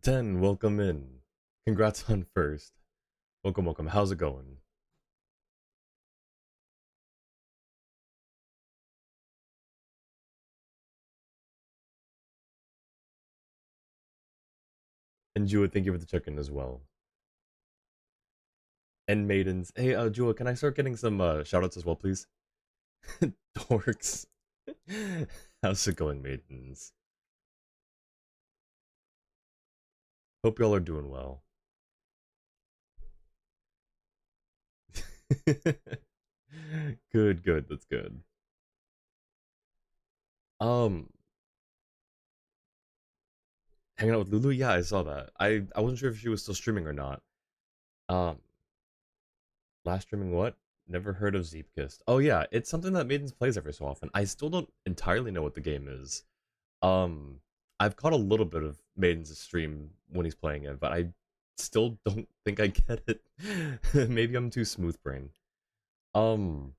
10, welcome in. Congrats on first. Welcome, welcome. How's it going? And Jua, thank you for the check-in as well. And Maidens. Hey, Jua, can I start getting some shoutouts as well, please? Dorks. How's it going, Maidens? Hope y'all are doing well. Good, good. That's good. Um, Hanging out with Lulu? Yeah, I saw that. I wasn't sure if she was still streaming or not. Um, Last streaming what? Never heard of Zeepkist. Oh yeah, it's something that Maidens plays every so often. I still don't entirely know what the game is. Um, I've caught a little bit of Maiden's stream when he's playing it, but I still don't think I get it. Maybe I'm too smooth brain. Um,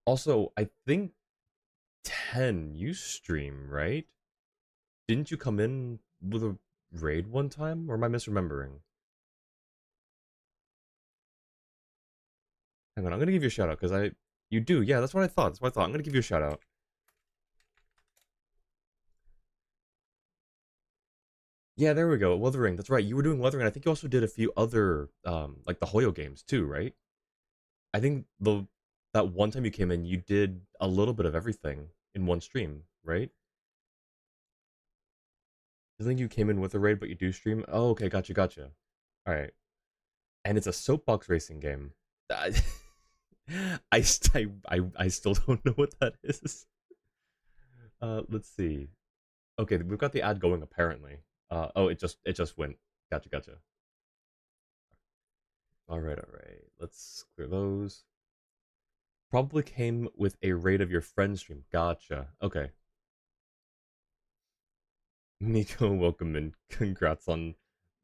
Also, I think 10 you stream, right? Didn't you come in with a raid one time, or am I misremembering? Hang on, I'm gonna give you a shout out because you do, yeah, that's what I thought. That's what I thought. I'm gonna give you a shout out. Yeah, there we go. Wuthering. That's right. You were doing Wuthering. I think you also did a few other like the Hoyo games too, right? I think the that one time you came in, you did a little bit of everything in one stream, right? I think you came in with a raid, but you do stream. Oh, okay, gotcha, gotcha. All right, and it's a soapbox racing game. I, I still don't know what that is. Let's see. Okay, we've got the ad going apparently. Oh, it just went. Gotcha, gotcha. All right. Let's clear those. Probably came with a raid of your friend stream. Gotcha. Okay. Nico, welcome and congrats on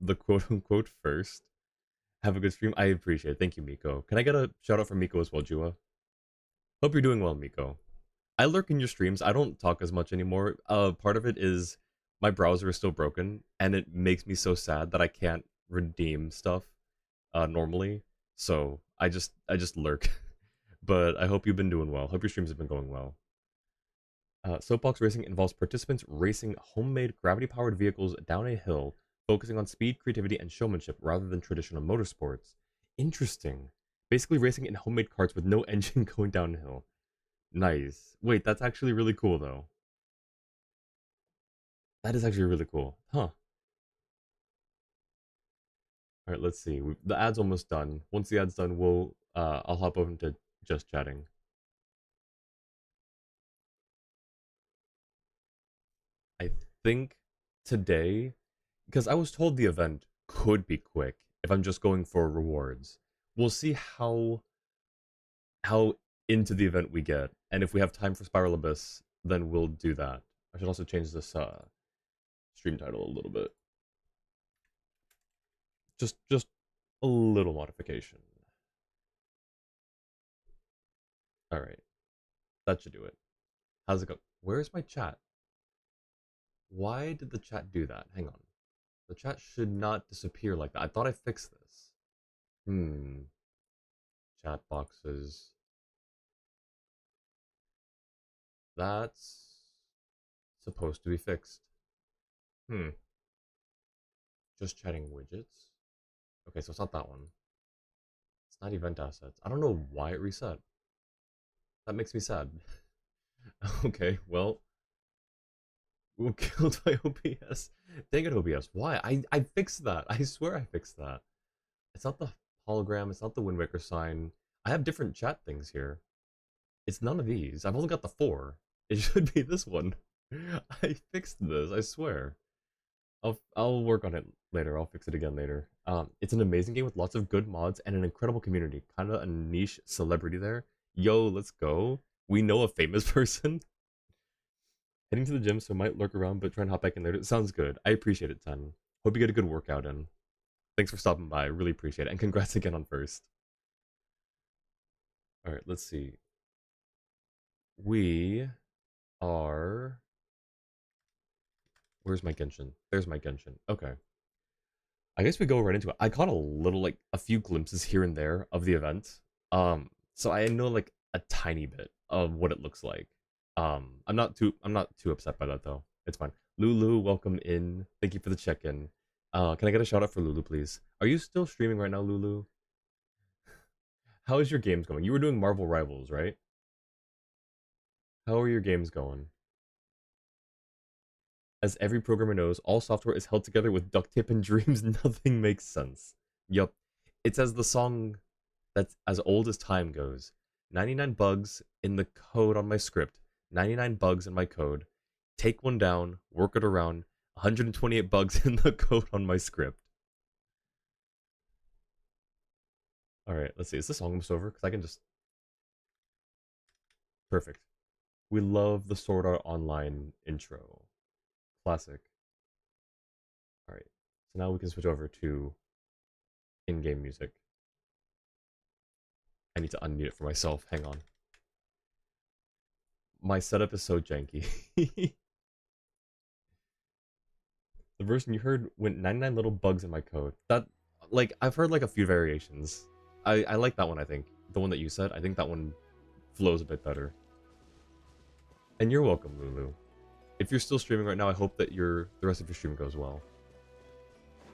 the quote unquote first. Have a good stream. I appreciate it. Thank you, Miko. Can I get a shout out from Miko as well, Jua? Hope you're doing well, Miko. I lurk in your streams. I don't talk as much anymore. Part of it is my browser is still broken, and it makes me so sad that I can't redeem stuff normally. So I just lurk. But I hope you've been doing well. Hope your streams have been going well. Soapbox racing involves participants racing homemade gravity powered vehicles down a hill, focusing on speed, creativity, and showmanship rather than traditional motorsports. Interesting. Basically, racing in homemade carts with no engine going downhill. Nice. Wait, that's actually really cool, though. That is actually really cool. Huh. All right, let's see. The ad's almost done. Once the ad's done, I'll hop over into just chatting. I think today, because I was told the event could be quick if I'm just going for rewards. We'll see how into the event we get, and if we have time for Spiral Abyss, then we'll do that. I should also change this stream title a little bit. Just a little modification. All right, that should do it. How's it go? Where's my chat? Why did the chat do that? Hang on. The chat should not disappear like that. I thought I fixed this. Hmm. Chat boxes. That's supposed to be fixed. Hmm. Just chatting widgets. Okay, so it's not that one. It's not event assets. I don't know why it reset. That makes me sad. Okay, well, we'll killed by OBS. Dang it, OBS. Why? I fixed that. I swear I fixed that. It's not the hologram. It's not the Wind Waker sign. I have different chat things here. It's none of these. I've only got the four. It should be this one. I fixed this. I swear. I'll work on it later. I'll fix it again later. It's an amazing game with lots of good mods and an incredible community. Kind of a niche celebrity there. Yo, let's go. We know a famous person. Heading to the gym, so might lurk around, but try and hop back in later. Sounds good. I appreciate it, Ten. Hope you get a good workout in. Thanks for stopping by. I really appreciate it, and congrats again on first. All right, let's see. We are. Where's my Genshin? There's my Genshin. Okay. I guess we go right into it. I caught a little, like, a few glimpses here and there of the event. So I know like a tiny bit of what it looks like. I'm not too upset by that though. It's fine. Lulu, welcome in. Thank you for the check-in. Can I get a shout out for Lulu, please? Are you still streaming right now, Lulu? How is your games going? You were doing Marvel Rivals, right? How are your games going? As every programmer knows, all software is held together with duct tape and dreams. Nothing makes sense. Yup. It's as the song that's as old as time goes. 99 bugs in the code on my script. 99 bugs in my code. Take one down, work it around. 128 bugs in the code on my script. Alright, let's see. Is the song almost over? Because I can just... Perfect. We love the Sword Art Online intro. Classic. Alright, so now we can switch over to in-game music. I need to unmute it for myself. Hang on. My setup is so janky. The version you heard went 99 little bugs in my code. That, like, I've heard like a few variations. I like that one, I think. The one that you said, I think that one flows a bit better. And you're welcome, Lulu. If you're still streaming right now, I hope that the rest of your stream goes well.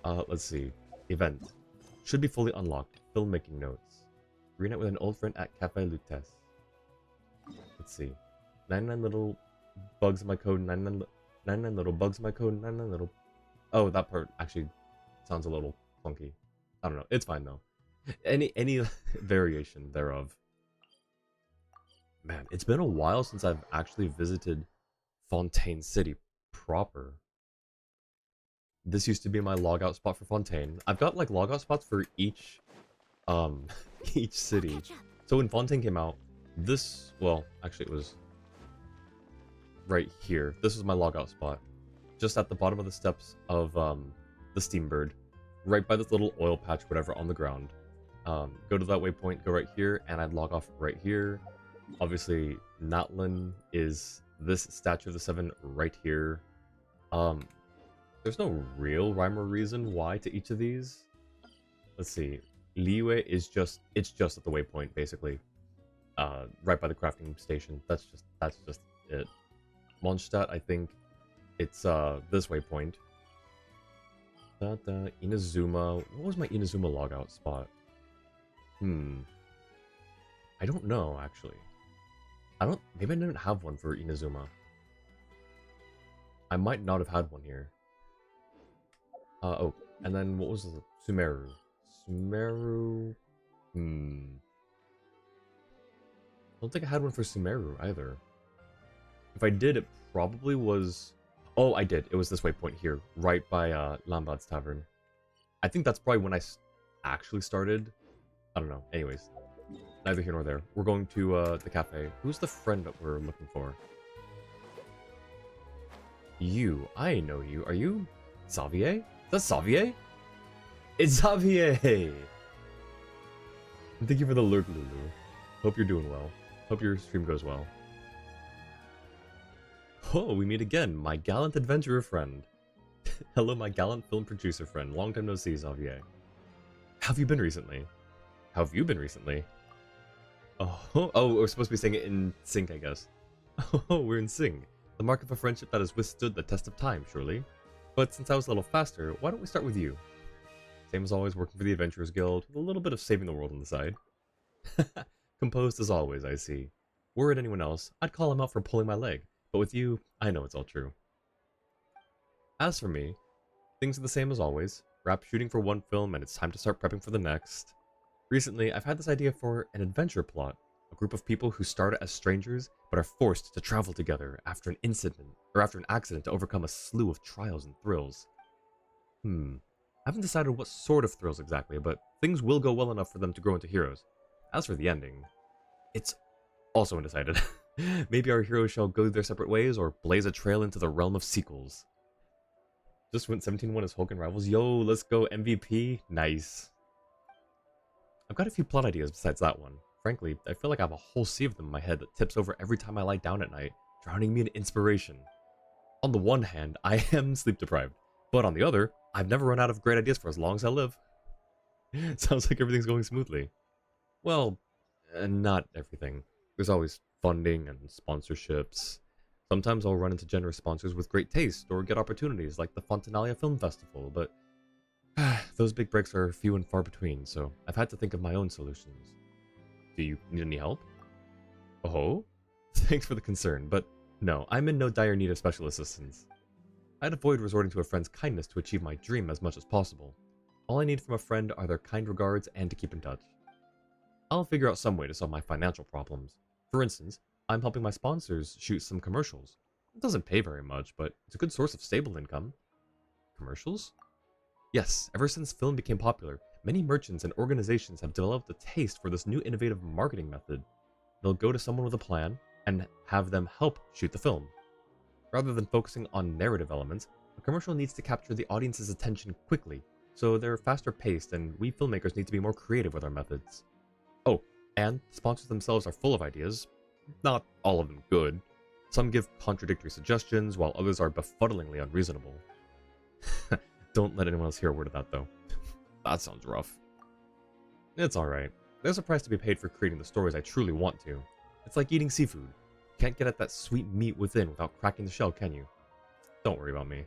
Let's see. Event. Should be fully unlocked. Filmmaking notes. Reunite with an old friend at Cafe Lutes. Let's see. 99 little bugs in my code. 99 little bugs in my code. 99 little... Oh, that part actually sounds a little funky. I don't know. It's fine, though. Any variation thereof. Man, it's been a while since I've actually visited Fontaine City proper. This used to be my logout spot for Fontaine. I've got like logout spots for each each city. So when Fontaine came out, this, well, actually it was right here. This was my logout spot. Just at the bottom of the steps of the Steambird. Right by this little oil patch, whatever, on the ground. Go to that waypoint, go right here, and I'd log off right here. Obviously, Natlin is this Statue of the Seven right here. There's no real rhyme or reason why to each of these. Let's see. Liyue is just, it's just at the waypoint, basically. Right by the crafting station. That's just it. Mondstadt, I think it's this waypoint. Inazuma. What was my Inazuma logout spot? I don't know, actually. Maybe I didn't have one for Inazuma. I might not have had one here. Oh, and then what was the Sumeru? Sumeru... I don't think I had one for Sumeru, either. If I did, it probably was... Oh, I did. It was this waypoint here, right by Lambad's Tavern. I think that's probably when I actually started. I don't know. Anyways, neither here nor there. We're going to the cafe. Who's the friend that we're looking for? You. I know you. Are you Xavier? Is that Xavier? It's Xavier! Thank you for the lurk, Lulu. Hope you're doing well. Hope your stream goes well. Oh, we meet again, my gallant adventurer friend. Hello, my gallant film producer friend. Long time no see, Xavier. How have you been recently? How have you been recently? Oh, we're supposed to be saying it in sync, I guess. Oh, we're in sync. The mark of a friendship that has withstood the test of time, surely. But since I was a little faster, why don't we start with you? Same as always, working for the Adventurers Guild, with a little bit of saving the world on the side. Composed as always, I see. Were it anyone else, I'd call him out for pulling my leg. But with you, I know it's all true. As for me, things are the same as always. Wrap shooting for one film and it's time to start prepping for the next. Recently, I've had this idea for an adventure plot. A group of people who start as strangers, but are forced to travel together after an accident to overcome a slew of trials and thrills. I haven't decided what sort of thrills exactly, but things will go well enough for them to grow into heroes. As for the ending, it's also undecided. Maybe our heroes shall go their separate ways, or blaze a trail into the realm of sequels. Just went 17-1 as Hulk and Rivals. Yo, let's go MVP. Nice. I've got a few plot ideas besides that one. Frankly, I feel like I have a whole sea of them in my head that tips over every time I lie down at night, drowning me in inspiration. On the one hand, I am sleep deprived, But on the other, I've never run out of great ideas for as long as I live. Sounds like everything's going smoothly. Well, not everything. There's always funding and sponsorships. Sometimes I'll run into generous sponsors with great taste or get opportunities like the Fontanalia Film Festival, but those big breaks are few and far between, so I've had to think of my own solutions. Do you need any help? Oh? Thanks for the concern, but no, I'm in no dire need of special assistance. I'd avoid resorting to a friend's kindness to achieve my dream as much as possible. All I need from a friend are their kind regards and to keep in touch. I'll figure out some way to solve my financial problems. For instance, I'm helping my sponsors shoot some commercials. It doesn't pay very much, but it's a good source of stable income. Commercials? Yes, ever since film became popular, many merchants and organizations have developed a taste for this new innovative marketing method. They'll go to someone with a plan and have them help shoot the film. Rather than focusing on narrative elements, a commercial needs to capture the audience's attention quickly, so they're faster paced and we filmmakers need to be more creative with our methods. Oh, and sponsors themselves are full of ideas. Not all of them good. Some give contradictory suggestions, while others are befuddlingly unreasonable. Don't let anyone else hear a word of that, though. That sounds rough. It's alright. There's a price to be paid for creating the stories I truly want to. It's like eating seafood. You can't get at that sweet meat within without cracking the shell, can you? Don't worry about me.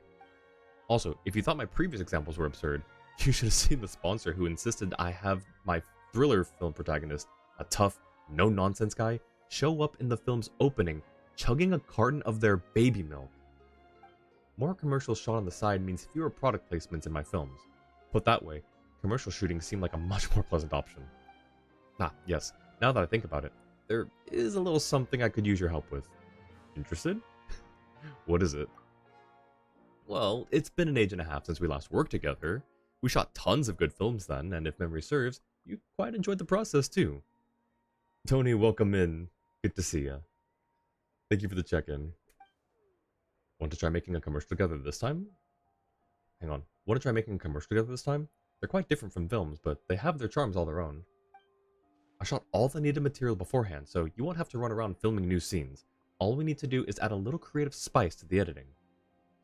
Also, if you thought my previous examples were absurd, you should have seen the sponsor who insisted I have my thriller film protagonist, a tough, no-nonsense guy, show up in the film's opening, chugging a carton of their baby milk. More commercials shot on the side means fewer product placements in my films. Put that way, commercial shooting seemed like a much more pleasant option. Yes, now that I think about it, there is a little something I could use your help with. Interested? What is it? Well, it's been an age and a half since we last worked together. We shot tons of good films then, and if memory serves, you quite enjoyed the process too. Tony, welcome in. Good to see ya. Thank you for the check-in. Want to try making a commercial together this time? Hang on. Want to try making a commercial together this time? They're quite different from films, but they have their charms all their own. I shot all the needed material beforehand, so you won't have to run around filming new scenes. All we need to do is add a little creative spice to the editing.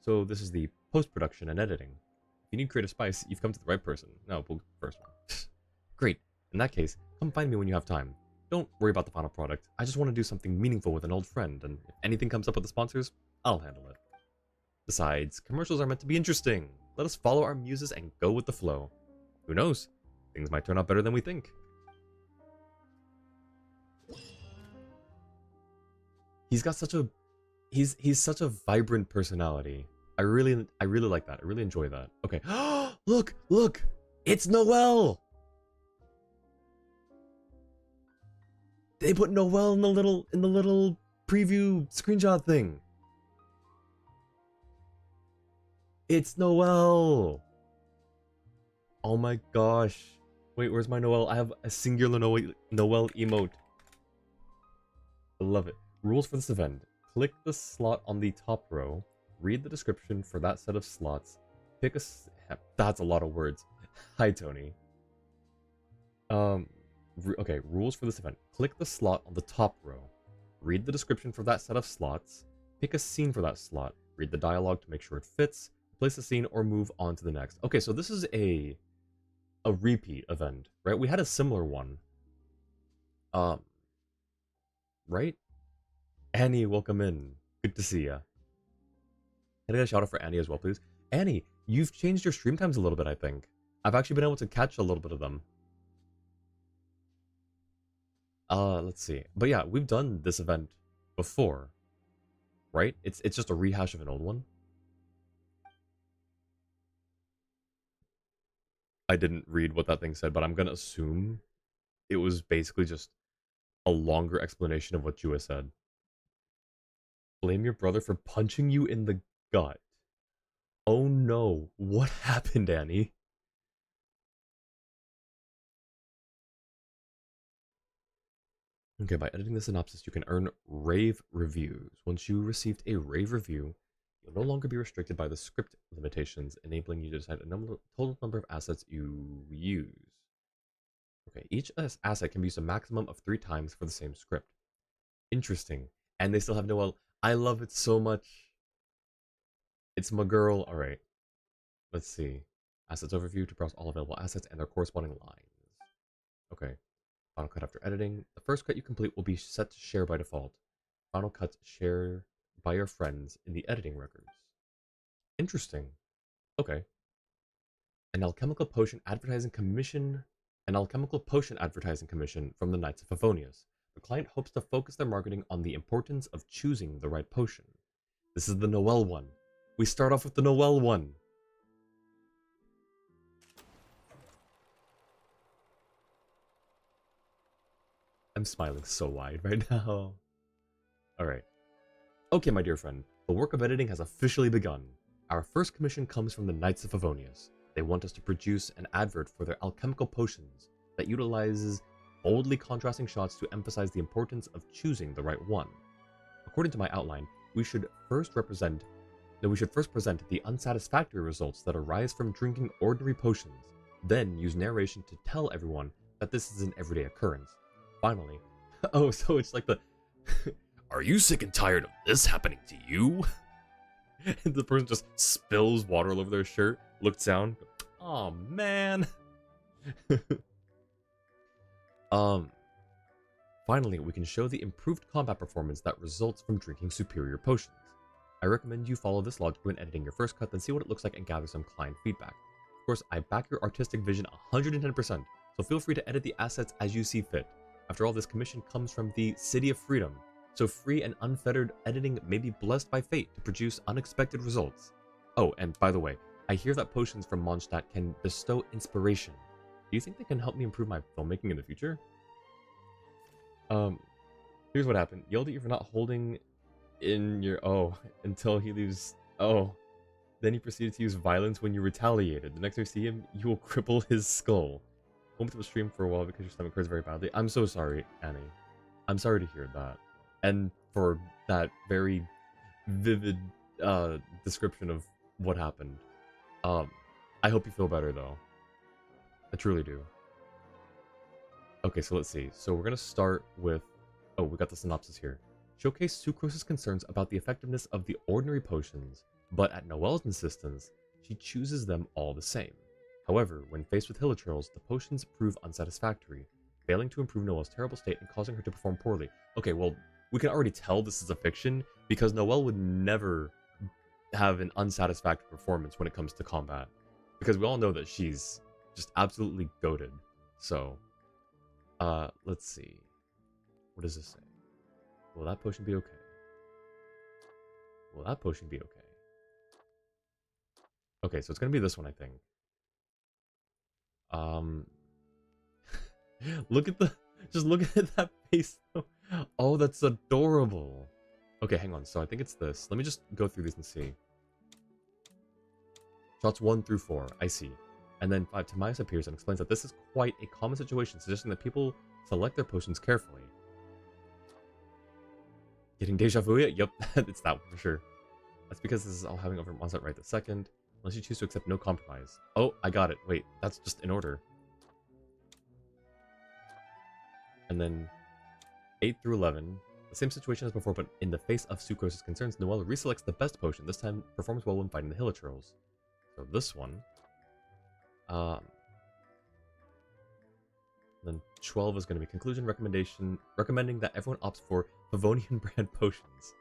So this is the post-production and editing. If you need creative spice, you've come to the right person. No, first one. Great. In that case, come find me when you have time. Don't worry about the final product. I just want to do something meaningful with an old friend, and if anything comes up with the sponsors, I'll handle it. Besides, commercials are meant to be interesting. Let us follow our muses and go with the flow. Who knows? Things might turn out better than we think. He's got such a he's such a vibrant personality. I really like that. I really enjoy that. Okay. Look! It's Noelle! They put Noelle in the little preview screenshot thing. It's Noelle! Oh my gosh. Wait, where's my Noelle? I have a singular Noelle emote. I love it. Rules for this event. Click the slot on the top row. Read the description for that set of slots. Pick a... That's a lot of words. Hi, Tony. Okay, rules for this event. Click the slot on the top row. Read the description for that set of slots. Pick a scene for that slot. Read the dialogue to make sure it fits. Place the scene or move on to the next. Okay, so this is a repeat event, right? We had a similar one. Right? Annie, welcome in. Good to see ya. Can I get a shout out for Annie as well, please? Annie, you've changed your stream times a little bit, I think. I've actually been able to catch a little bit of them. Let's see. But yeah, we've done this event before, right? It's just a rehash of an old one. I didn't read what that thing said, but I'm gonna assume it was basically just a longer explanation of what Jua said. Blame your brother for punching you in the gut. Oh no, what happened, Annie? Okay, by editing the synopsis, you can earn rave reviews. Once you received a rave review, you'll no longer be restricted by the script limitations, enabling you to decide a total number of assets you use. Okay, each asset can be used a maximum of 3 times for the same script. Interesting. And they still have Noelle. I love it so much. It's my girl. Alright. Let's see. Assets overview to browse all available assets and their corresponding lines. Okay. Final cut after editing. The first cut you complete will be set to share by default. Final cuts share by your friends in the editing records. Interesting. Okay. An alchemical potion advertising commission. An alchemical potion advertising commission from the Knights of Favonius. The client hopes to focus their marketing on the importance of choosing the right potion. This is the Noel one. We start off with the Noel one. I'm smiling so wide right now. Alright. Okay, my dear friend, the work of editing has officially begun. Our first commission comes from the Knights of Favonius. They want us to produce an advert for their alchemical potions that utilizes boldly contrasting shots to emphasize the importance of choosing the right one. According to my outline, we should first present the unsatisfactory results that arise from drinking ordinary potions, then use narration to tell everyone that this is an everyday occurrence. Finally, oh, so it's like the are you sick and tired of this happening to you? And the person just spills water all over their shirt, looks down, oh man. Finally, we can show the improved combat performance that results from drinking superior potions. I recommend you follow this logic when editing your first cut, then see what it looks like and gather some client feedback. Of course, I back your artistic vision 110%, so feel free to edit the assets as you see fit. After all, this commission comes from the City of Freedom, so free and unfettered editing may be blessed by fate to produce unexpected results. Oh, and by the way, I hear that potions from Mondstadt can bestow inspiration. Do you think they can help me improve my filmmaking in the future? Here's what happened. Yelled at you for not holding in your until he leaves. Then he proceeded to use violence when you retaliated. The next time you see him, you will cripple his skull. Went to the stream for a while because your stomach hurts very badly. I'm so sorry, Annie. I'm sorry to hear that. And for that very vivid description of what happened. I hope you feel better though. I truly do. Okay, so let's see. So we're gonna start with we got the synopsis here. Showcase Sucrose's concerns about the effectiveness of the ordinary potions, but at Noelle's insistence, she chooses them all the same. However, when faced with hilichurls, the potions prove unsatisfactory, failing to improve Noelle's terrible state and causing her to perform poorly. Okay, well, we can already tell this is a fiction, because Noelle would never have an unsatisfactory performance when it comes to combat. Because we all know that she's just absolutely goated. So, let's see. What does this say? Will that potion be okay? Will that potion be okay? Okay, so it's gonna be this one, I think. Look at just look at that face though. Oh, that's adorable. Okay, hang on. So I think it's this. Let me just go through these and see. Shots 1 through 4, I see. And then 5, Timaeus appears and explains that this is quite a common situation, suggesting that people select their potions carefully. Getting deja vu yet? Yep, it's that one for sure. That's because this is all having over Mondstadt right this second. Unless you choose to accept no compromise. Oh, I got it. Wait, that's just in order. And then 8 through 11. The same situation as before, but in the face of Sucrose's concerns, Noelle reselects the best potion. This time, performs well when fighting the hilichurls. So this one. Then 12 is going to be conclusion recommending that everyone opts for Favonian brand potions.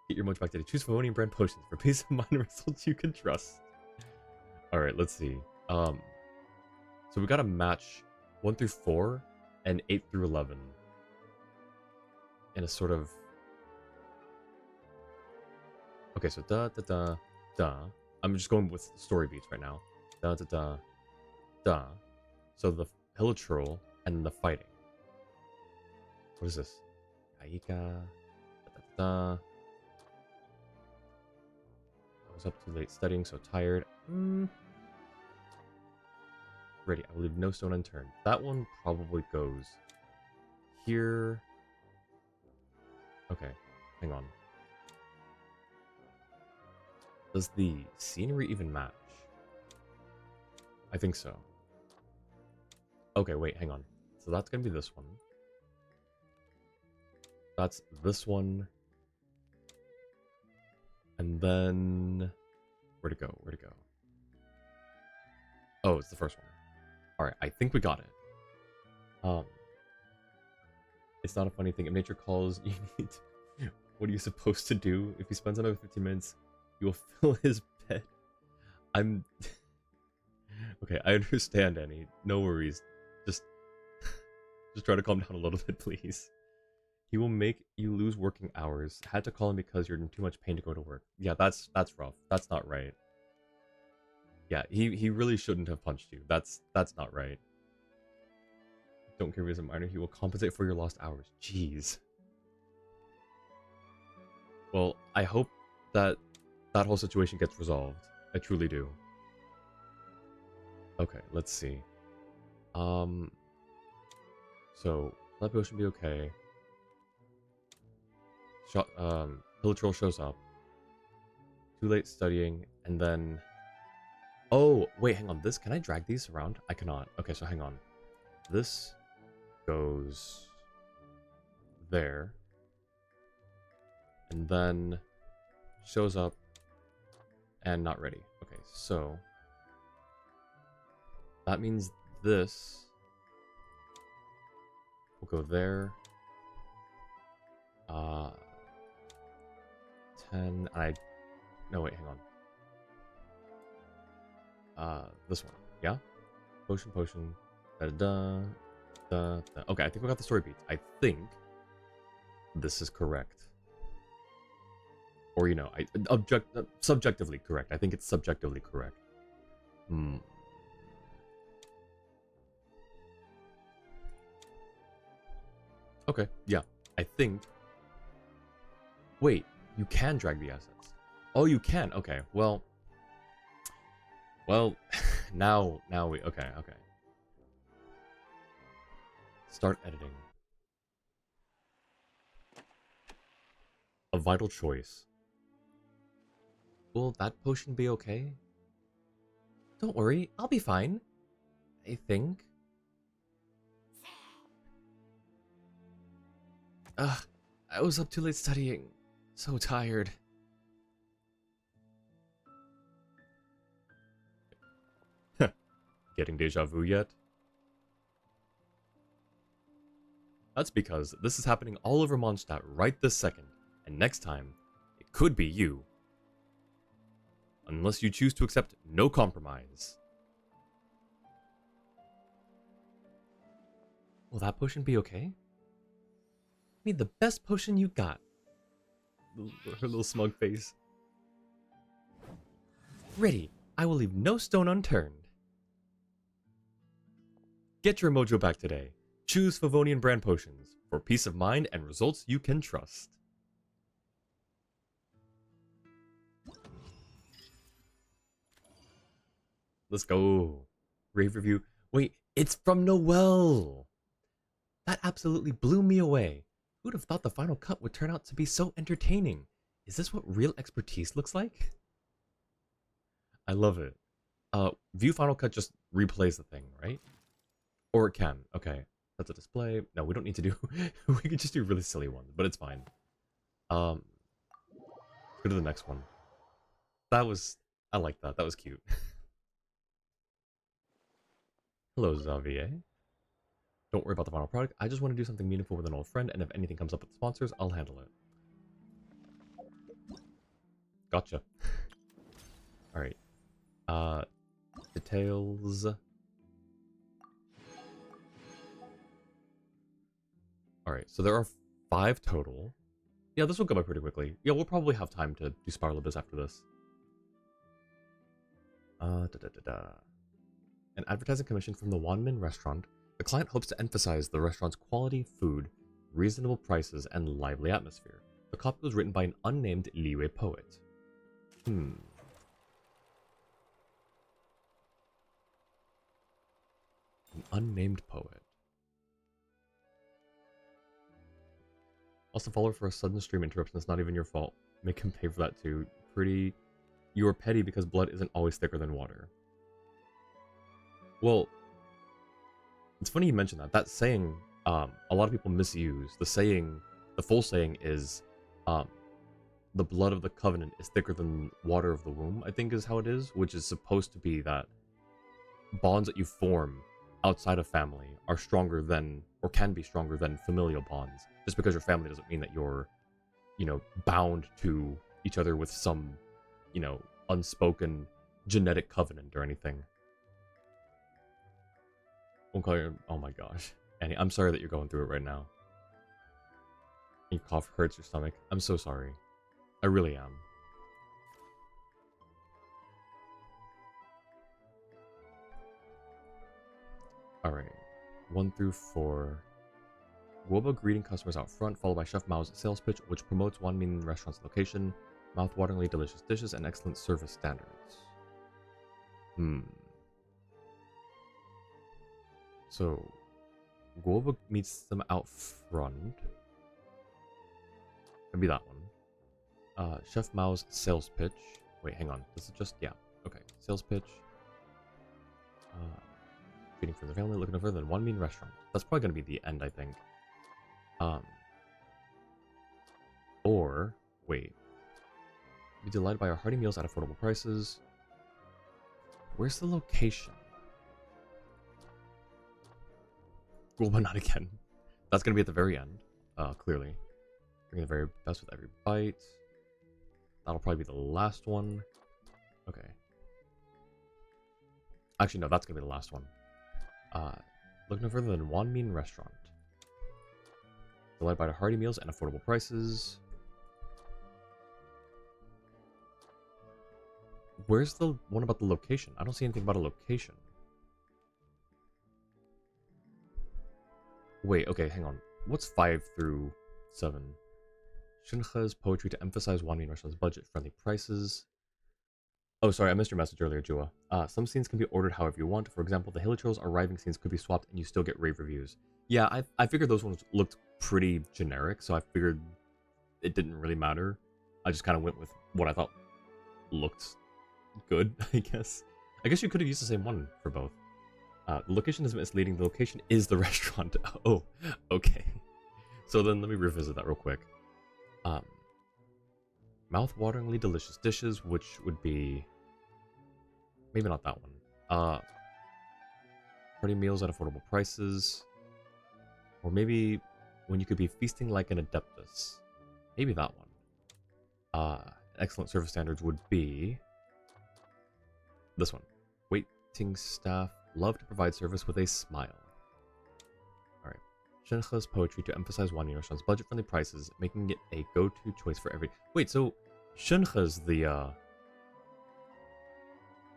Get your mojo back today. Choose Favonian brand potions for peace of mind and results you can trust. Alright, let's see. So we got a match 1 through 4 and 8 through 11. In a sort of... Okay, so da. I'm just going with story beats right now. Da. So the hilichurl and the fighting. What is this? Aika. I was up too late studying, so tired. Ready. I will leave no stone unturned. That one probably goes here. Okay, hang on. Does the scenery even match? I think so. Okay, wait, hang on. So that's gonna be this one. That's this one. And then Where'd it go? Where'd it go? Oh, it's the first one. Alright, I think we got it. It's not a funny thing. If nature calls, you need to... What are you supposed to do? If he spends another 15 minutes, you will fill his bed. I'm... Okay, I understand, Annie. No worries. Just try to calm down a little bit, please. He will make you lose working hours. Had to call him because you're in too much pain to go to work. Yeah, that's rough. That's not right. Yeah, he really shouldn't have punched you. That's not right. Don't care if he's a minor. He will compensate for your lost hours. Jeez. Well, I hope that that whole situation gets resolved. I truly do. Okay, let's see. So let potion be okay. Pillager Troll shows up. Too late studying, and then... Oh, wait, hang on. This, can I drag these around? I cannot. Okay, so hang on. This goes there. And then shows up and not ready. Okay, so that means this will go there. 10, no, wait, hang on. This one, yeah? Potion, da, da. Okay, I think we got the story beats. I think this is correct. Or, you know, subjectively correct. I think it's subjectively correct. Okay, yeah. I think... Wait, you can drag the assets. Oh, you can. Okay, well... Well, now we... Okay. Start editing. A vital choice. Will that potion be okay? Don't worry, I'll be fine. I think. I was up too late studying. So tired. Getting deja vu yet? That's because this is happening all over Mondstadt right this second, and next time, it could be you. Unless you choose to accept no compromise. Will that potion be okay? Need the best potion you got. Her little smug face. Ready. I will leave no stone unturned. Get your mojo back today. Choose Favonian brand potions for peace of mind and results you can trust. Let's go. Rave review. Wait, it's from Noelle. That absolutely blew me away. Who'd have thought the final cut would turn out to be so entertaining? Is this what real expertise looks like? I love it. View final cut just replays the thing, right? Or it can. Okay. That's a display. No, we don't need to do... we could just do really silly ones, but it's fine. Go to the next one. That was... I like that. That was cute. Hello, Xavier. Don't worry about the final product. I just want to do something meaningful with an old friend, and if anything comes up with sponsors, I'll handle it. Gotcha. Alright. Details. Alright, so there are 5 total. Yeah, this will go by pretty quickly. Yeah, we'll probably have time to do Spiral Abyss after this. An advertising commission from the Wanmin restaurant. The client hopes to emphasize the restaurant's quality food, reasonable prices, and lively atmosphere. The copy was written by an unnamed Liyue poet. An unnamed poet. Also, follow for a sudden stream interruption that's not even your fault. Make him pay for that too. You are petty because blood isn't always thicker than water. Well, it's funny you mention that. That saying, a lot of people misuse. The full saying is, the blood of the covenant is thicker than water of the womb, I think is how it is, which is supposed to be that bonds that you form outside of family are stronger than, or can be stronger than, familial bonds. Just because you're family doesn't mean that you're, bound to each other with some, unspoken genetic covenant or anything. Oh my gosh. Annie, I'm sorry that you're going through it right now. Your cough hurts your stomach. I'm so sorry. I really am. Alright. 1 through 4. Guoba greeting customers out front, followed by Chef Mao's sales pitch, which promotes Wanmin Restaurant's location, mouth-wateringly delicious dishes, and excellent service standards. So, Guoba meets them out front. Maybe that one. Chef Mao's sales pitch. Wait, hang on. This is just, yeah. Okay, sales pitch. Feeding for the family, looking no further than Wanmin Restaurant. That's probably going to be the end, I think. Or, wait. Be delighted by our hearty meals at affordable prices. Where's the location? Well, but not again. That's going to be at the very end, clearly. Bring the very best with every bite. That'll probably be the last one. Okay. Actually, no, that's going to be the last one. Look no further than Wanmin Restaurant. Delighted by the hearty meals and affordable prices. Where's the one about the location? I don't see anything about a location. Wait, okay, hang on. What's 5 through 7? Shinhe's poetry to emphasize Wanmin Restaurant's budget-friendly prices. Oh, sorry, I missed your message earlier, Jua. Some scenes can be ordered however you want. For example, the Hilichurls arriving scenes could be swapped and you still get rave reviews. Yeah, I figured those ones looked pretty generic, so I figured it didn't really matter. I just kind of went with what I thought looked good, I guess. I guess you could have used the same one for both. The location is misleading. The location is the restaurant. Oh, okay. So then let me revisit that real quick. Mouth-wateringly delicious dishes, which would be... maybe not that one. Party meals at affordable prices. Or maybe when you could be feasting like an adeptus. Maybe that one. Excellent service standards would be... this one. Waiting staff love to provide service with a smile. Alright. Shenhe's poetry to emphasize Wanmin Restaurant's budget-friendly prices, making it a go-to choice for every... Wait, so Shenhe's the,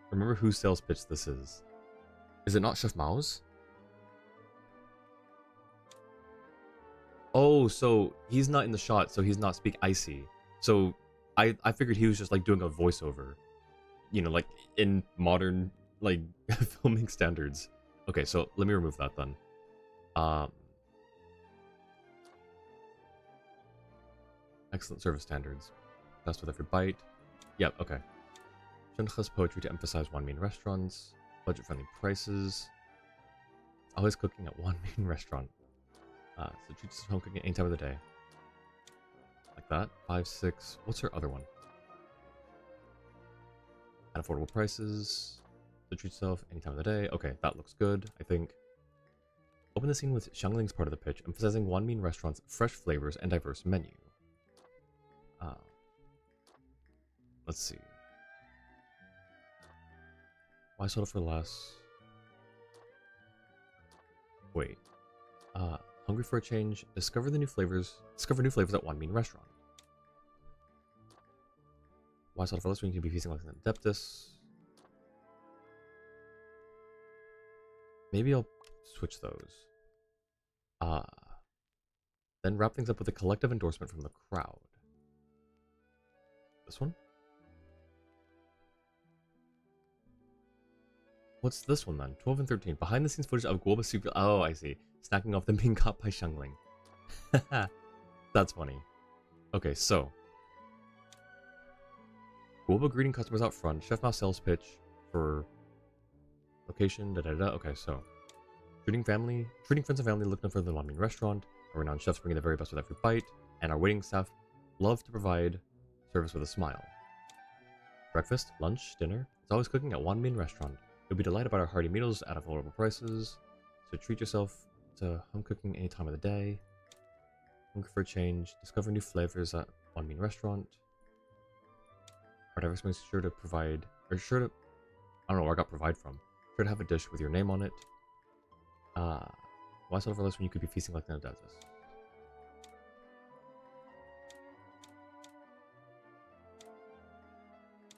remember whose sales pitch this is? Is it not Chef Mao's? Oh, so he's not in the shot, so he's not speaking. I see. So I figured he was just like doing a voiceover. You know, like in modern like filming standards. Okay, so let me remove that then. Excellent service standards. Best with every bite. Yep, okay. Shenhe's poetry to emphasize Wanmin Restaurants. Budget-friendly prices. Always cooking at Wanmin Restaurant. So treat yourself home cooking any time of the day. Like that. 5, 6. What's her other one? At affordable prices. So treat yourself any time of the day. Okay, that looks good, I think. Open the scene with Xiangling's part of the pitch, emphasizing Wanmin Restaurant's fresh flavors and diverse menu. Let's see. Why soda for less? Wait. Hungry for a change? Discover new flavors at Wanmin Restaurant. Why soda for less when you can be feasting like an adeptus? Maybe I'll switch those. Then wrap things up with a collective endorsement from the crowd. This one? What's this one then? 12 and 13. Behind the scenes footage of Guoba Super... Oh, I see. Snacking off them being caught by Xiangling. That's funny. Okay, so. Guoba greeting customers out front. Chef Mao sales pitch for location. Okay, so. Treating friends and family look no further than Wanmin Restaurant. Our renowned chefs bringing the very best with every bite. And our waiting staff love to provide service with a smile. Breakfast, lunch, dinner, it's always cooking at Wanmin Restaurant. You'll be delighted by our hearty meals at affordable prices, so treat yourself to home cooking any time of the day. Hungry for a change, discover new flavors at Wanmin Restaurant. Our diverse makes sure to provide, or sure to, I don't know where I got provide from. Sure to have a dish with your name on it. Why settle for less when you could be feasting like an adeptus?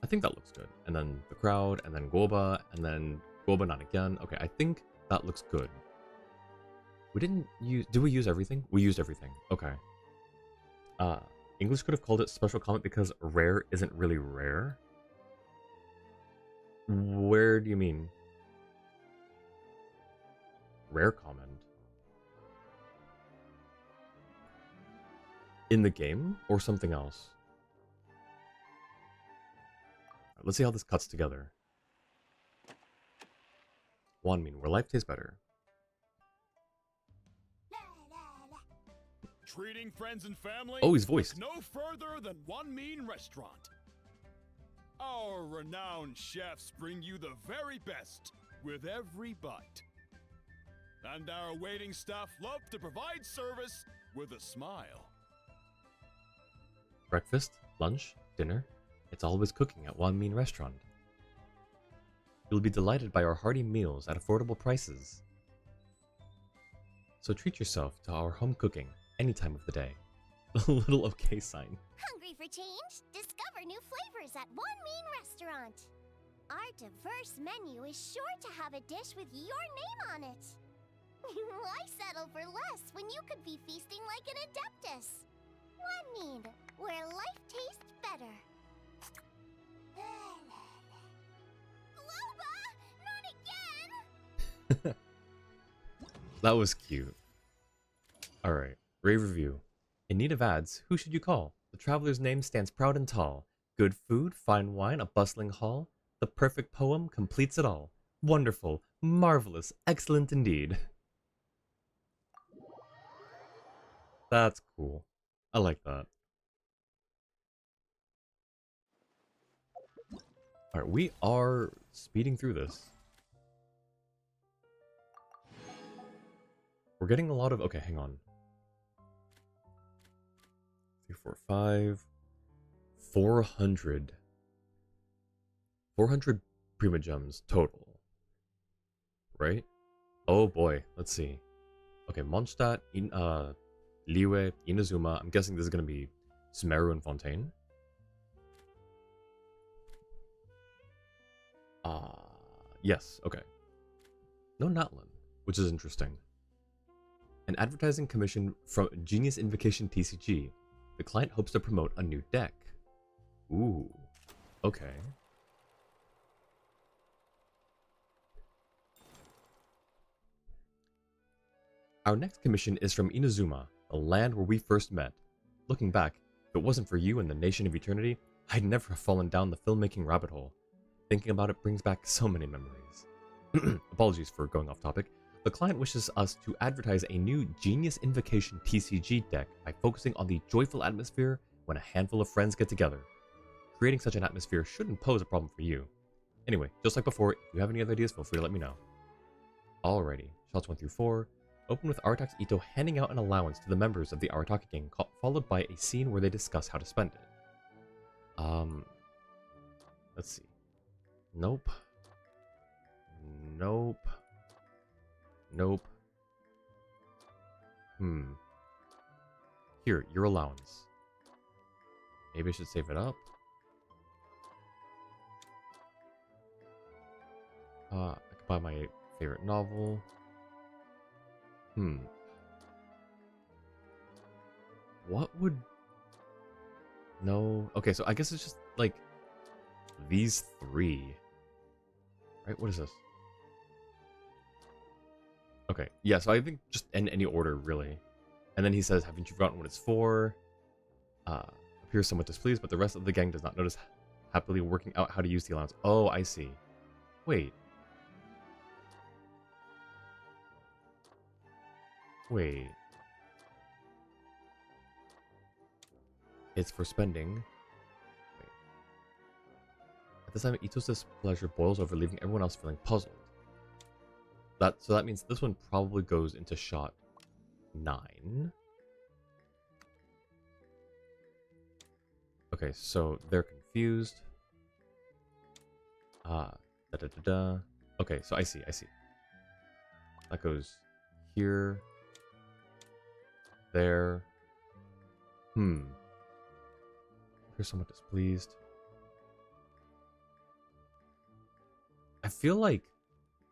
I think that looks good. And then the crowd, and then Goba, and then Goba not again. Okay, I think that looks good. We didn't use... Did we use everything? We used everything. Okay. English could have called it special comment because rare isn't really rare. Where do you mean? Rare comment? In the game? Or something else? Let's see how this cuts together. Wanmin, where life tastes better. Treating friends and family? Oh, his voice. No further than Wanmin Restaurant. Our renowned chefs bring you the very best with every bite. And our waiting staff love to provide service with a smile. Breakfast, lunch, dinner, it's always cooking at Wanmin Restaurant. You'll be delighted by our hearty meals at affordable prices. So treat yourself to our home cooking any time of the day. The little okay sign. Hungry for change? Discover new flavors at Wanmin Restaurant. Our diverse menu is sure to have a dish with your name on it. Why settle for less when you could be feasting like an adeptus? Wanmin, where life tastes better. Loba! Not again! That was cute. Alright, rave review. In need of ads, who should you call? The traveler's name stands proud and tall. Good food, fine wine, a bustling hall. The perfect poem completes it all. Wonderful, marvelous, excellent indeed. That's cool. I like that. Alright, we are speeding through this. We're getting a lot of... Okay, hang on. 3, 4, 5... 400. 400 Prima Gems total. Right? Oh boy, let's see. Okay, Mondstadt, Liyue, Inazuma. I'm guessing this is going to be Sumeru and Fontaine. Yes, okay. No Natlan, which is interesting. An advertising commission from Genius Invocation TCG. The client hopes to promote a new deck. Ooh, okay. Our next commission is from Inazuma, the land where we first met. Looking back, if it wasn't for you and the Nation of Eternity, I'd never have fallen down the filmmaking rabbit hole. Thinking about it brings back so many memories. Apologies for going off topic. The client wishes us to advertise a new Genius Invocation TCG deck by focusing on the joyful atmosphere when a handful of friends get together. Creating such an atmosphere shouldn't pose a problem for you. Anyway, just like before, if you have any other ideas, feel free to let me know. Alrighty, shots 1 through 4. Open with Aratax Ito handing out an allowance to the members of the Arataki gang, followed by a scene where they discuss how to spend it. Let's see. Nope. Nope. Nope. Here, your allowance. Maybe I should save it up. I could buy my favorite novel. What would... No. Okay, so I guess it's just, like, these 3. Right? What is this? Okay, yeah, so I think just in any order, really. And then he says, haven't you forgotten what it's for? Appears somewhat displeased, but the rest of the gang does not notice, happily working out how to use the allowance. Oh, I see. Wait. It's for spending At this time, Ito's displeasure boils over, leaving everyone else feeling puzzled. So that means this one probably goes into shot 9. Okay, so they're confused. Okay, so I see. That goes here, there. You're somewhat displeased. I feel like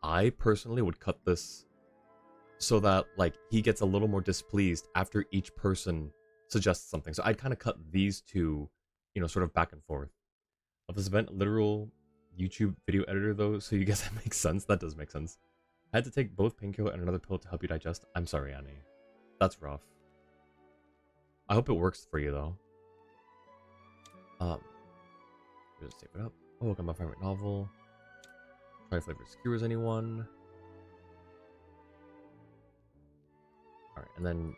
I personally would cut this so that like he gets a little more displeased after each person suggests something. So I'd kind of cut these two, sort of back and forth. Of this event, literal YouTube video editor though, so you guess that makes sense. That does make sense. I had to take both painkiller and another pill to help you digest. I'm sorry, Annie. That's rough. I hope it works for you though. Just save it up. Oh, got my favorite novel. Try flavored skewers, anyone? Alright, and then...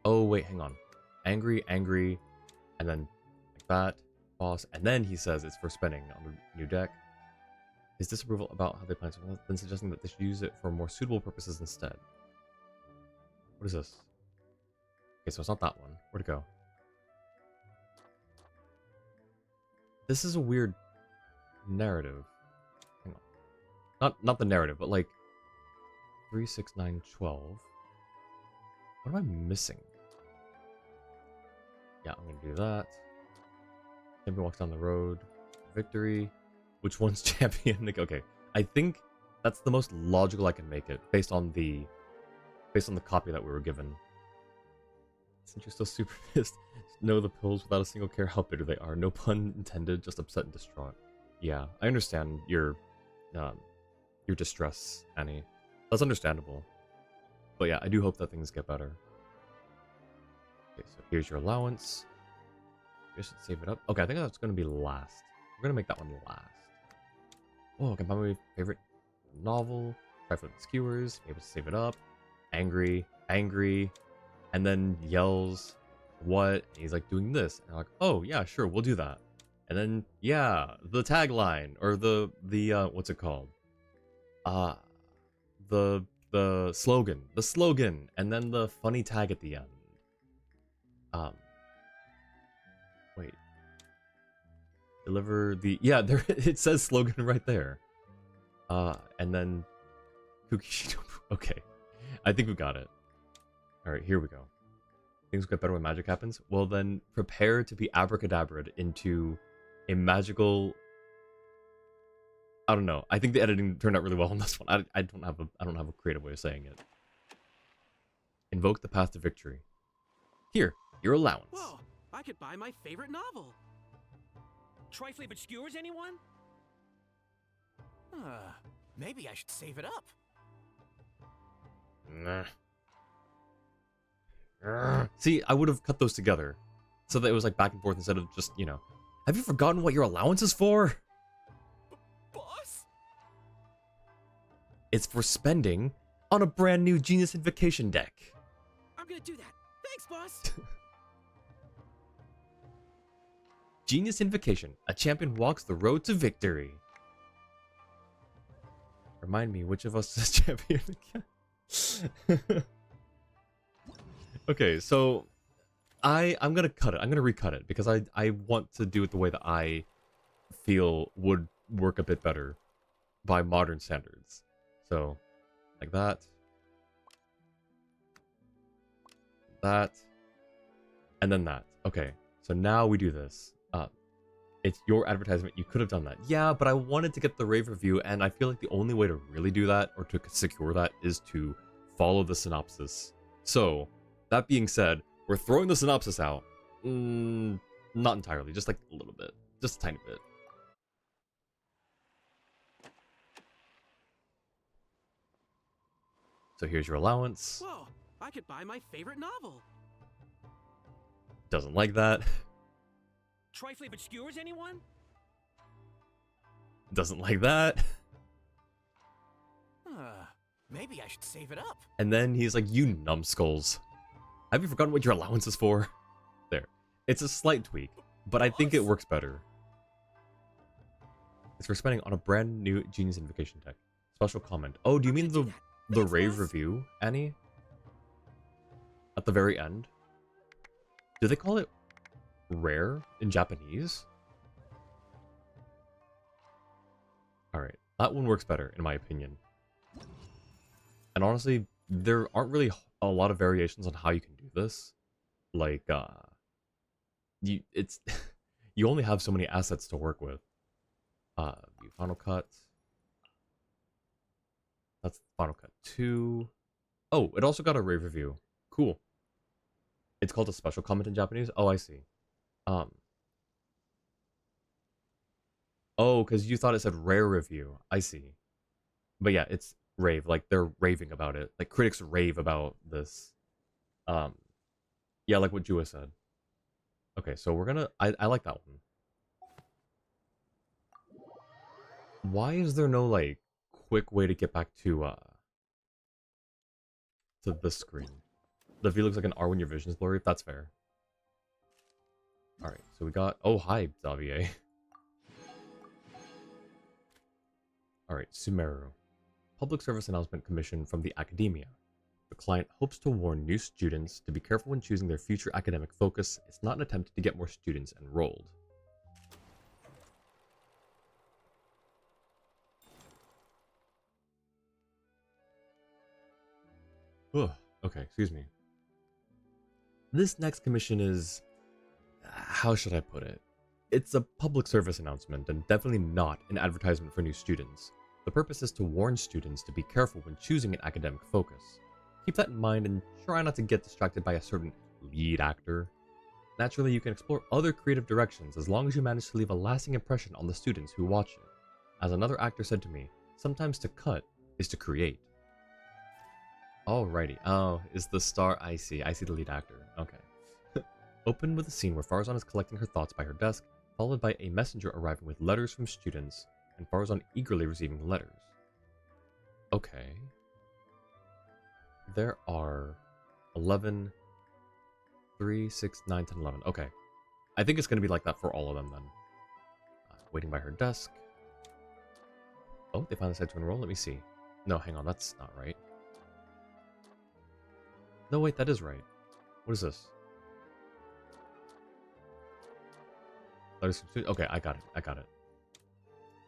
Oh, wait, hang on. Angry, and then like that. Boss, and then he says it's for spending on the new deck. His disapproval about how they plan to, then suggesting that they should use it for more suitable purposes instead. What is this? Okay, so it's not that one. Where'd it go? This is a weird narrative. Hang on. Not the narrative, but like 3, 6, 9, 12. What am I missing? Yeah, I'm gonna do that. Champion walks down the road. Victory. Which one's champion? Like, okay, I think that's the most logical I can make it based on the copy that we were given. Since you're still super pissed, know the pills without a single care how bitter they are. No pun intended, just upset and distraught. Yeah, I understand your distress, Annie. That's understandable. But yeah, I do hope that things get better. Okay, so here's your allowance. I should save it up. Okay, I think that's going to be last. We're going to make that one last. Oh, I can find my favorite novel. Try for the skewers. Able to save it up. Angry. And then yells, what? And he's like doing this. And I'm like, oh, yeah, sure, we'll do that. And then, yeah, the tagline. Or the what's it called? The slogan. The slogan. And then the funny tag at the end. Wait. Deliver the... Yeah, there it says slogan right there. And then... Okay. I think we got it. Alright, here we go. Things get better when magic happens. Well then, prepare to be abracadabraed into a magical... I don't know. I think the editing turned out really well on this one. I don't have a creative way of saying it. Invoke the path to victory. Here, your allowance. Whoa, I could buy my favorite novel. Tri-flavored skewers, anyone? Maybe I should save it up. Nah. See, I would have cut those together so that it was like back and forth instead of just, Have you forgotten what your allowance is for? Boss? It's for spending on a brand new Genius Invocation deck. I'm gonna do that. Thanks, boss. Genius Invocation. A champion walks the road to victory. Remind me, which of us is champion again? Okay, so I'm gonna cut it. I'm gonna recut it because I want to do it the way that I feel would work a bit better by modern standards. So, like that. That. And then that. Okay, so now we do this. It's your advertisement. You could have done that. Yeah, but I wanted to get the rave review, and I feel like the only way to really do that, or to secure that, is to follow the synopsis. So, that being said, we're throwing the synopsis out. Not entirely, just like a little bit. Just a tiny bit. So here's your allowance. Whoa, I could buy my favorite novel. Doesn't like that. Tri-flavored skewers, anyone? Doesn't like that. Maybe I should save it up. And then he's like, you numbskulls. Have you forgotten what your allowance is for? There. It's a slight tweak. but I think it works better. It's for spending on a brand new Genius Invocation deck. Special comment. Oh, do you mean the rave review, Annie? At the very end? Do they call it rare in Japanese? Alright, that one works better, in my opinion. And honestly, there aren't really a lot of variations on how you can do this. Like, you only have so many assets to work with. View Final Cut. That's Final Cut 2. Oh, it also got a rave review. Cool. It's called a special comment in Japanese? Oh, I see. Oh, because you thought it said rare review. I see. But yeah, it's rave. Like, they're raving about it. Like, critics rave about this. Yeah, like what Jua said. Okay, so we're gonna... I like that one. Why is there no, like, quick way to get back to this screen? The V looks like an R when your vision's blurry. That's fair. Alright, so we got... Oh, hi, Xavier. Alright, Sumeru. Public Service Announcement Commission from the Academia. The client hopes to warn new students to be careful when choosing their future academic focus. It's not an attempt to get more students enrolled. Ugh, okay, excuse me. This next commission is... How should I put it? It's a public service announcement and definitely not an advertisement for new students. The purpose is to warn students to be careful when choosing an academic focus. Keep that in mind and try not to get distracted by a certain lead actor. Naturally, you can explore other creative directions as long as you manage to leave a lasting impression on the students who watch it. As another actor said to me, sometimes to cut is to create. Alrighty. Oh, is the star... I see the lead actor. Okay. Open with a scene where Farzan is collecting her thoughts by her desk, followed by a messenger arriving with letters from students, and Farzan eagerly receiving the letters. Okay. There are 11, 3, 6, 9, 10, 11. Okay. I think it's going to be like that for all of them then. Waiting by her desk. Oh, they finally decided to enroll. Let me see. No, hang on. That's not right. No, wait, that is right. What is this? Letters from students. Okay, I got it.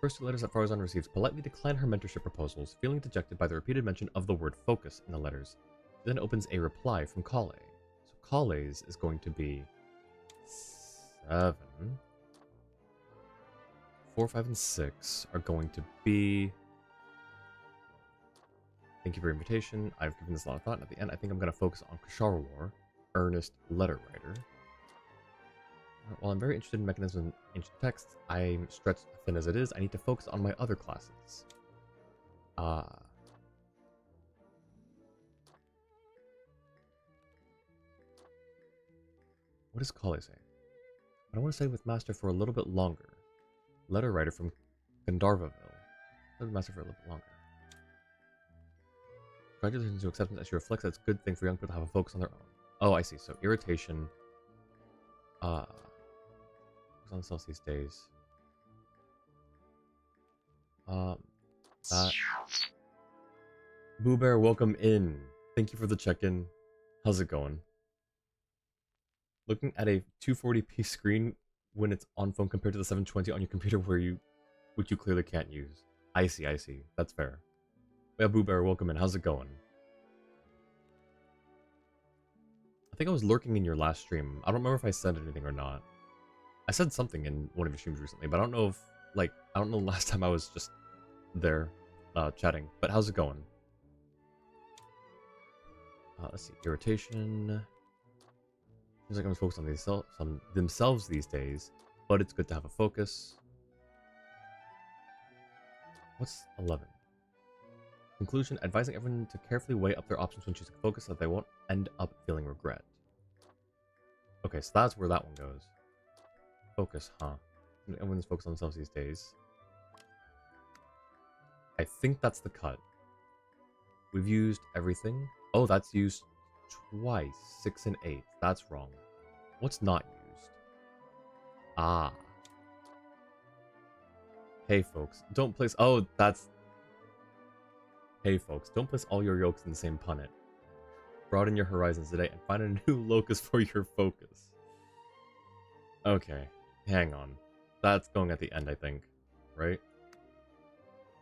First two letters that Farzan receives politely decline her mentorship proposals, feeling dejected by the repeated mention of the word focus in the letters. She then opens a reply from Kale. So Kale's is going to be 7. 4, 5, and 6 are going to be... Thank you for your invitation. I've given this a lot of thought, and at the end, I think I'm going to focus on Kashara War, Earnest Letter Writer. While I'm very interested in mechanisms and ancient texts, I'm stretched thin as it is. I need to focus on my other classes. What does Kale say? I want to stay with Master for a little bit longer. Letter writer from Gandharvaville. Stay with Master for a little bit longer. Congratulations to acceptance as she reflects that it's a good thing for young people to have a focus on their own. Oh, I see. So irritation. Focus on themselves these days. That. Boo Bear, welcome in. Thank you for the check-in. How's it going? Looking at a 240p screen when it's on phone compared to the 720 on your computer which you clearly can't use. I see. That's fair. Yeah, Boo Bear, welcome in. How's it going? I think I was lurking in your last stream. I don't remember if I said anything or not. I said something in one of your streams recently, but I don't know if, like, I don't know the last time I was just there, chatting. But how's it going? Let's see. Irritation. Seems like I'm focused on themselves these days, but it's good to have a focus. What's 11? Conclusion, advising everyone to carefully weigh up their options when choosing focus so that they won't end up feeling regret. Okay, so that's where that one goes. Focus, huh? Everyone's focused on themselves these days. I think that's the cut. We've used everything. Oh, that's used twice. 6 and 8. That's wrong. What's not used? Ah. Hey folks, don't place... Oh, that's... Hey folks, don't place all your yolks in the same punnet. Broaden your horizons today and find a new locus for your focus. Okay, hang on. That's going at the end, I think. Right?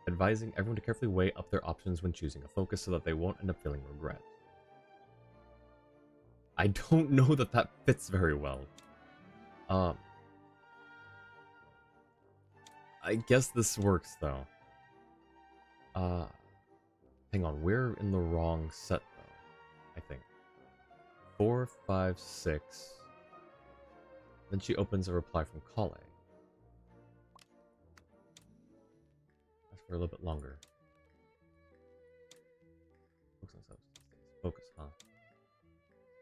Advising everyone to carefully weigh up their options when choosing a focus so that they won't end up feeling regret. I don't know that that fits very well. I guess this works, though. Hang on, we're in the wrong set, though, I think. 4, 5, 6. Then she opens a reply from Kale. That's for a little bit longer. Focus, huh?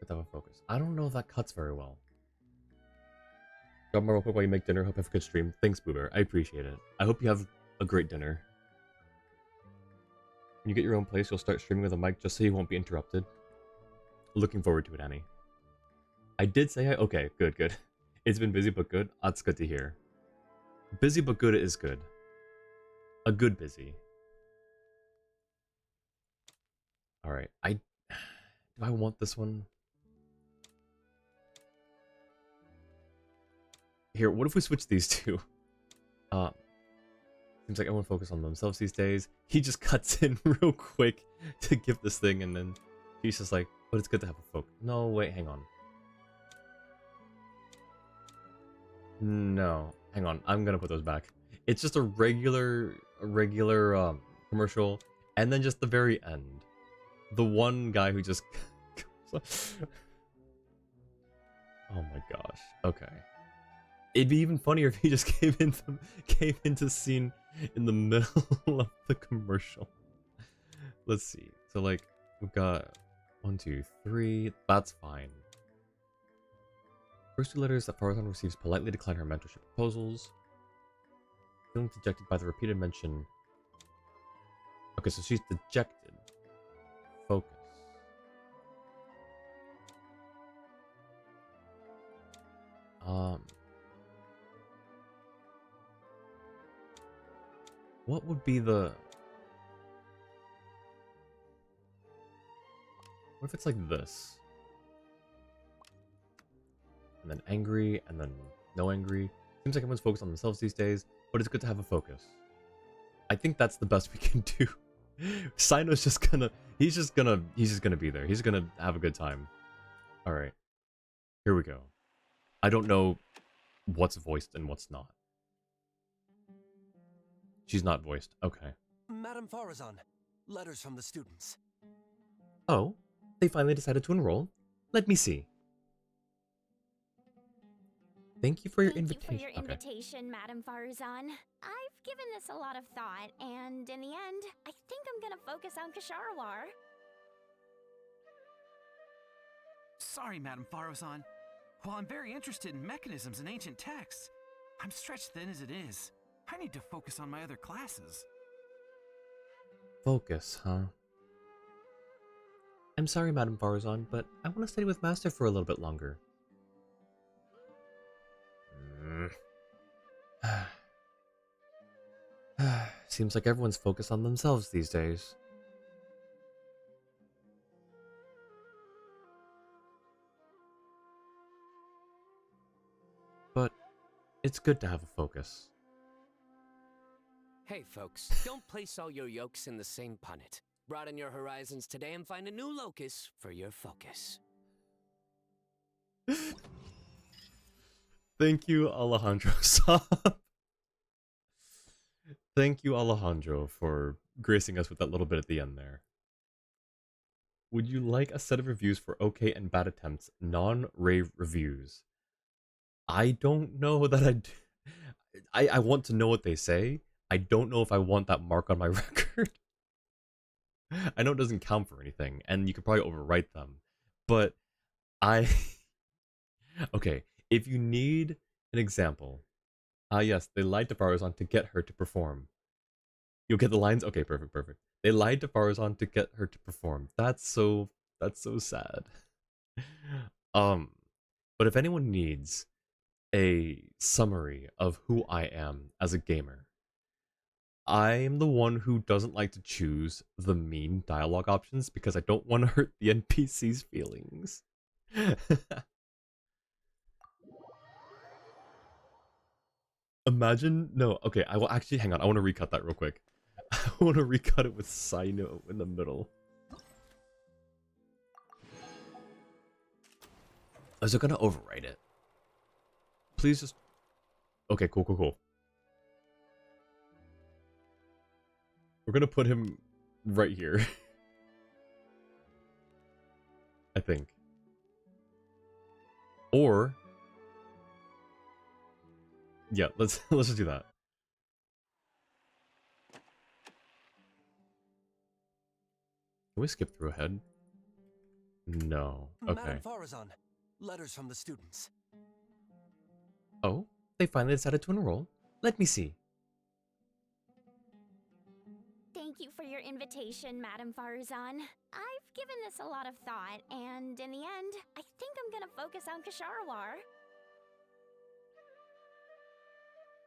Good to have a focus. I don't know if that cuts very well. Grab more real quick while you make dinner. Hope you have a good stream. Thanks, Boober. I appreciate it. I hope you have a great dinner. When you get your own place, you'll start streaming with a mic just so you won't be interrupted. Looking forward to it, Annie. I did say okay, good, good. It's been busy but good. That's good to hear. Busy but good is good. A good busy. Alright, do I want this one? Here, what if we switch these two? Seems like everyone focus on themselves these days. He just cuts in real quick to give this thing, and then he's just like, but it's good to have a focus. No, wait, hang on. No, hang on. I'm gonna put those back. It's just a regular commercial, and then just the very end. The one guy who just... Oh my gosh. Okay. It'd be even funnier if he just came into scene in the middle of the commercial. Let's see. So like we've got 1, 2, 3. That's fine. First 2 letters that Farazan receives politely decline her mentorship proposals. Feeling dejected by the repeated mention. Okay, so she's dejected. Focus. What would be the... What if it's like this? And then angry, and then no angry. Seems like everyone's focused on themselves these days, but it's good to have a focus. I think that's the best we can do. Sino's just gonna... He's just gonna be there. He's gonna have a good time. Alright. Here we go. I don't know what's voiced and what's not. She's not voiced. Okay. Madam Farazan, letters from the students. Oh, they finally decided to enroll? Let me see. Thank you for your invitation. Thank you for your invitation, Madam Farazan. I've given this a lot of thought, and in the end, I think I'm gonna focus on Kasharawar. Sorry, Madam Farazan. While I'm very interested in mechanisms and ancient texts, I'm stretched thin as it is. I need to focus on my other classes. Focus, huh? I'm sorry, Madam Farazan, but I want to study with Master for a little bit longer. Seems like everyone's focused on themselves these days. But it's good to have a focus. Hey folks, don't place all your yolks in the same punnet. Broaden your horizons today and find a new locus for your focus. Thank you, Alejandro. Thank you, Alejandro, for gracing us with that little bit at the end there. Would you like a set of reviews for okay and bad attempts, non-rave reviews? I don't know that I want to know what they say. I don't know if I want that mark on my record. I know it doesn't count for anything, and you could probably overwrite them. But okay, if you need an example. Yes, they lied to Farazan to get her to perform. You'll get the lines? Okay, perfect, perfect. They lied to Farazan to get her to perform. That's so sad. But if anyone needs a summary of who I am as a gamer. I am the one who doesn't like to choose the mean dialogue options because I don't want to hurt the NPC's feelings. Imagine, no, okay, I will actually, hang on, I want to recut that real quick. I want to recut it with Sino in the middle. Is it gonna overwrite it? Please just, okay, cool. We're gonna put him right here. I think. Or yeah, let's just do that. Can we skip through ahead? No. Okay. Madam Farazan, letters from the students. Oh, they finally decided to enroll. Let me see. Thank you for your invitation, Madam Farazan. I've given this a lot of thought, and in the end, I think I'm gonna focus on Kasharawar.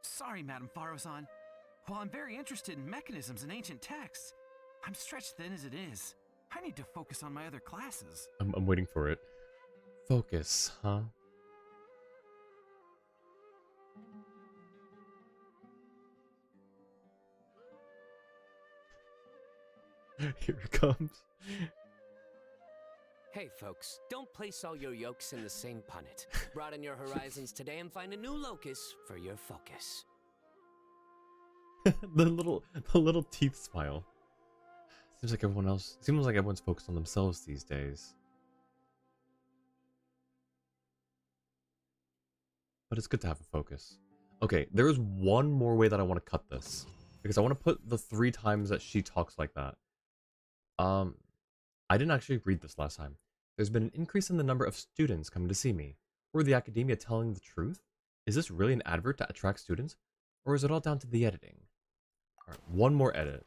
Sorry, Madam Farazan. While I'm very interested in mechanisms and ancient texts, I'm stretched thin as it is. I need to focus on my other classes. I'm waiting for it. Focus, huh? Here it comes. Hey folks, don't place all your yolks in the same punnet. Broaden your horizons today and find a new locus for your focus. the little teeth smile. Seems like everyone's focused on themselves these days. But it's good to have a focus. Okay, there is one more way that I want to cut this. Because I want to put the 3 times that she talks like that. I didn't actually read this last time. There's been an increase in the number of students coming to see me. Were the academia telling the truth? Is this really an advert to attract students? Or is it all down to the editing? Alright, one more edit.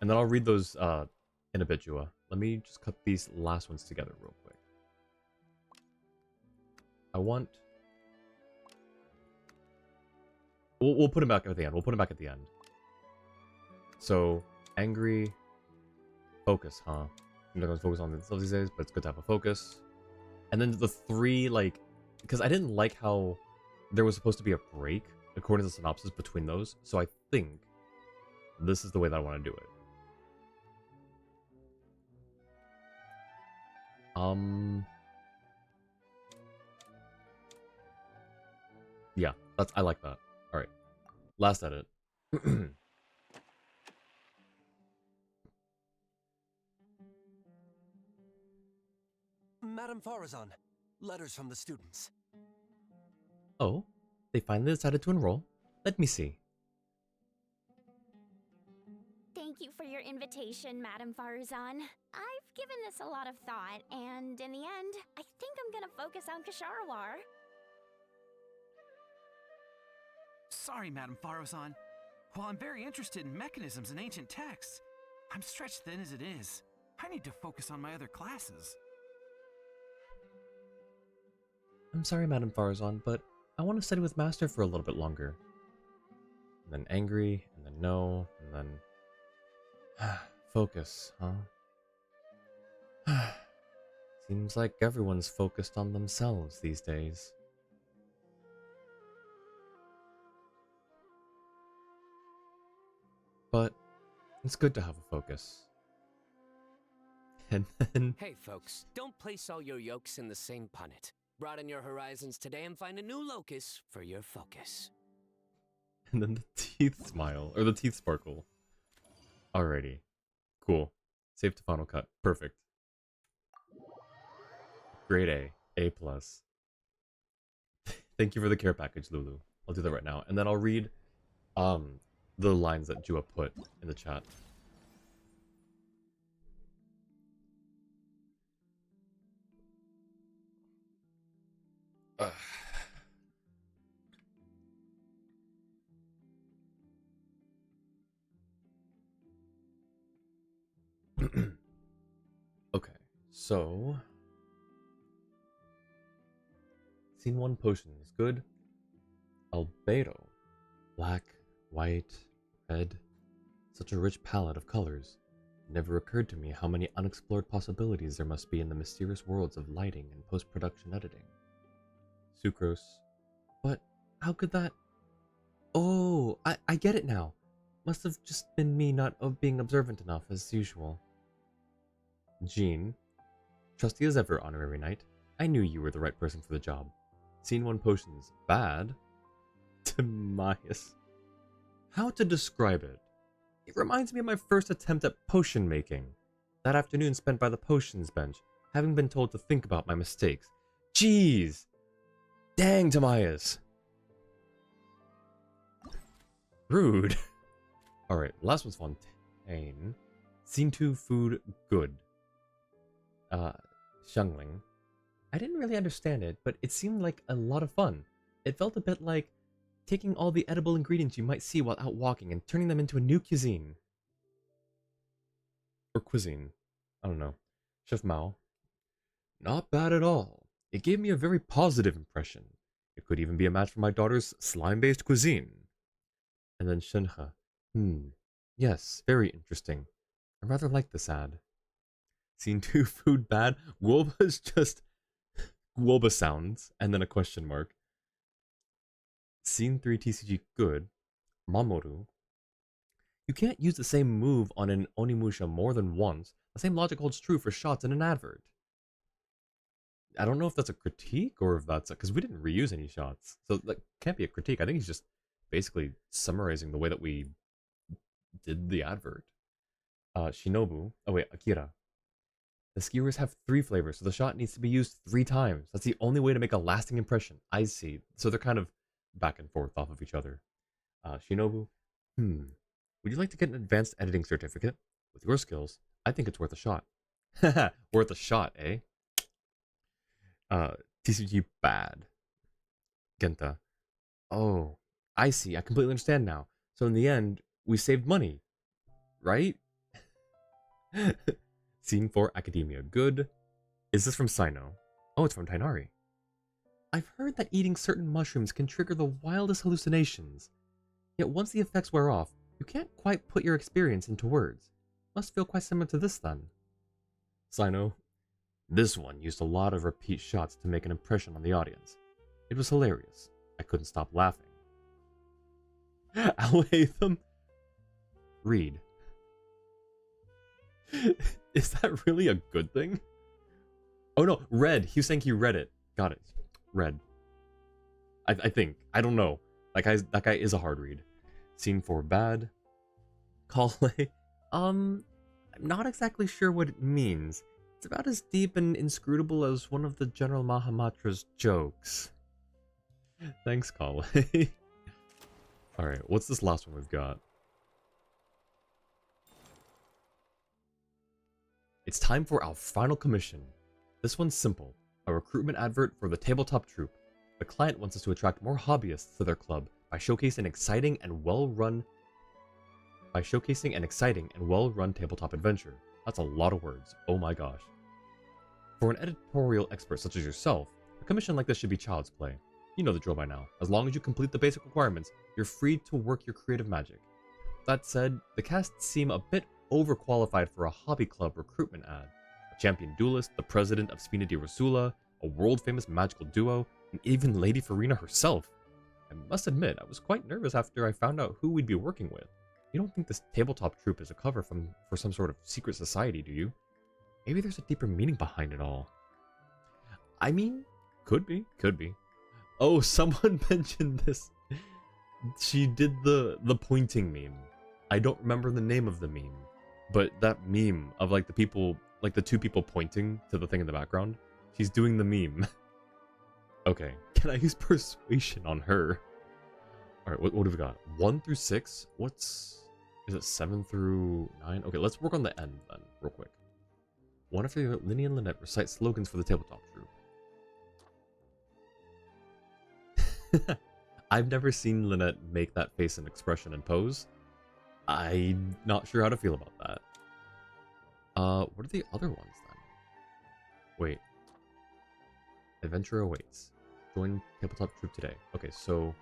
And then I'll read those in a bit, Jua. Let me just cut these last ones together real quick. I want... We'll put them back at the end. So, angry... Focus, huh? I'm not gonna focus on themselves these days, but it's good to have a focus. And then the 3, like... Because I didn't like how there was supposed to be a break, according to the synopsis, between those. So I think this is the way that I want to do it. Yeah, I like that. Alright. Last edit. Madam Farazan, letters from the students. Oh, they finally decided to enroll. Let me see. Thank you for your invitation, Madam Farazan. I've given this a lot of thought, and in the end, I think I'm gonna focus on Kasharawar. Sorry, Madam Farazan. While I'm very interested in mechanisms and ancient texts, I'm stretched thin as it is. I need to focus on my other classes. I'm sorry, Madam Farazan, but I want to study with Master for a little bit longer. And then angry, and then no, and then... Focus, huh? Seems like everyone's focused on themselves these days. But it's good to have a focus. And then... Hey folks, don't place all your yolks in the same punnet. Broaden your horizons today and find a new locus for your focus. And then the teeth smile, or the teeth sparkle. Alrighty. Cool. Save to Final Cut. Perfect. Grade A. A+. Thank you for the care package, Lulu. I'll do that right now. And then I'll read the lines that Jua put in the chat. Okay, so Scene 1 potions. Good. Albedo. Black, white, red. Such a rich palette of colors. It never occurred to me how many unexplored possibilities there must be in the mysterious worlds of lighting and post-production editing. Sucrose. But how could that... Oh, I get it now. Must have just been me not being observant enough, as usual. Jean. Trusty as ever, Honorary Knight. I knew you were the right person for the job. Scene 1 potions. Bad? Timaeus. How to describe it? It reminds me of my first attempt at potion making. That afternoon spent by the potions bench, having been told to think about my mistakes. Jeez! Dang, Timaeus! Rude. Alright, last one's Fontaine. Scene 2 food good. Xiangling. I didn't really understand it, but it seemed like a lot of fun. It felt a bit like taking all the edible ingredients you might see while out walking and turning them into a new cuisine. Or cuisine. I don't know. Chef Mao. Not bad at all. It gave me a very positive impression. It could even be a match for my daughter's slime-based cuisine. And then Shenhe. Yes, very interesting. I rather like this ad. Scene 2 food bad. Guoba's just Guoba sounds and then a question mark. Scene 3 TCG good. Mamoru. You can't use the same move on an Onimusha more than once. The same logic holds true for shots in an advert. I don't know if that's a critique or if that's because we didn't reuse any shots. So that can't be a critique. I think he's just basically summarizing the way that we did the advert. Shinobu. Oh wait, Akira. The skewers have 3 flavors, so the shot needs to be used 3 times. That's the only way to make a lasting impression. I see. So they're kind of back and forth off of each other. Shinobu. Would you like to get an advanced editing certificate? With your skills, I think it's worth a shot. Haha, worth a shot, eh? TCG bad. Genta. Oh, I see. I completely understand now. So in the end, we saved money. Right? Scene 4 Academia good. Is this from Sino? Oh, it's from Tainari. I've heard that eating certain mushrooms can trigger the wildest hallucinations. Yet once the effects wear off, you can't quite put your experience into words. Must feel quite similar to this then. Sino. This one used a lot of repeat shots to make an impression on the audience. It was hilarious. I couldn't stop laughing. Al-Haytham. Read. Is that really a good thing? Oh no, read. He was saying he read it. Got it. Read. I think. I don't know. That guy is a hard read. Scene 4 bad. Kale. I'm not exactly sure what it means. It's about as deep and inscrutable as one of the General Mahamatra's jokes. Thanks, Kale. Alright, what's this last one we've got? It's time for our final commission. This one's simple. A recruitment advert for the tabletop troupe. The client wants us to attract more hobbyists to their club by showcasing an exciting and well-run tabletop adventure. That's a lot of words. Oh my gosh. For an editorial expert such as yourself, a commission like this should be child's play. You know the drill by now. As long as you complete the basic requirements, you're free to work your creative magic. That said, the cast seem a bit overqualified for a hobby club recruitment ad. A champion duelist, the president of Spina di Rosula, a world-famous magical duo, and even Lady Farina herself. I must admit, I was quite nervous after I found out who we'd be working with. You don't think this tabletop troupe is a cover for some sort of secret society, do you? Maybe there's a deeper meaning behind it all. I mean, could be. Oh, someone mentioned this. She did the pointing meme. I don't remember the name of the meme, but that meme of like the 2 people pointing to the thing in the background, she's doing the meme. Okay, can I use persuasion on her? Alright, what have we got? 1 through 6? Is it 7 through 9? Okay, let's work on the end then, real quick. One after Linny and Lynette recite slogans for the tabletop troupe. I've never seen Lynette make that face and expression and pose. I'm not sure how to feel about that. What are the other ones then? Wait. Adventure awaits. Join tabletop troop today. Okay, so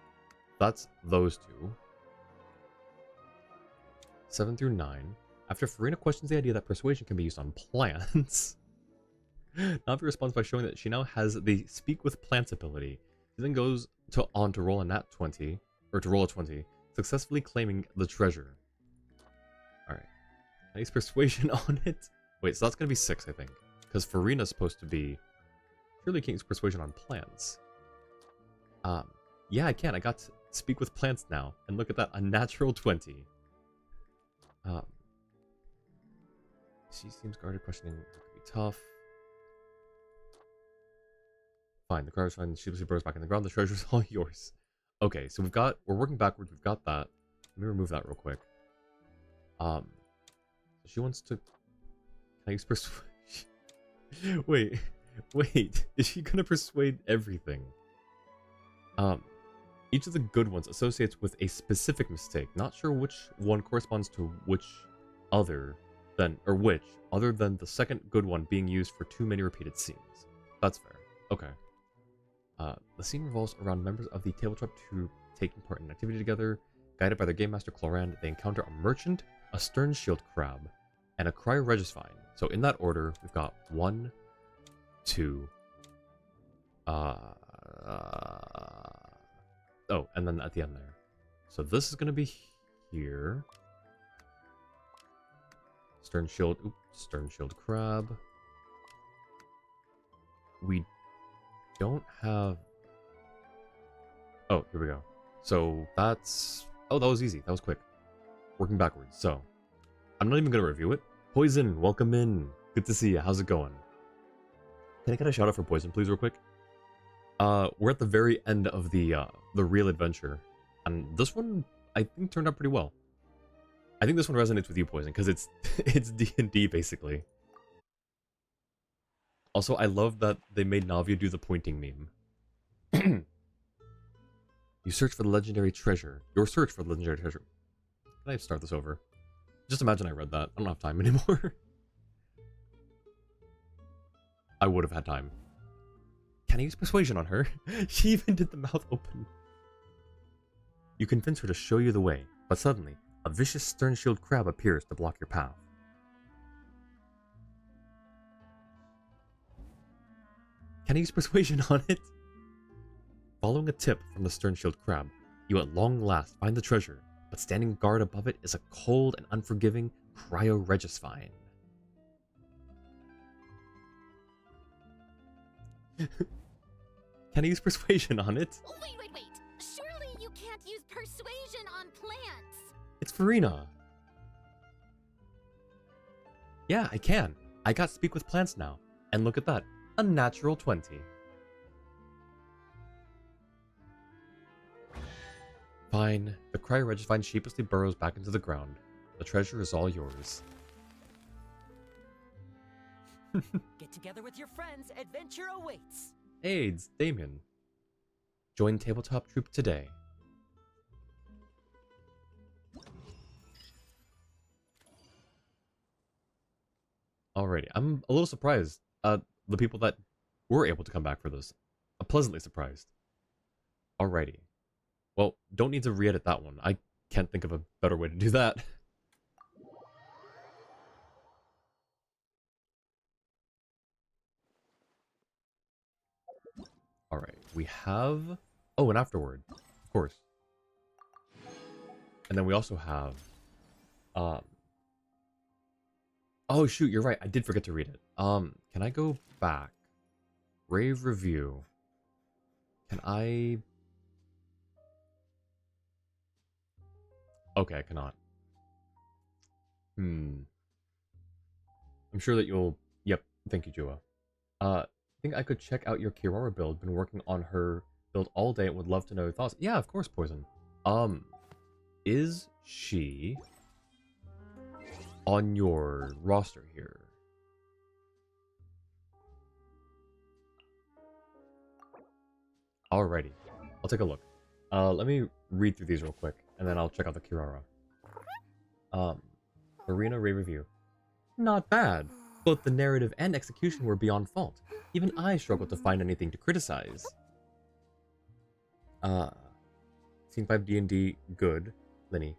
that's those two. 7 through 9. After Farina questions the idea that persuasion can be used on plants, Navi responds by showing that she now has the Speak with Plants ability. She then goes on to roll a nat 20, or to roll a 20, successfully claiming the treasure. Alright. I use persuasion on it. Wait, so that's gonna be 6, I think. Because Farina's supposed to be... Surely can't use persuasion on plants. Yeah, I can. I got to Speak with Plants now. And look at that, a natural 20. She seems guarded, questioning could be tough. Fine, the car is fine. Sheepishly burrows back in the ground. The treasure's all yours. Okay, so we're working backwards. We've got that. Let me remove that real quick. She wants to... Can I use persuade? Wait. Is she gonna persuade everything? Each of the good ones associates with a specific mistake. Not sure which one corresponds to which other than the second good one being used for too many repeated scenes. That's fair. Okay. The scene revolves around members of the tabletop troop taking part in an activity together. Guided by their game master Clorand, they encounter a merchant, a stern shield crab, and a cryoregisvine. So in that order, we've got 1, 2, oh, and then at the end there. So this is gonna be here. Stern shield crab. We don't have... Oh, here we go. So that's... Oh, that was easy. That was quick. Working backwards. So, I'm not even going to review it. Poison, welcome in. Good to see you. How's it going? Can I get a shout out for Poison, please, real quick? We're at the very end of the real adventure. And this one, I think, turned out pretty well. I think this one resonates with you, Poison, because it's D&D, basically. Also, I love that they made Navia do the pointing meme. You search for the legendary treasure. Your search for the legendary treasure. Can I start this over? Just imagine I read that. I don't have time anymore. I would have had time. Can I use persuasion on her? She even did the mouth open. You convince her to show you the way, but suddenly, a vicious stern shield crab appears to block your path. Can I use persuasion on it? Following a tip from the stern shield crab, you at long last find the treasure, but standing guard above it is a cold and unforgiving cryoregisvine. Can I use persuasion on it? Wait. Surely you can't use persuasion on plants. It's Farina. Yeah, I can. I got Speak with Plants now. And look at that. A natural 20. Fine. The cryoregisvine sheepishly burrows back into the ground. The treasure is all yours. Get together with your friends. Adventure awaits. Hey, it's Damien. Join tabletop troop today. Alrighty, I'm a little surprised. The people that were able to come back for this. I'm pleasantly surprised. Alrighty. Well, don't need to re-edit that one. I can't think of a better way to do that. Alright, we have... Oh, an afterword. Of course. And then we also have... Oh, shoot, you're right. I did forget to read it. Can I go back? Rave review. Can I... Okay, I cannot. I'm sure that you'll... Yep, thank you, Jua. I think I could check out your Kirara build. Been working on her build all day and would love to know your thoughts. Yeah, of course, Poison. Is she on your roster here? Alrighty. I'll take a look. Let me read through these real quick, and then I'll check out the Kirara. Arena Rave Review. Not bad. Both the narrative and execution were beyond fault. Even I struggled to find anything to criticize. Scene 5 D&D, good. Linny.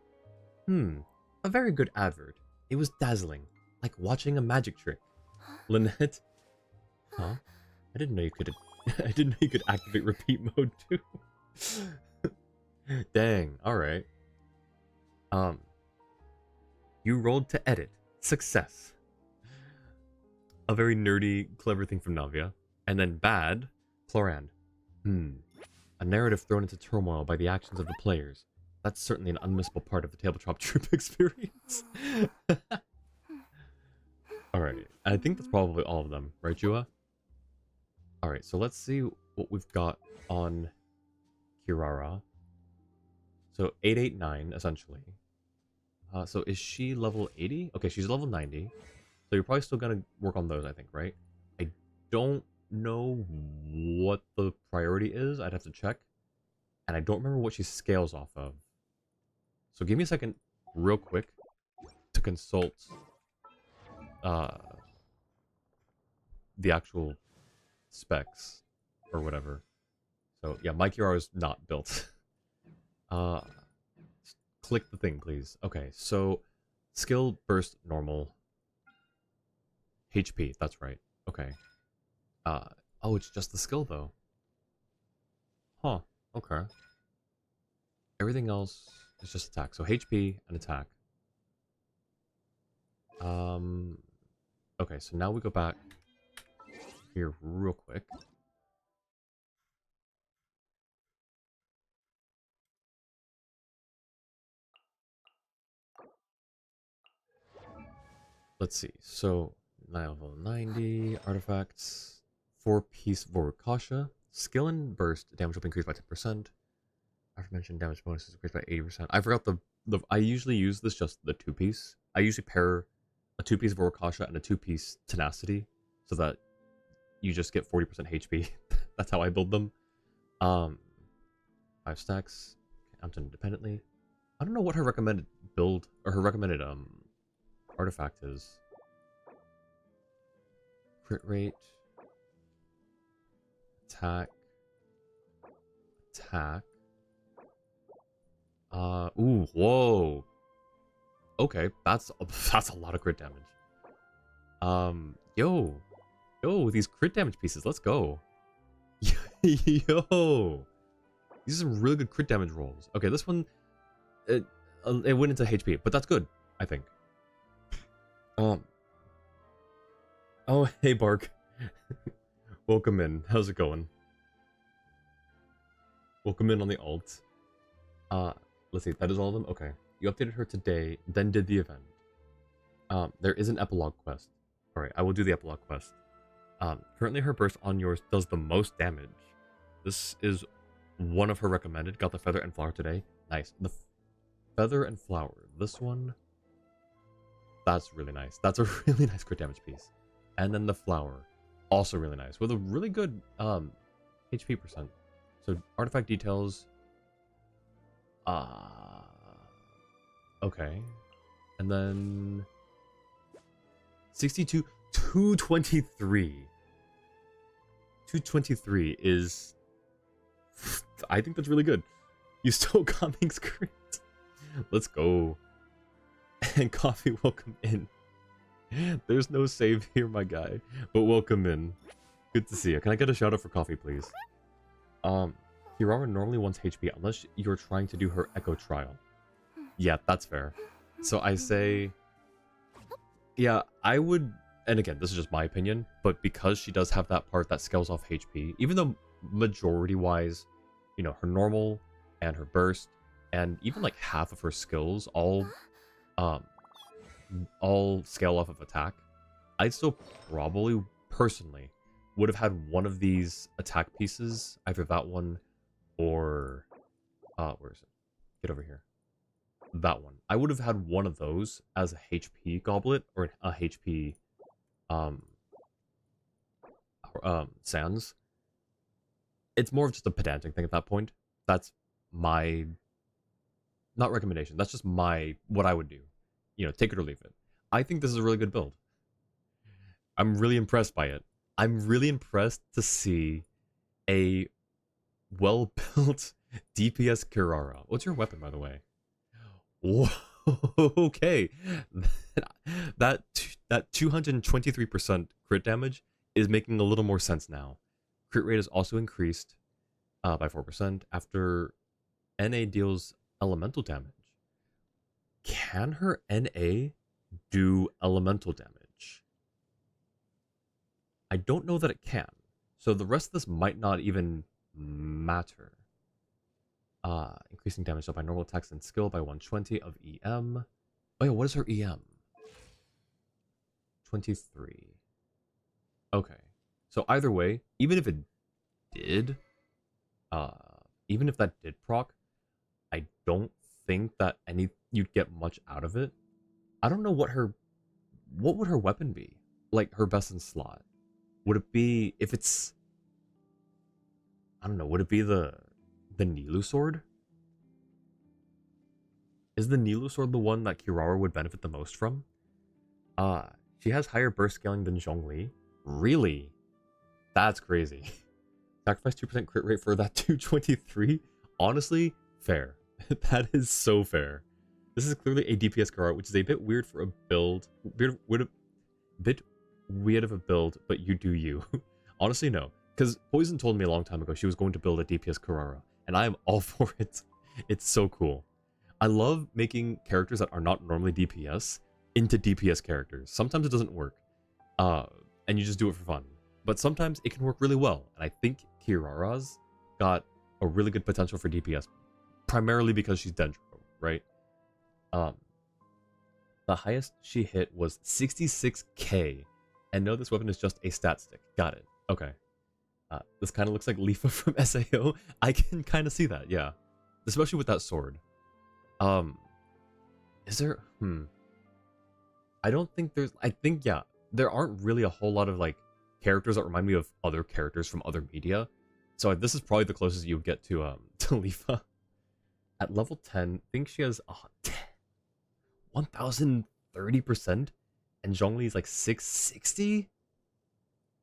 A very good advert. It was dazzling, like watching a magic trick. Lynette. Huh? I didn't know you could. I didn't know you could activate repeat mode too. Dang. All right. You rolled to edit. Success. A very nerdy, clever thing from Navia. And then bad. Cloran. A narrative thrown into turmoil by the actions of the players. That's certainly an unmissable part of the tabletop troop experience. Alright, I think that's probably all of them, right, Jua? Alright, so let's see what we've got on Kirara. So 889, essentially. So is she level 80? Okay, she's level 90. So you're probably still gonna work on those, I think, right? I don't know what the priority is. I'd have to check. And I don't remember what she scales off of. So give me a second, real quick, to consult the actual specs or whatever. So yeah, my QR is not built. Click the thing, please. Okay, so skill burst normal. HP, that's right. Okay. Oh, it's just the skill though. Huh, okay. Everything else is just attack. So HP and attack. Okay, so now we go back here real quick. Let's see. So level 90 artifacts, 4-piece Vorukasha, skill and burst damage will be increased by 10%. Aforementioned damage bonus is increased by 80%. I forgot the I usually use this just the 2-piece. I usually pair a 2-piece Vorukasha and a 2-piece tenacity so that you just get 40% HP. That's how I build them. 5 stacks. Count independently. I don't know what her recommended build or her recommended artifact is. Crit rate. Attack. Ooh, whoa. Okay, that's a lot of crit damage. Yo, these crit damage pieces, let's go. Yo, these are some really good crit damage rolls. Okay, this one, it went into HP, but that's good, I think. Oh, hey Bark. Welcome in. How's it going? Welcome in on the alt. Let's see, that is all of them? Okay. You updated her today, then did the event. There is an epilogue quest. Alright, I will do the epilogue quest. Currently her burst on yours does the most damage. This is one of her recommended. Got the feather and flower today. Nice. The feather and flower. This one, that's really nice. That's a really nice crit damage piece. And then the flower, also really nice. With a really good HP percent. So artifact details. Okay. And then 62, 223. 223 is, I think that's really good. You stole Calming's crit. Let's go. And Coffee, welcome in. There's no save here, my guy. But welcome in. Good to see you. Can I get a shout out for Coffee, please? Kirara normally wants HP unless you're trying to do her echo trial. Yeah, that's fair. So I say, yeah, I would, and again, this is just my opinion, but because she does have that part that scales off HP, even though majority-wise, you know, her normal and her burst, and even like half of her skills all scale off of attack, I'd still probably, personally, would have had one of these attack pieces, either that one or, where is it? Get over here. That one. I would have had one of those as a HP goblet or a HP sans. It's more of just a pedantic thing at that point. That's my, not recommendation, that's just my, what I would do. You know, take it or leave it. I think this is a really good build. I'm really impressed by it. I'm really impressed to see a well-built DPS Kirara. What's your weapon, by the way? Whoa, okay. that 223% crit damage is making a little more sense now. Crit rate is also increased by 4% after NA deals elemental damage. Can her NA do elemental damage? I don't know that it can. So the rest of this might not even matter. Increasing damage up by normal attacks and skill by 120 of EM. Oh yeah, what is her EM? 23. Okay. So either way, even if it did, even if that did proc, I don't think that you'd get much out of it. I don't know what would her weapon be? Like her best in slot. Would it be if it's I don't know, would it be the Nilu sword? Is the Nilu sword the one that Kirara would benefit the most from? She has higher burst scaling than Zhongli. Really? That's crazy. Sacrifice 2% crit rate for that 223? Honestly, fair. That is so fair. This is clearly a DPS Kirara, which is a bit weird for a build. Bit weird of a build, but you do you. Honestly, no. Because Poison told me a long time ago she was going to build a DPS Kirara, and I am all for it. It's so cool. I love making characters that are not normally DPS into DPS characters. Sometimes it doesn't work, and you just do it for fun. But sometimes it can work really well, and I think Kirara's got a really good potential for DPS, primarily because she's Dendro, right? The highest she hit was 66k, and no, this weapon is just a stat stick. Got it. Okay. This kind of looks like Lifa from SAO. I can kind of see that, yeah. Especially with that sword. Is there... I don't think there's... I think, yeah, there aren't really a whole lot of, like, characters that remind me of other characters from other media. So this is probably the closest you get to Lifa. At level 10, I think she has 1030%, and Zhongli is like 660?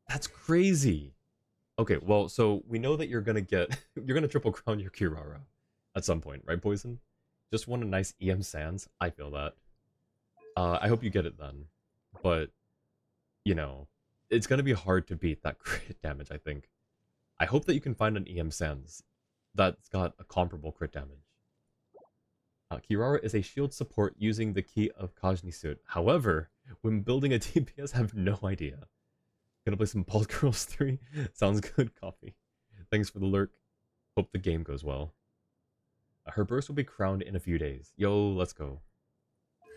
That's crazy. Okay, well, so we know that you're gonna triple crown your Kirara at some point, right, Poison? Just want a nice EM Sans. I feel that. I hope you get it then. But, you know, it's gonna be hard to beat that crit damage, I think. I hope that you can find an EM Sans that's got a comparable crit damage. Kirara is a shield support using the key of Kajni suit. However, when building a DPS, I have no idea. Gonna play some Bald Girls 3? Sounds good, coffee. Thanks for the lurk. Hope the game goes well. Her burst will be crowned in a few days. Yo, let's go.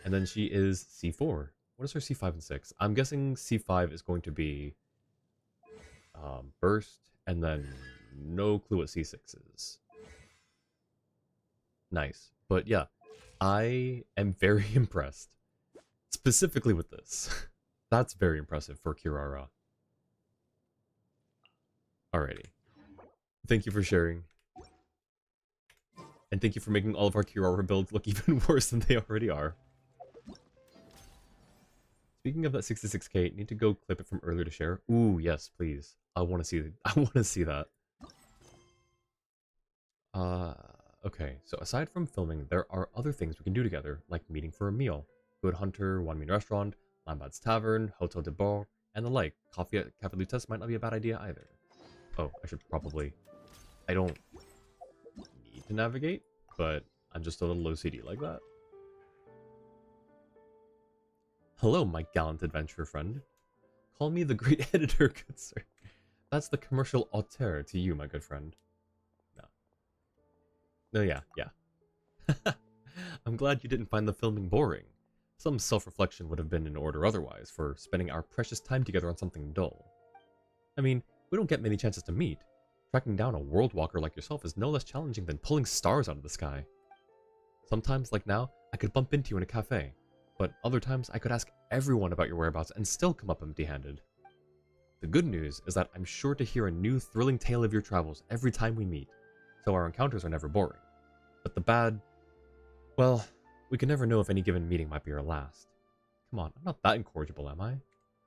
And then she is C4. What is her C5 and 6? I'm guessing C5 is going to be burst, and then no clue what C6 is. Nice. But yeah, I am very impressed. Specifically with this. That's very impressive for Kirara. Alrighty. Thank you for sharing. And thank you for making all of our Kirara builds look even worse than they already are. Speaking of that 66k, need to go clip it from earlier to share. Ooh, yes, please. I want to see that. Okay, so aside from filming, there are other things we can do together, like meeting for a meal. Good Hunter, One Mean Restaurant, Lambad's Tavern, Hotel de Bord, and the like. Coffee at Cafe Lutece might not be a bad idea either. Oh, I should probably... I don't need to navigate, but I'm just a little OCD like that. Hello, my gallant adventurer friend. Call me the great editor, good sir. That's the commercial auteur to you, my good friend. No, yeah. I'm glad you didn't find the filming boring. Some self-reflection would have been in order otherwise, for spending our precious time together on something dull. I mean, we don't get many chances to meet. Tracking down a world walker like yourself is no less challenging than pulling stars out of the sky. Sometimes, like now, I could bump into you in a cafe, but other times I could ask everyone about your whereabouts and still come up empty-handed. The good news is that I'm sure to hear a new thrilling tale of your travels every time we meet, so our encounters are never boring. But the bad... well, we can never know if any given meeting might be our last. Come on, I'm not that incorrigible, am I?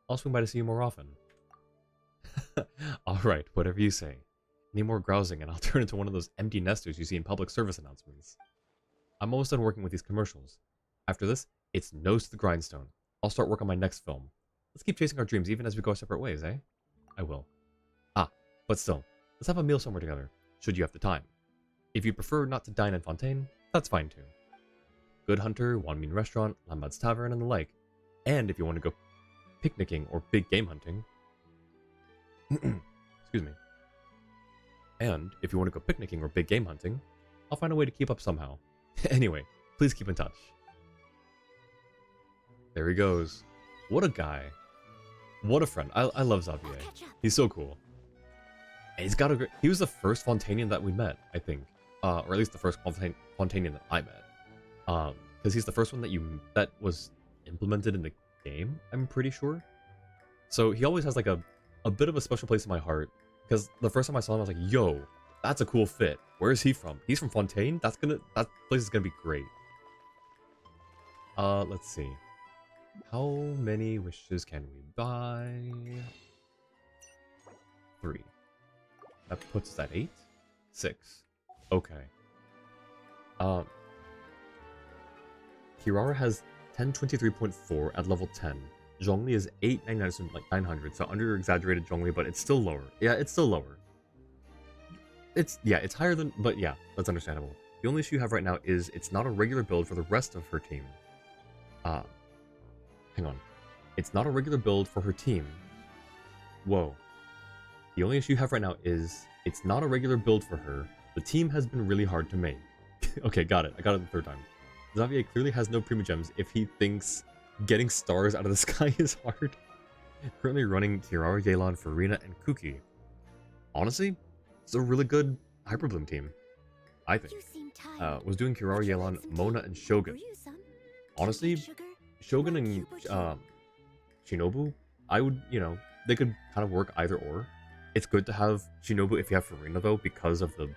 I'll swing by to see you more often. Alright, whatever you say. Any more grousing and I'll turn into one of those empty nesters you see in public service announcements. I'm almost done working with these commercials. After this, it's nose to the grindstone. I'll start work on my next film. Let's keep chasing our dreams even as we go our separate ways, eh? I will. Ah, but still, let's have a meal somewhere together, should you have the time. If you prefer not to dine in Fontaine, that's fine too. Good Hunter, One Mean Restaurant, Lambad's Tavern, and the like. And if you want to go picnicking or big game hunting... Excuse me. And if you want to go picnicking or big game hunting, I'll find a way to keep up somehow. Anyway, please keep in touch. There he goes. What a guy. What a friend. I love Xavier. He's so cool. And he's got a he was the first Fontanian that we met, I think. Or at least the first Fontanian that I met. Because he's the first one that was implemented in the game, I'm pretty sure. So he always has like a bit of a special place in my heart. Because the first time I saw him, I was like, yo, that's a cool fit. Where is he from? He's from Fontaine? That place is gonna be great. Let's see. How many wishes can we buy? 3. That puts us at 8? 6. Okay. Kirara has 1023.4 at level 10. Zhongli is 899, so like 900, so under-exaggerated Zhongli, but it's still lower. Yeah, it's still lower. It's higher than, but yeah, that's understandable. The only issue you have right now is it's not a regular build for the rest of her team. Hang on. It's not a regular build for her team. Whoa. The only issue you have right now is it's not a regular build for her. The team has been really hard to make. Okay, got it. I got it the third time. Xavier clearly has no primogems if he thinks getting stars out of the sky is hard. Currently running Kirara, Yelan, Farina, and Kuki. Honestly, it's a really good Hyperbloom team, I think. Was doing Kirara, Yelan, Mona, and Shogun. Honestly, Shogun and Shinobu, I would, they could kind of work either or. It's good to have Shinobu if you have Farina though, because of the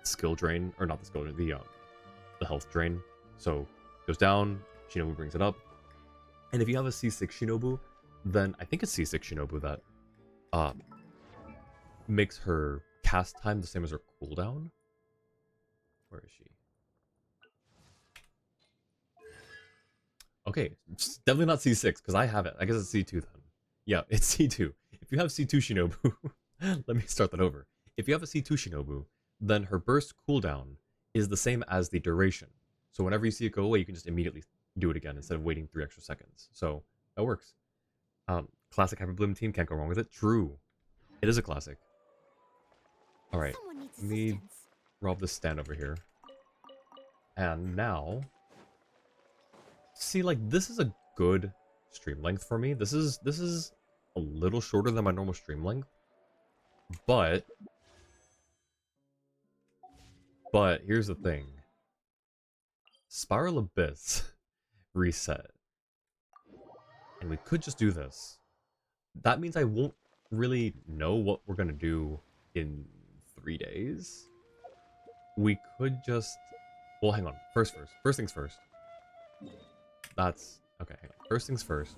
skill drain, or not the skill drain, the health drain. So goes down, Shinobu brings it up. And if you have a C6 Shinobu, then I think it's C6 Shinobu that makes her cast time the same as her cooldown. Where is she? Okay, it's definitely not C6, because I have it. I guess it's C2 then. Yeah, it's C2. If you have C2 Shinobu, let me start that over. If you have a C2 Shinobu, then her burst cooldown is the same as the duration. So whenever you see it go away, you can just immediately do it again instead of waiting 3 extra seconds. So that works. Classic Hyperbloom team, can't go wrong with it. True. It is a classic. Alright, let me rob this stand over here. And now... See, like, this is a good stream length for me. This is a little shorter than my normal stream length. But here's the thing. Spiral Abyss reset. And we could just do this. That means I won't really know what we're gonna do in 3 days. We could just... Well, hang on. First things first. That's... Okay, hang on. First things first.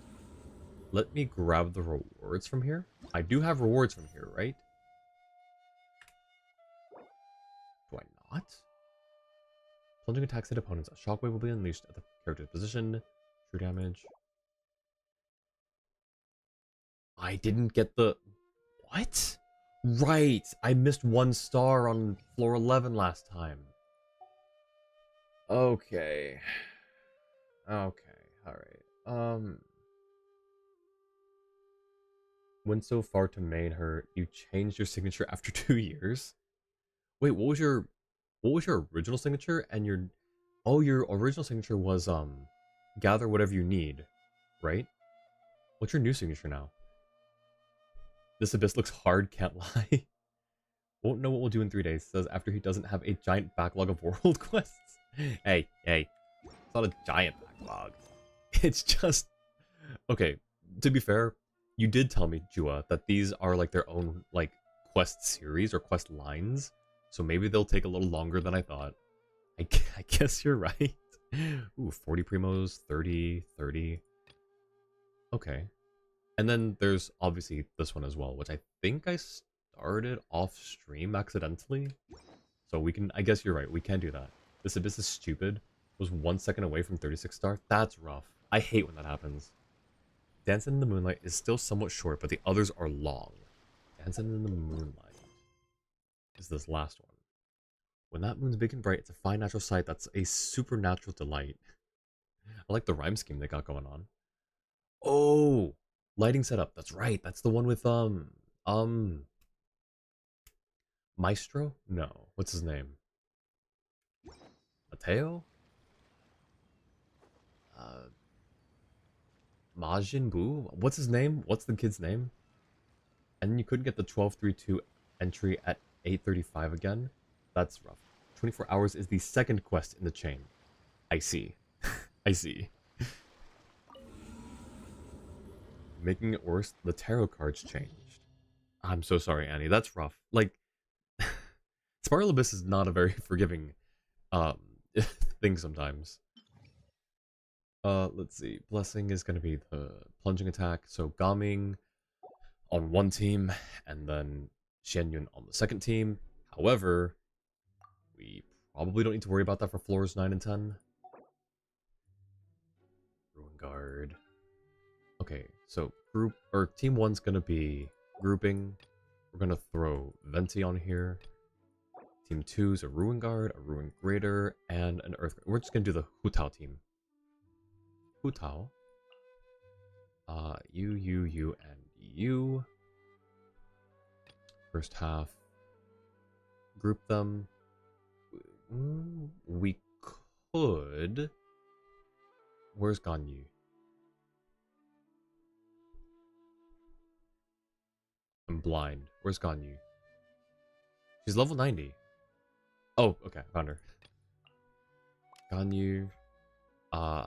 Let me grab the rewards from here. I do have rewards from here, right? Do I not? Plunging attacks hit opponents. A shockwave will be unleashed at the character's position. True damage. I didn't get the... What? Right! I missed 1 star on floor 11 last time. Okay. Okay, alright. Went so far to main her, you changed your signature after 2 years? Wait, what was your original signature? And your original signature was gather whatever you need, right? What's your new signature now? This abyss looks hard, can't lie. Won't know what we'll do in 3 days, says after he doesn't have a giant backlog of world quests. Hey, it's not a giant backlog. It's just... Okay, to be fair, you did tell me, Jua, that these are like their own like quest series or quest lines. So maybe they'll take a little longer than I thought. I guess you're right. Ooh, 40 primos, 30, 30. Okay. And then there's obviously this one as well, which I think I started off stream accidentally. So we can, I guess you're right, we can do that. This Abyss is stupid. Was 1 second away from 36 star. That's rough. I hate when that happens. Dancing in the Moonlight is still somewhat short, but the others are long. Dancing in the Moonlight is this last one. When that moon's big and bright, it's a fine natural sight that's a supernatural delight. I like the rhyme scheme they got going on. Oh, lighting setup. That's right. That's the one with Maestro? No. What's his name? Mateo? Majin Buu? What's his name? What's the kid's name? And then you couldn't get the 1232 entry at 8:35 again? That's rough. 24 hours is the second quest in the chain. I see. I see. Making it worse, the tarot cards changed. I'm so sorry, Annie. That's rough. Like, Spiral Abyss is not a very forgiving thing sometimes. Let's see. Blessing is going to be the plunging attack. So Gaming on one team, and then Xianyun on the second team. However, we probably don't need to worry about that for floors 9 and 10. Ruin Guard. Okay, so team 1's gonna be grouping. We're gonna throw Venti on here. Team 2's a Ruin Guard, a Ruin Greater, and an Earthquake. We're just gonna do the Hutao team. Hutao. You, and you. First half. Group them. We could... Where's Ganyu? I'm blind. Where's Ganyu? She's level 90. Oh, okay, found her. Ganyu. I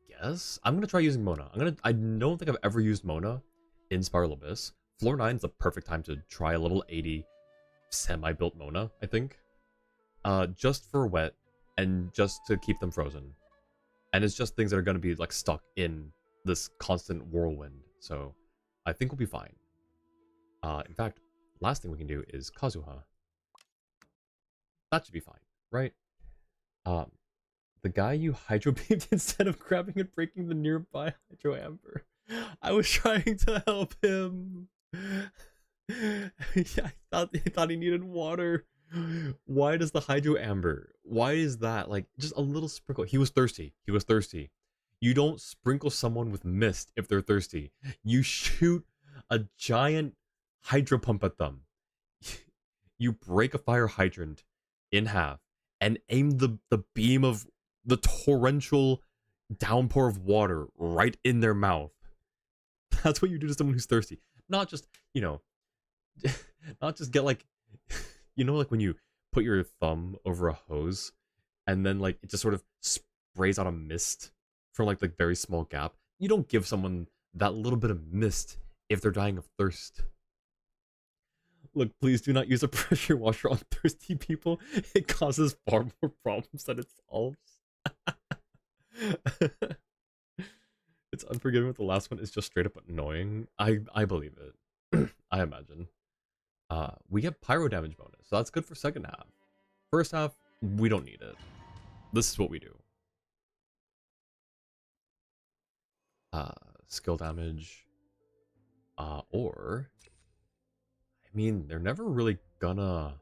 guess? I'm gonna try using Mona. I don't think I've ever used Mona in Spiral Abyss. Floor 9 is the perfect time to try a level 80 semi-built Mona, I think. Just for wet, and just to keep them frozen. And it's just things that are gonna be like stuck in this constant whirlwind. So I think we'll be fine. In fact, last thing we can do is Kazuha. That should be fine, right? The guy you hydro beamed instead of grabbing and breaking the nearby hydro amber. I was trying to help him. Yeah, I thought he needed water. Why does the hydro amber? Why is that like just a little sprinkle? He was thirsty. He was thirsty. You don't sprinkle someone with mist if they're thirsty. You shoot a giant hydro pump at them. You break a fire hydrant in half and aim the beam of the torrential downpour of water right in their mouth. That's what you do to someone who's thirsty. Not just, not just get like, like when you put your thumb over a hose and then like it just sort of sprays out a mist from like the very small gap. You don't give someone that little bit of mist if they're dying of thirst. Look, please do not use a pressure washer on thirsty people. It causes far more problems than it solves. It's unforgiving, but the last one is just straight up annoying. I believe it. I imagine. We get pyro damage bonus, so that's good for second half. First half, we don't need it. This is what we do. Skill damage. Or... I mean, they're never really gonna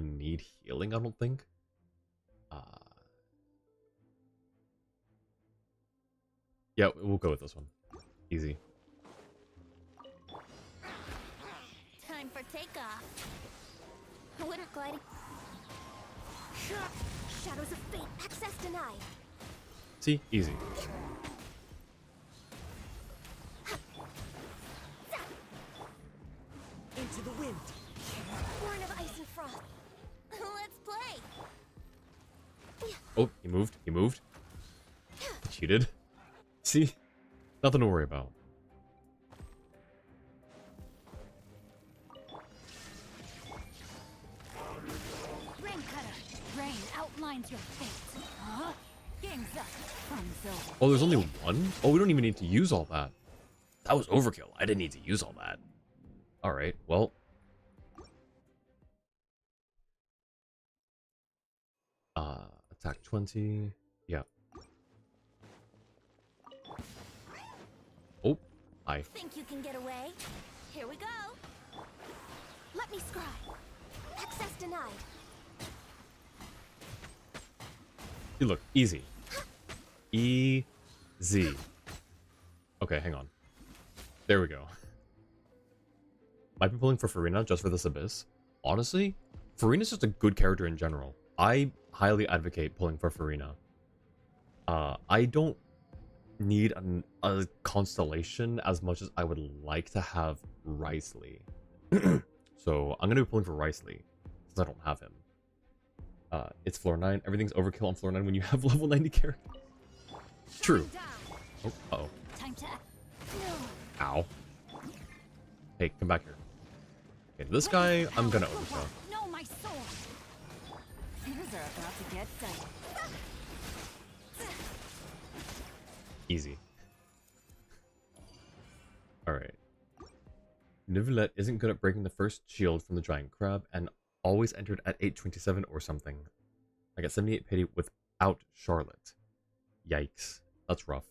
need healing, I don't think. Yeah, we'll go with this one. Easy. Time for takeoff. Winter gliding. Shadows of fate. Access denied. See? Easy. Into the wind. Born of ice and frost. Let's play. Oh, he moved. He moved. Cheated. See? Nothing to worry about. Rain cutter. Rain outlines your fate. Huh? Game's up. Fun's over. Oh, there's only one? Oh, we don't even need to use all that. That was overkill. I didn't need to use all that. Alright, well. Attack 20. Yeah. Oh, hi. Think you can get away? Here we go. Let me scry. Access denied. See, look, easy. Easy. Okay, hang on. There we go. Might be pulling for Farina just for this Abyss. Honestly, Farina's just a good character in general. I highly advocate pulling for Farina. I don't need a constellation as much as I would like to have Riceley. So I'm gonna be pulling for Riceley since I don't have him. It's floor 9. Everything's overkill on floor 9 when you have level 90 characters. True. Oh, uh-oh. Time to act. Ow. Hey, come back here. Okay, this guy, I'm gonna overkill. No, my soul. Things are about to get dicey. Easy. Alright. Nivelette isn't good at breaking the first shield from the giant crab and always entered at 827 or something. I got 78 pity without Charlotte. Yikes. That's rough.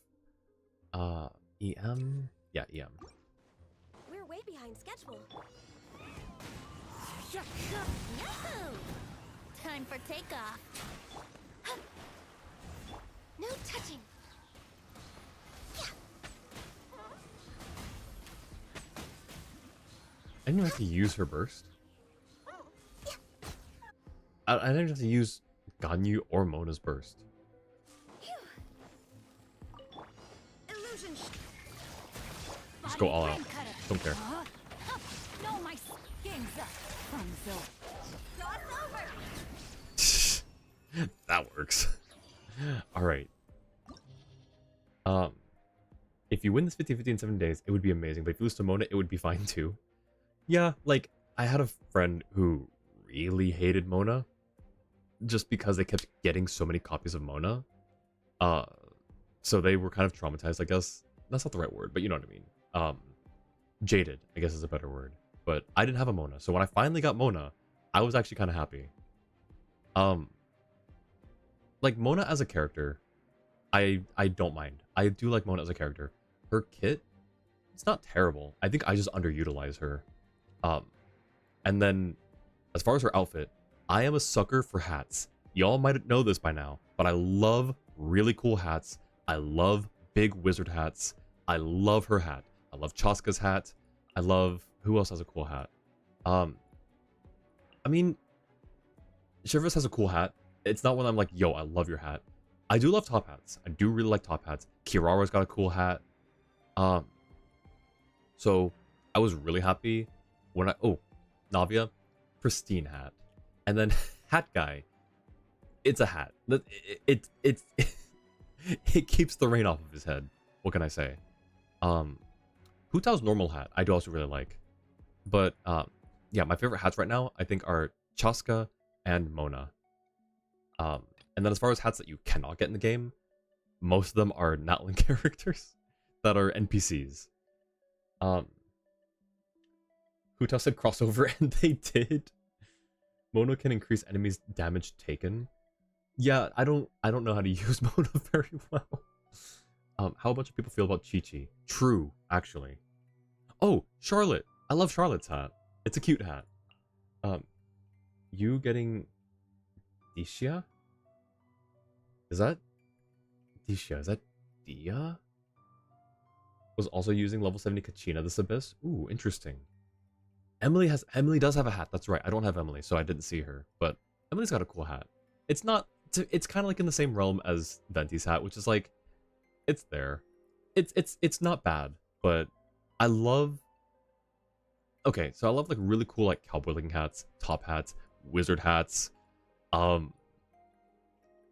EM? Yeah, EM. We're way behind schedule. Yahoo! Time for takeoff. No touching. I didn't have to use her burst. I didn't have to use Ganyu or Mona's burst. Illusion. Just go all out. Don't care. No, my game's up. Thumbs up. Cross over. That works. Alright. If you win this 50-50 in 7 days, it would be amazing. But if you lose to Mona, it would be fine too. Yeah, like, I had a friend who really hated Mona. Just because they kept getting so many copies of Mona. So they were kind of traumatized, I guess. That's not the right word, but you know what I mean. Jaded, I guess is a better word. But I didn't have a Mona. So when I finally got Mona, I was actually kind of happy. Like, Mona as a character, I don't mind. I do like Mona as a character. Her kit, it's not terrible. I think I just underutilize her. And then, as far as her outfit, I am a sucker for hats. Y'all might know this by now, but I love really cool hats. I love big wizard hats. I love her hat. I love Chaska's hat. I love... Who else has a cool hat? I mean, Shivers has a cool hat. It's not one I'm like, yo, I love your hat. I do love top hats. I do really like top hats. Kirara's got a cool hat. So, I was really happy when I... Oh, Navia, pristine hat. And then Hat Guy, it's a hat. It keeps the rain off of his head. What can I say? Hutao's normal hat, I do also really like. But, yeah, my favorite hats right now, I think, are Chaska and Mona. And then as far as hats that you cannot get in the game, most of them are Natlin characters that are NPCs. Hutao said crossover, and they did. Mona can increase enemies' damage taken. Yeah, I don't know how to use Mona very well. How a bunch of people feel about Chi-Chi? True, actually. Oh, Charlotte. I love Charlotte's hat. It's a cute hat. You getting Dishia? Is that Dishia? Is that Dia? Was also using level 70 Kachina this Abyss? Ooh, interesting. Emily does have a hat. That's right. I don't have Emily, so I didn't see her. But Emily's got a cool hat. It's not... It's kind of like in the same realm as Venti's hat, which is like... It's there. It's not bad, but I love... Okay, so I love like really cool like cowboy-looking hats, top hats, wizard hats.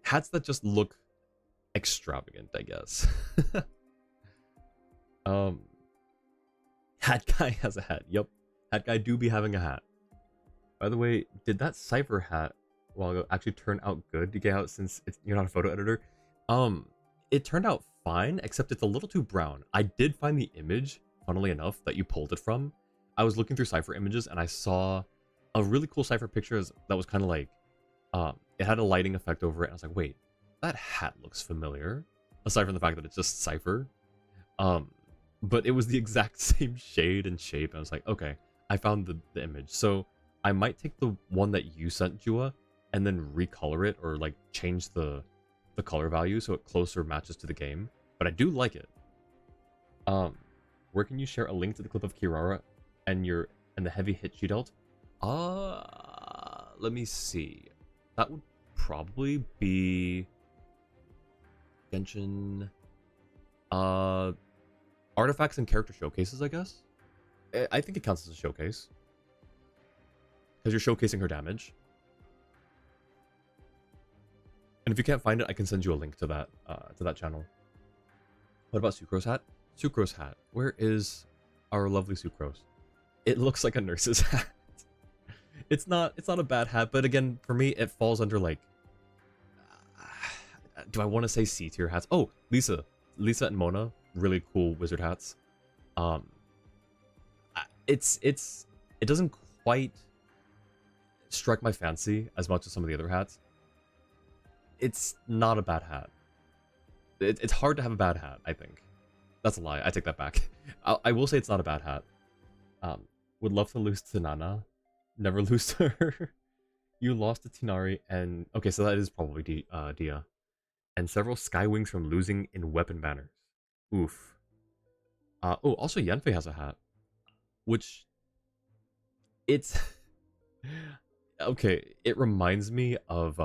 Hats that just look extravagant, I guess. Hat Guy has a hat. Yep. Hat Guy do be having a hat. By the way, did that Cypher hat actually turn out good to get out since you're not a photo editor? It turned out fine, except it's a little too brown. I did find the image funnily enough, that you pulled it from. I was looking through Cypher images and I saw a really cool Cypher picture that was kind of like, it had a lighting effect over it. And I was like, wait, that hat looks familiar. Aside from the fact that it's just Cypher. But it was the exact same shade and shape. And I was like, okay, I found the image. So I might take the one that you sent, Jua, and then recolor it or like change the color value so it closer matches to the game. But I do like it. Where can you share a link to the clip of Kirara and the heavy hit she dealt? Let me see. That would probably be Genshin. Artifacts and character showcases, I guess. I think it counts as a showcase because you're showcasing her damage. And if you can't find it, I can send you a link to that channel. What about Sucrose hat? Sucrose hat. Where is our lovely Sucrose? It looks like a nurse's hat. It's not a bad hat, but again, for me, it falls under like, do I want to say C tier hats? Oh, Lisa and Mona, really cool wizard hats. It doesn't quite strike my fancy as much as some of the other hats. It's not a bad hat. It's hard to have a bad hat, I think. That's a lie. I take that back. I will say it's not a bad hat. Would love to lose to Nana. Never lose to her. You lost to Tinari and... Okay, so that is probably Dia. And several Skywings from losing in weapon banners. Oof. Oh, also Yanfei has a hat. Which... It's... Okay, it reminds me of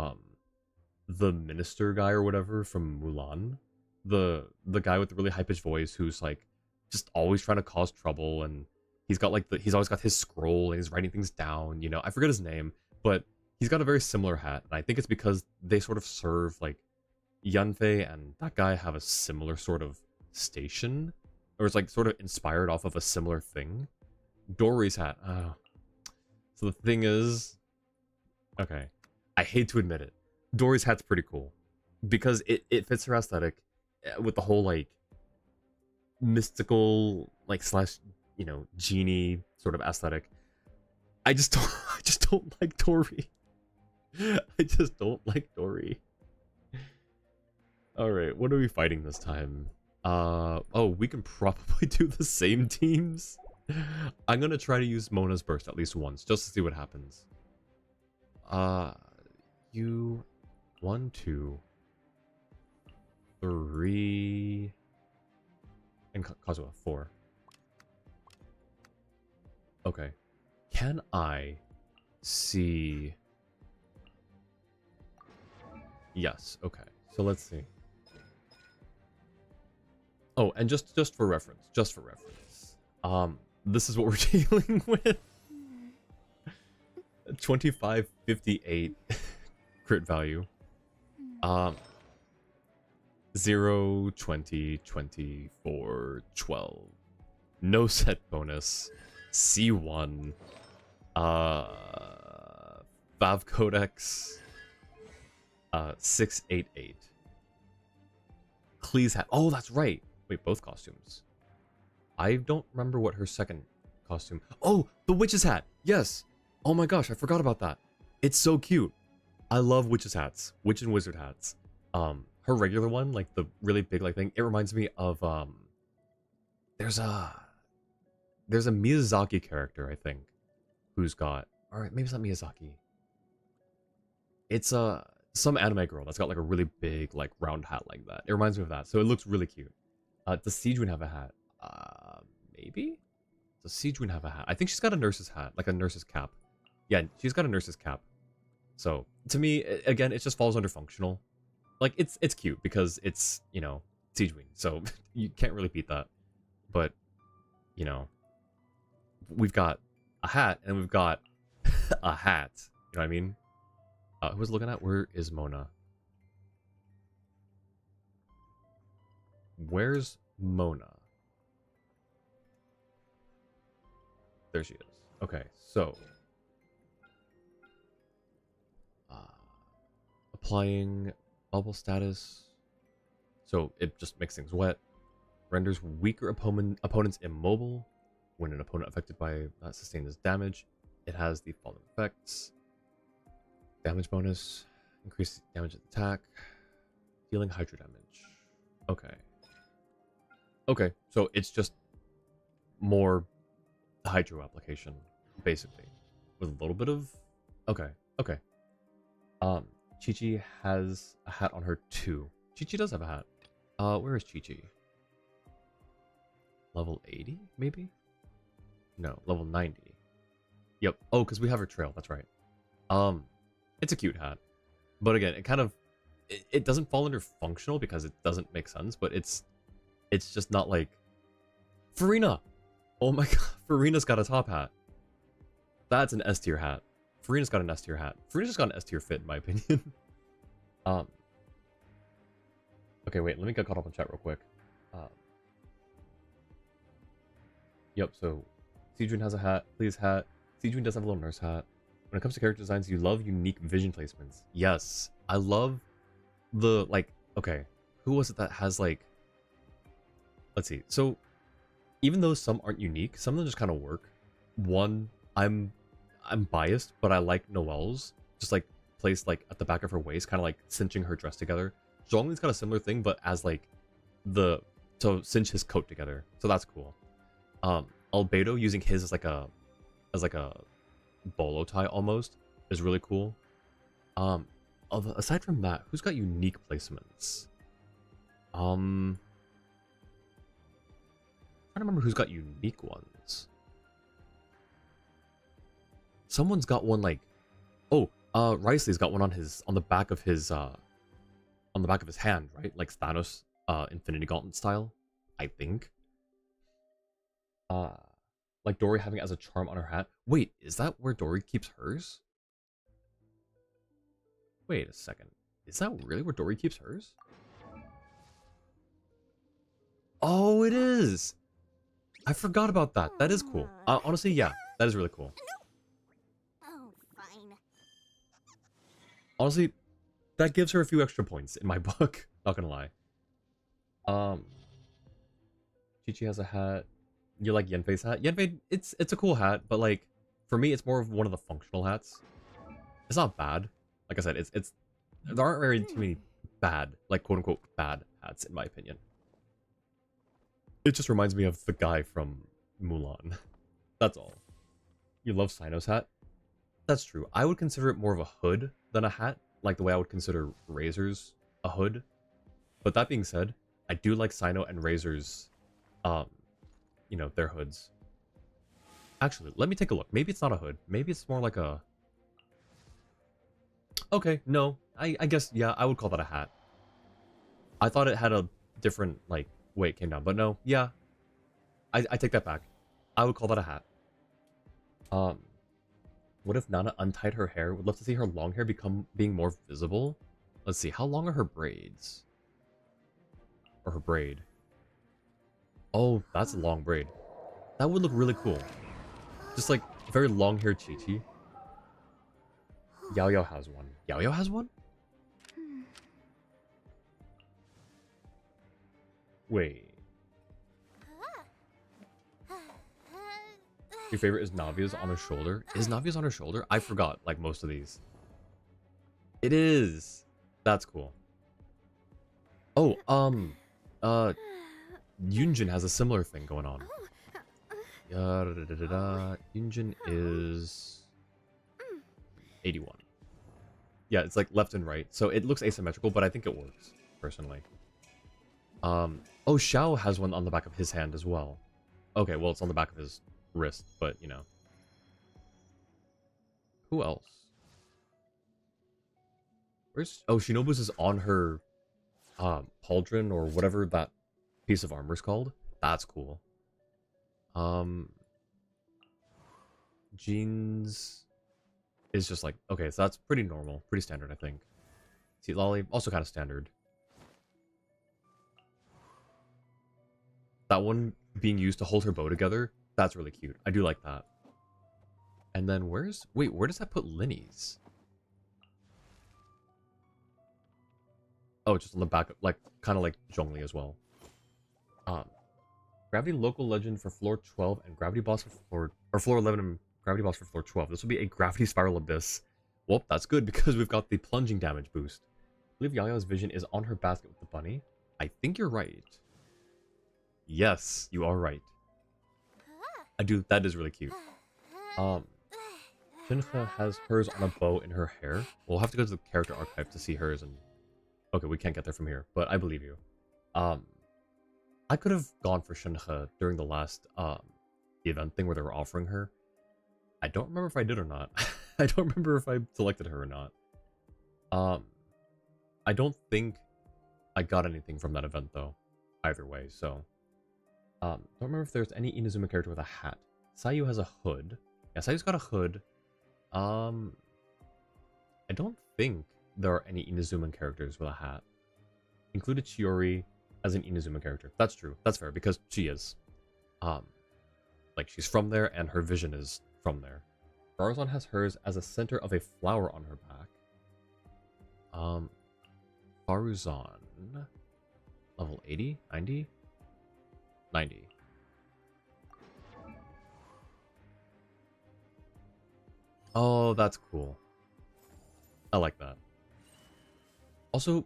the minister guy or whatever from Mulan. The guy with the really high-pitched voice who's like just always trying to cause trouble, and he's got like he's always got his scroll and he's writing things down, you know. I forget his name, but he's got a very similar hat, and I think it's because they sort of serve like Yanfei and that guy have a similar sort of station, or it's like sort of inspired off of a similar thing. Dory's hat. So the thing is, okay, I hate to admit it, Dory's hat's pretty cool because it fits her aesthetic with the whole like mystical like slash, you know, genie sort of aesthetic. I just don't like Dory. I just don't like Dory. All right, what are we fighting this time? Oh, we can probably do the same teams. I'm gonna try to use Mona's burst at least once just to see what happens. You 1, 2, 3, and Kazuha 4. Okay, can I see? Yes. Okay, so let's see. Oh, and just for reference, this is what we're dealing with. 2558 crit value. 0, 20, 24, 12. No set bonus. C1. Vav Codex. 688. Cleese hat. Oh, that's right. Wait, both costumes. I don't remember what her second costume. Oh, the witch's hat. Yes. Oh my gosh, I forgot about that. It's so cute. I love witch's hats. Witch and wizard hats. Her regular one, like the really big like thing, it reminds me of there's a Miyazaki character, I think, who's got, all right, maybe it's not Miyazaki. It's some anime girl that's got like a really big like round hat like that. It reminds me of that. So it looks really cute. Does Sijuin have a hat? Maybe? Does Sijuin have a hat? I think she's got a nurse's hat, like a nurse's cap. Yeah, she's got a nurse's cap. So to me, again, it just falls under functional. Like it's cute because it's, you know, Sijuin, so you can't really beat that. But, you know, we've got a hat and we've got a hat. You know what I mean? Who was looking at? Where is Mona? Where's Mona? There she is. Okay, so applying bubble status, so it just makes things wet. Renders weaker opponents immobile. When an opponent affected by that sustains damage, it has the following effects. Damage bonus. Increase damage attack. Dealing hydro damage. Okay. Okay, so it's just more hydro application, basically. With a little bit of... Okay, okay. Chi-Chi has a hat on her too. Chi-Chi does have a hat. Where is Chi-Chi? Level 80, maybe? No, level 90. Yep. Oh, because we have her trail, that's right. It's a cute hat. But again, it kind of... It doesn't fall under functional because it doesn't make sense, but it's just not like... Farina! Oh my god, Farina's got a top hat. That's an S tier hat. Farina's got an S tier hat. Farina's just got an S tier fit, in my opinion. Okay, wait, let me get caught up on chat real quick. Yep, so Seedrin has a hat, Please hat. Seedrin does have a little nurse hat. When it comes to character designs, you love unique vision placements. Yes, I love the, like, okay, who was it that has, like, let's see. So, even though some aren't unique, some of them just kind of work. One, I'm biased, but I like Noelle's, just, like, placed, like, at the back of her waist, kind of, like, cinching her dress together. Zhongli's got a similar thing, but as, like, to cinch his coat together. So that's cool. Albedo using his as like a bolo tie almost is really cool. Aside from that, who's got unique placements? I'm trying to remember who's got unique ones. Someone's got one like, oh, Riceley's got one on the back of his hand, right? Like Thanos, Infinity Gauntlet style, I think. Like Dory having it as a charm on her hat. Wait, is that where Dory keeps hers? Wait a second. Is that really where Dory keeps hers? Oh, it is! I forgot about that. That is cool. Honestly, yeah, that is really cool. Oh, fine. Honestly, that gives her a few extra points in my book. Not gonna lie. Chi-Chi has a hat. You like Yenfei's hat? Yenfei, it's a cool hat, but like for me, it's more of one of the functional hats. It's not bad. Like I said, it's there aren't very too many bad, like quote unquote bad hats in my opinion. It just reminds me of the guy from Mulan. That's all. You love Sino's hat? That's true. I would consider it more of a hood than a hat, like the way I would consider Razor's a hood. But that being said, I do like Sino and Razor's you know, their hoods. Actually, let me take a look. Maybe it's not a hood. Maybe it's more like a... Okay, no. I guess, yeah, I would call that a hat. I thought it had a different, like, way it came down. But no, yeah. I take that back. I would call that a hat. What if Nana untied her hair? Would love to see her long hair being more visible. Let's see, how long are her braids? Or her braid? Oh, that's a long braid. That would look really cool. Just like very long haired Chi-Chi. Yao Yao has one. Yao Yao has one? Wait. Your favorite is Navia's on her shoulder? Is Navia's on her shoulder? I forgot, like most of these. It is. That's cool. Oh, Yunjin has a similar thing going on. Yunjin is 81. Yeah, it's like left and right. So it looks asymmetrical, but I think it works, personally. Oh, Xiao has one on the back of his hand as well. Okay, well, it's on the back of his wrist, but, you know. Who else? Where's... Oh, Shinobu's is on her pauldron or whatever that piece of armor is called. That's cool. Jeans is just like, okay, so that's pretty normal, pretty standard, I think. See, Lolly, also kind of standard. That one being used to hold her bow together, that's really cute. I do like that. And then where's... Wait, where does that put Linny's? Oh, just on the back, like, kind of like Zhongli as well. Gravity local legend for floor 12 and gravity boss for floor 11 and gravity boss for floor 12. This will be a gravity spiral abyss. Well, that's good because we've got the plunging damage boost. I believe Yaya's vision is on her basket with the bunny. I think you're right. Yes, you are right. I do. That is really cute. Shinha has hers on a bow in her hair. We'll have to go to the character archive to see hers and... Okay, we can't get there from here, but I believe you. I could have gone for Shinha during the last event thing where they were offering her. I don't remember if I did or not. I don't remember if I selected her or not. I don't think I got anything from that event though. Either way, so... don't remember if there's any Inazuma character with a hat. Sayu has a hood. Yeah, Sayu's got a hood. I don't think there are any Inazuman characters with a hat. Included Chiori as an Inazuma character. That's true. That's fair, because she is. Like, she's from there, and her vision is from there. Faruzan has hers as a center of a flower on her back. Faruzan... Level 80? 90? 90. Oh, that's cool. I like that. Also,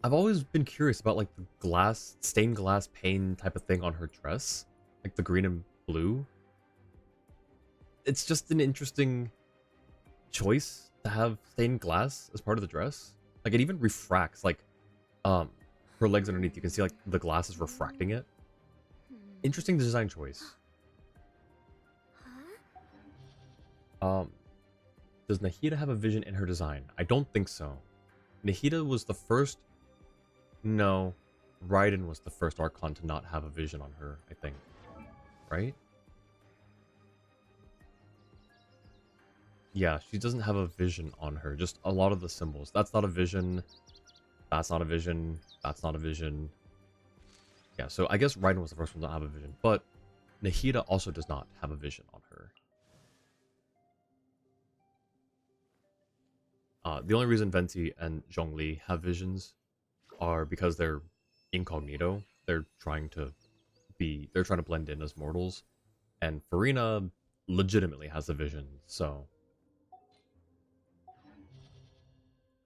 I've always been curious about like the glass, stained glass pane type of thing on her dress. Like the green and blue. It's just an interesting choice to have stained glass as part of the dress. Like it even refracts, like her legs underneath, you can see like the glass is refracting it. Interesting design choice. Does Nahida have a vision in her design? I don't think so. Nahida was the first... No. Raiden was the first Archon to not have a vision on her, I think. Right? Yeah, she doesn't have a vision on her. Just a lot of the symbols. That's not a vision. That's not a vision. That's not a vision. Yeah, so I guess Raiden was the first one to have a vision. But Nahida also does not have a vision on her. The only reason Venti and Zhongli have visions are because they're incognito. They're trying to blend in as mortals. And Farina legitimately has a vision, so...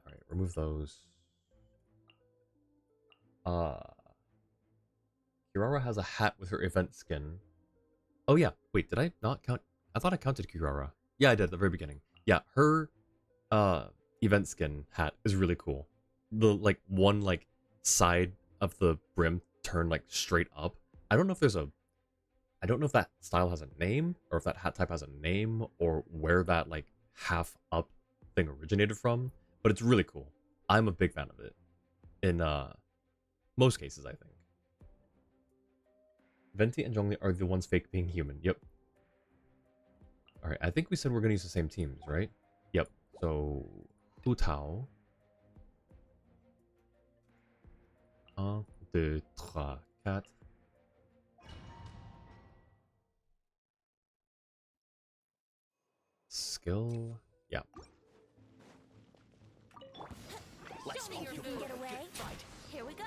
Alright, remove those. Kirara has a hat with her event skin. Oh yeah, wait, did I not count? I thought I counted Kirara. Yeah, I did at the very beginning. Yeah, her event skin hat is really cool. The like one like side of the brim turned like straight up. I don't know if that style has a name, or if that hat type has a name, or where that like half up thing originated from, but it's really cool. I'm a big fan of it. In most cases, I think. Venti and Zhongli are the ones fake being human. Yep. Alright, I think we said we're gonna use the same teams, right? Yep. So Hu Tao. 1, 2, 3, 4. Skill. Yeah. Let's think you can get away. Here we go.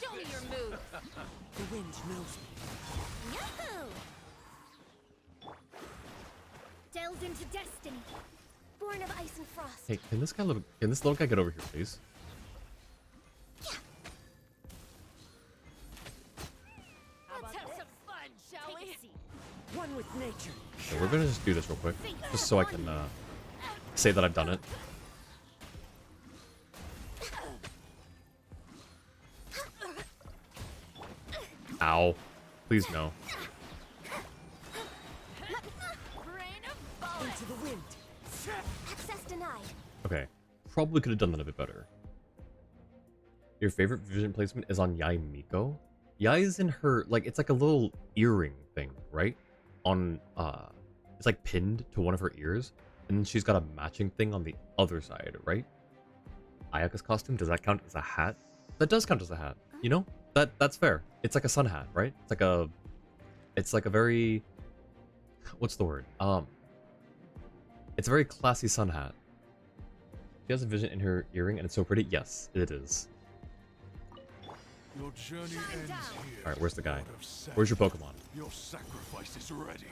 Show me your move. The wind knows me. Yahoo! Delved into destiny. Born of ice and frost. Hey, can this little guy get over here, please? Let's have some fun, shall we? One with nature. Okay, we're gonna just do this real quick, just so I can say that I've done it. Ow. Please no. Into the wind. Access denied. Okay. Probably could have done that a bit better. Your favorite vision placement is on Yai Miko? Yai is in her, like, it's like a little earring thing, right? On, it's like pinned to one of her ears. And then she's got a matching thing on the other side, right? Ayaka's costume, does that count as a hat? That does count as a hat, you know? That's fair. It's like a sun hat, right? It's like a very, what's the word? It's a very classy sun hat. She has a vision in her earring and it's so pretty. Yes, it is. Your journey ends here. Alright, where's the guy? Lord of Seven. Where's your Pokemon? Your sacrifice is ready.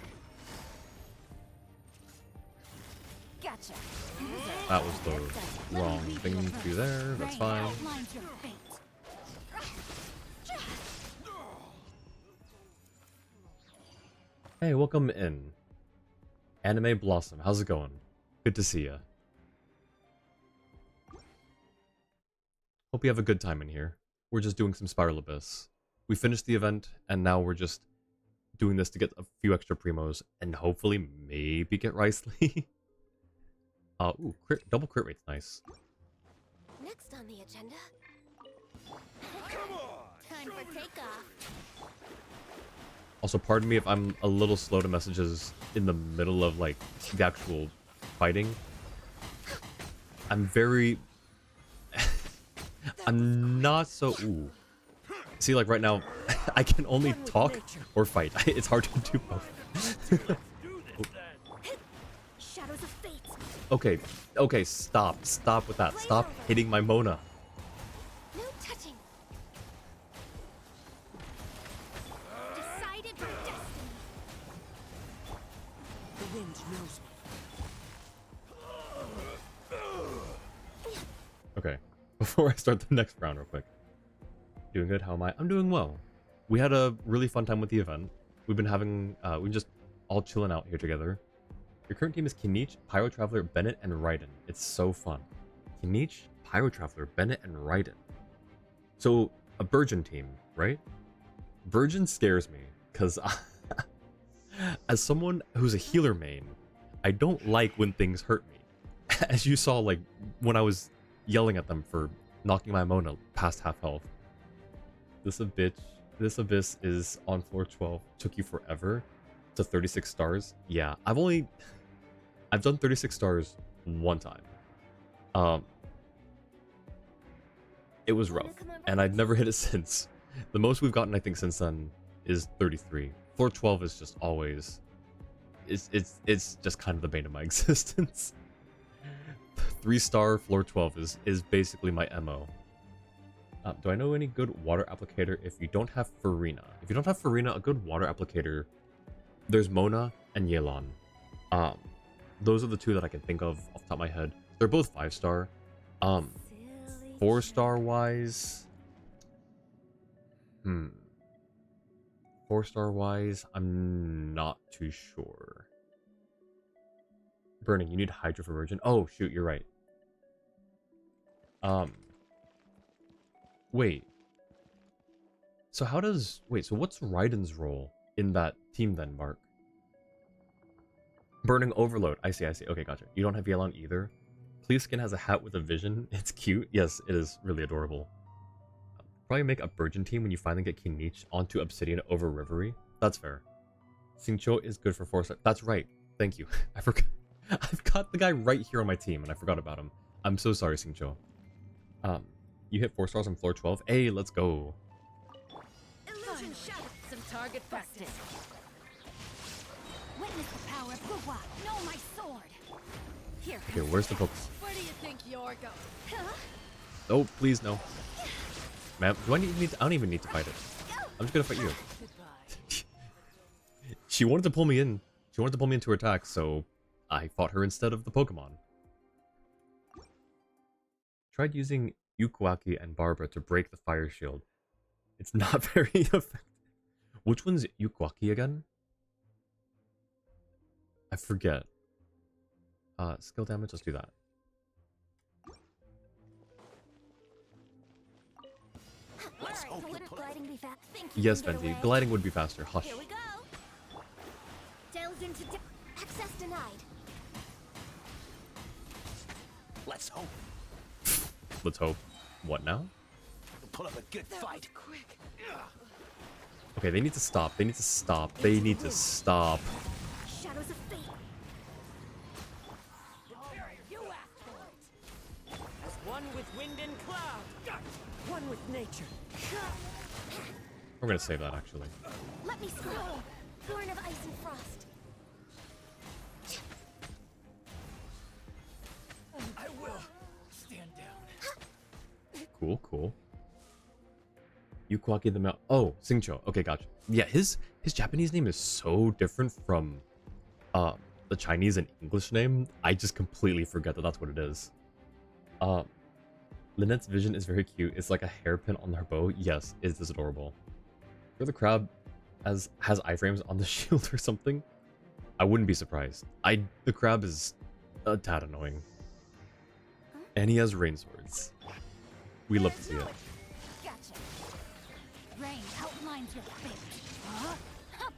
Gotcha. That was the wrong thing to do there. That's fine. Outlines your fate. Hey, welcome in. Anime Blossom, how's it going? Good to see ya. Hope you have a good time in here. We're just doing some Spiral Abyss. We finished the event, and now we're just doing this to get a few extra primos, and hopefully maybe get Riceley. Ooh, double crit rate's nice. Next on the agenda. Come on! Time for takeoff. Also, pardon me if I'm a little slow to messages in the middle of, like, the actual fighting. I'm very... I'm not so... Ooh. See, like, right now, I can only talk or fight. It's hard to do both. Shadows of fate. Okay, okay, stop. Stop with that. Stop hitting my Mona. No touching. Decided by destiny. The wind knows me. Okay, before I start the next round real quick. Doing good, how am I? I'm doing well. We had a really fun time with the event. We've been having, we've just all chilling out here together. Your current team is Kinich, Pyro Traveler, Bennett, and Raiden. It's so fun. Kinich, Pyro Traveler, Bennett, and Raiden. So, a Virgin team, right? Virgin scares me, because as someone who's a healer main, I don't like when things hurt me. As you saw, like, when I was yelling at them for knocking my Mona past half health. This Abyss is on floor 12. Took you forever to 36 stars. Yeah, I've done 36 stars one time. It was rough, and I'd never hit it since. The most we've gotten, I think, since then is 33. Floor 12 is just always... It's just kind of the bane of my existence. 3-star floor 12 is basically my MO. Do I know any good water applicator if you don't have Farina? If you don't have Farina, a good water applicator, there's Mona and Yelan. Those are the two that I can think of off the top of my head. They're both 5-star. 4-star wise... 4-star wise, I'm not too sure. Burning, you need Hydro for Virgin. Oh, shoot, you're right. Wait. So how does... Wait, so what's Raiden's role in that team then, Mark? Burning Overload. I see. Okay, gotcha. You don't have Yelan either? Pleaskin has a hat with a vision. It's cute. Yes, it is really adorable. Probably make a Virgin team when you finally get Kinich onto Obsidian over Reverie. That's fair. Xingqiu is good for 4-star. That's right. Thank you. I forgot. I've got the guy right here on my team, and I forgot about him. I'm so sorry, Xingqiu. You hit 4 stars on floor 12. Hey, let's go. Illusion shadow. Some target practice. Witness the power of Guwa. Know my sword. Here. Okay, where's the Pokemon? Where do you think you're going? Huh? Oh, please no. Man, I don't even need to fight it. I'm just gonna fight you. Goodbye. She wanted to pull me in. She wanted to pull me into her attack, so I fought her instead of the Pokemon. Tried using Yukuaki and Barbara to break the fire shield. It's not very effective. Which one's Yukuaki again? I forget. Skill damage, let's do that. Let's hope wouldn't gliding be fast? Yes, Venti. Gliding would be faster. Hush. Here we go. Delves into access denied. Let's hope. Let's hope. What now? We'll put up a good fight. Quick. Okay, they need to stop. They need to stop. They need to stop. Shadows of fate. You asked for it. As one with wind and cloud. One with nature. We're gonna save that, actually. Let me scroll. Born of ice and frost. I will Cool, cool. Yukwaki the Mount. Oh, Singcho. Okay, gotcha. Yeah, his Japanese name is so different from the Chinese and English name. I just completely forget that that's what it is. Lynette's vision is very cute. It's like a hairpin on her bow. Yes, it is adorable. Sure, the crab has iframes on the shield or something. I wouldn't be surprised. The crab is a tad annoying. And he has rain swords. We love to see it. Gotcha. Rain outlines your fate. Huh? Hup.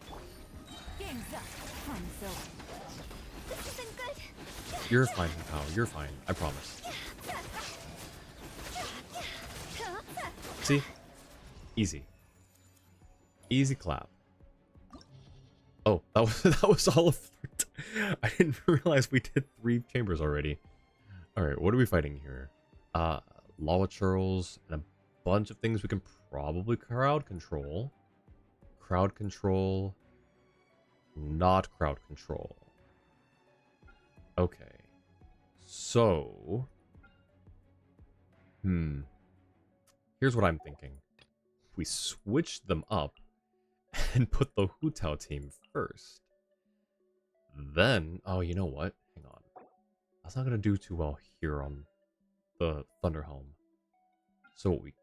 Game's up. Time's over. This isn't good. You're fine, pal. You're fine. I promise. See? Easy. Easy clap. Oh, that was all of it. I didn't realize we did 3 chambers already. Alright, what are we fighting here? Lava churls and a bunch of things we can probably crowd control. Crowd control. Not crowd control. Okay. So... Here's what I'm thinking. We switch them up and put the Hu Tao team first. Then, oh, you know what? Hang on. That's not gonna do too well here on the Thunderhelm. So what we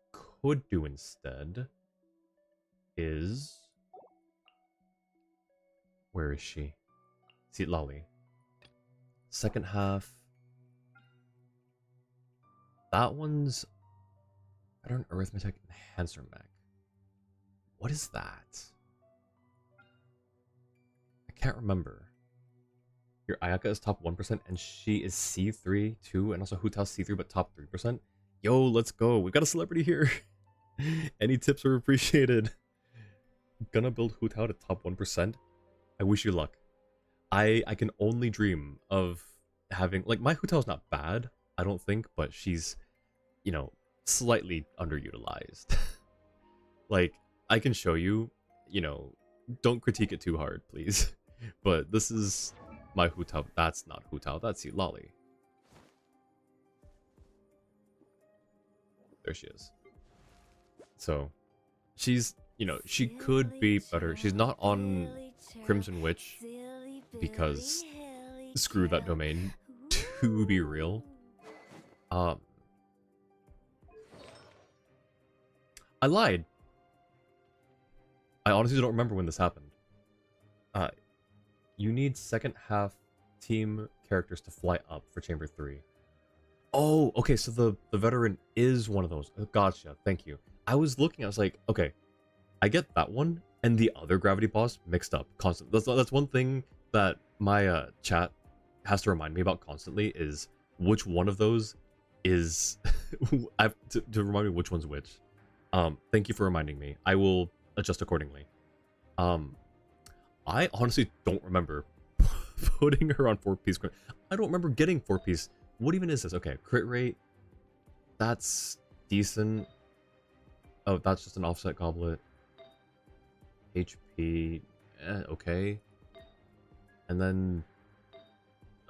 could do instead is... Where is she? See, Lolly. Second half. That one's Pattern Arithmetic Enhancer Mech. What is that? I can't remember. Your Ayaka is top 1% and she is C3 too, and also Hu Tao's C3 but top 3%. Yo, let's go. We've got a celebrity here. Any tips are appreciated. Gonna build Hu Tao to top 1%. I wish you luck. I can only dream of having, like, my Hu Tao's not bad, I don't think, but she's, you know, slightly underutilized. Like, I can show you, you know, don't critique it too hard, please. But this is my Hu Tao. That's not Hu Tao, that's Lolly. There she is. So, she's, you know, she could be better. She's not on Crimson Witch because screw that domain, to be real. I lied. I honestly don't remember when this happened. You need second half team characters to fly up for Chamber 3. Oh, okay, so the veteran is one of those. Oh, gotcha, thank you. I was looking, I was like, okay, I get that one and the other gravity boss mixed up constantly. That's one thing that my chat has to remind me about constantly, is which one of those is I have to remind me which one's which. Thank you for reminding me. I will adjust accordingly. I honestly don't remember putting her on 4-piece. I don't remember getting 4-piece. What even is this? Okay, crit rate. That's decent. Oh, that's just an offset goblet. HP. Okay. And then...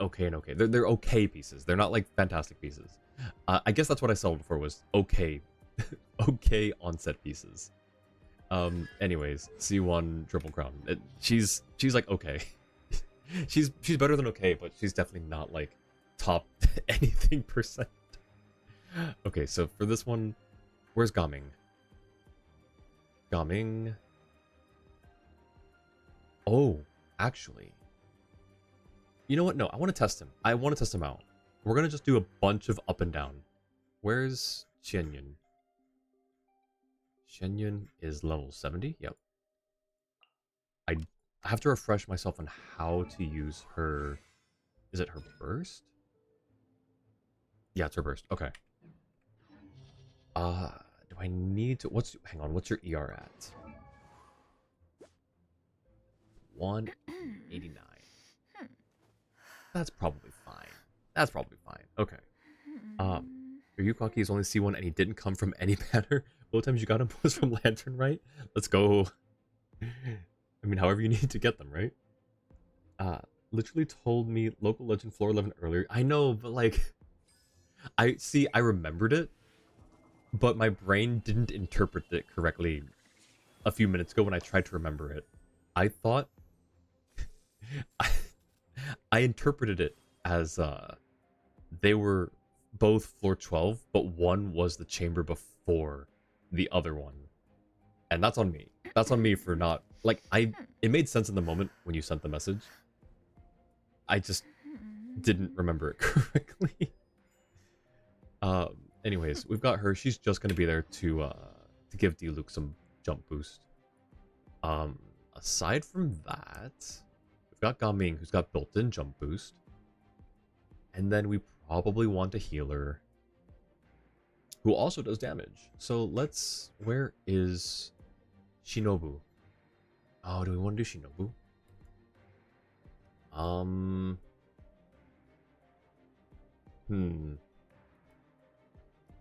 Okay and okay. They're okay pieces. They're not like fantastic pieces. I guess that's what I saw before, was okay. Okay onset pieces. Anyways, C1 Triple Crown. She's like okay. she's better than okay, but she's definitely not like top anything percent. Okay, so for this one, where's Gaming? Gaming. Oh, actually. You know what? No, I want to test him. I want to test him out. We're gonna just do a bunch of up and down. Where's Xianyun? Xianyun is level 70? Yep. I have to refresh myself on how to use her... Is it her burst? Yeah, it's her burst. Okay. Do I need to... Hang on, what's your ER at? 189. That's probably fine. That's probably fine. Okay. Your Yukaki is only C1 and he didn't come from any banner. Both times you got him was from Lantern, right? Let's go. I mean, however you need to get them, right? Literally told me local legend floor 11 earlier. I know, but like... I remembered it. but my brain didn't interpret it correctly a few minutes ago when I tried to remember it. I thought I, I interpreted it as they were both floor 12, but one was the chamber before the other one. And that's on me. That's on me for not like it made sense in the moment when you sent the message. I just didn't remember it correctly. Anyways, we've got her. She's just gonna be there to give D-Luke some jump boost. Aside from that, we've got Gaming, who's got built-in jump boost. And then we probably want a healer who also does damage. So let's... Where is Shinobu? Oh, do we want to do Shinobu?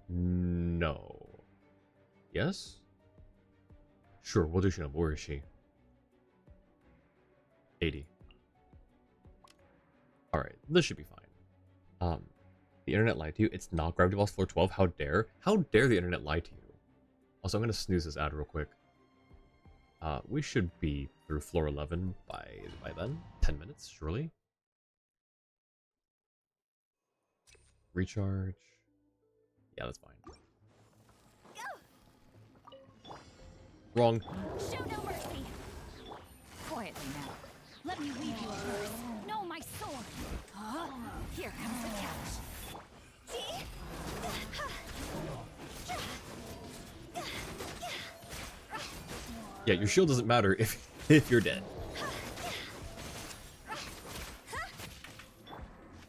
No. Yes? Sure, we'll do Shinobu. Where is she? 80. Alright, this should be fine. The internet lied to you. It's not Gravity Boss floor 12. How dare? How dare the internet lie to you? Also, I'm going to snooze this ad real quick. We should be through floor 11 by then. 10 minutes, surely. Recharge. Yeah, that's fine. Wrong. Show no mercy. Quietly now. Let me weave you a verse. No, my sword. Here comes the catch. Yeah, your shield doesn't matter if you're dead.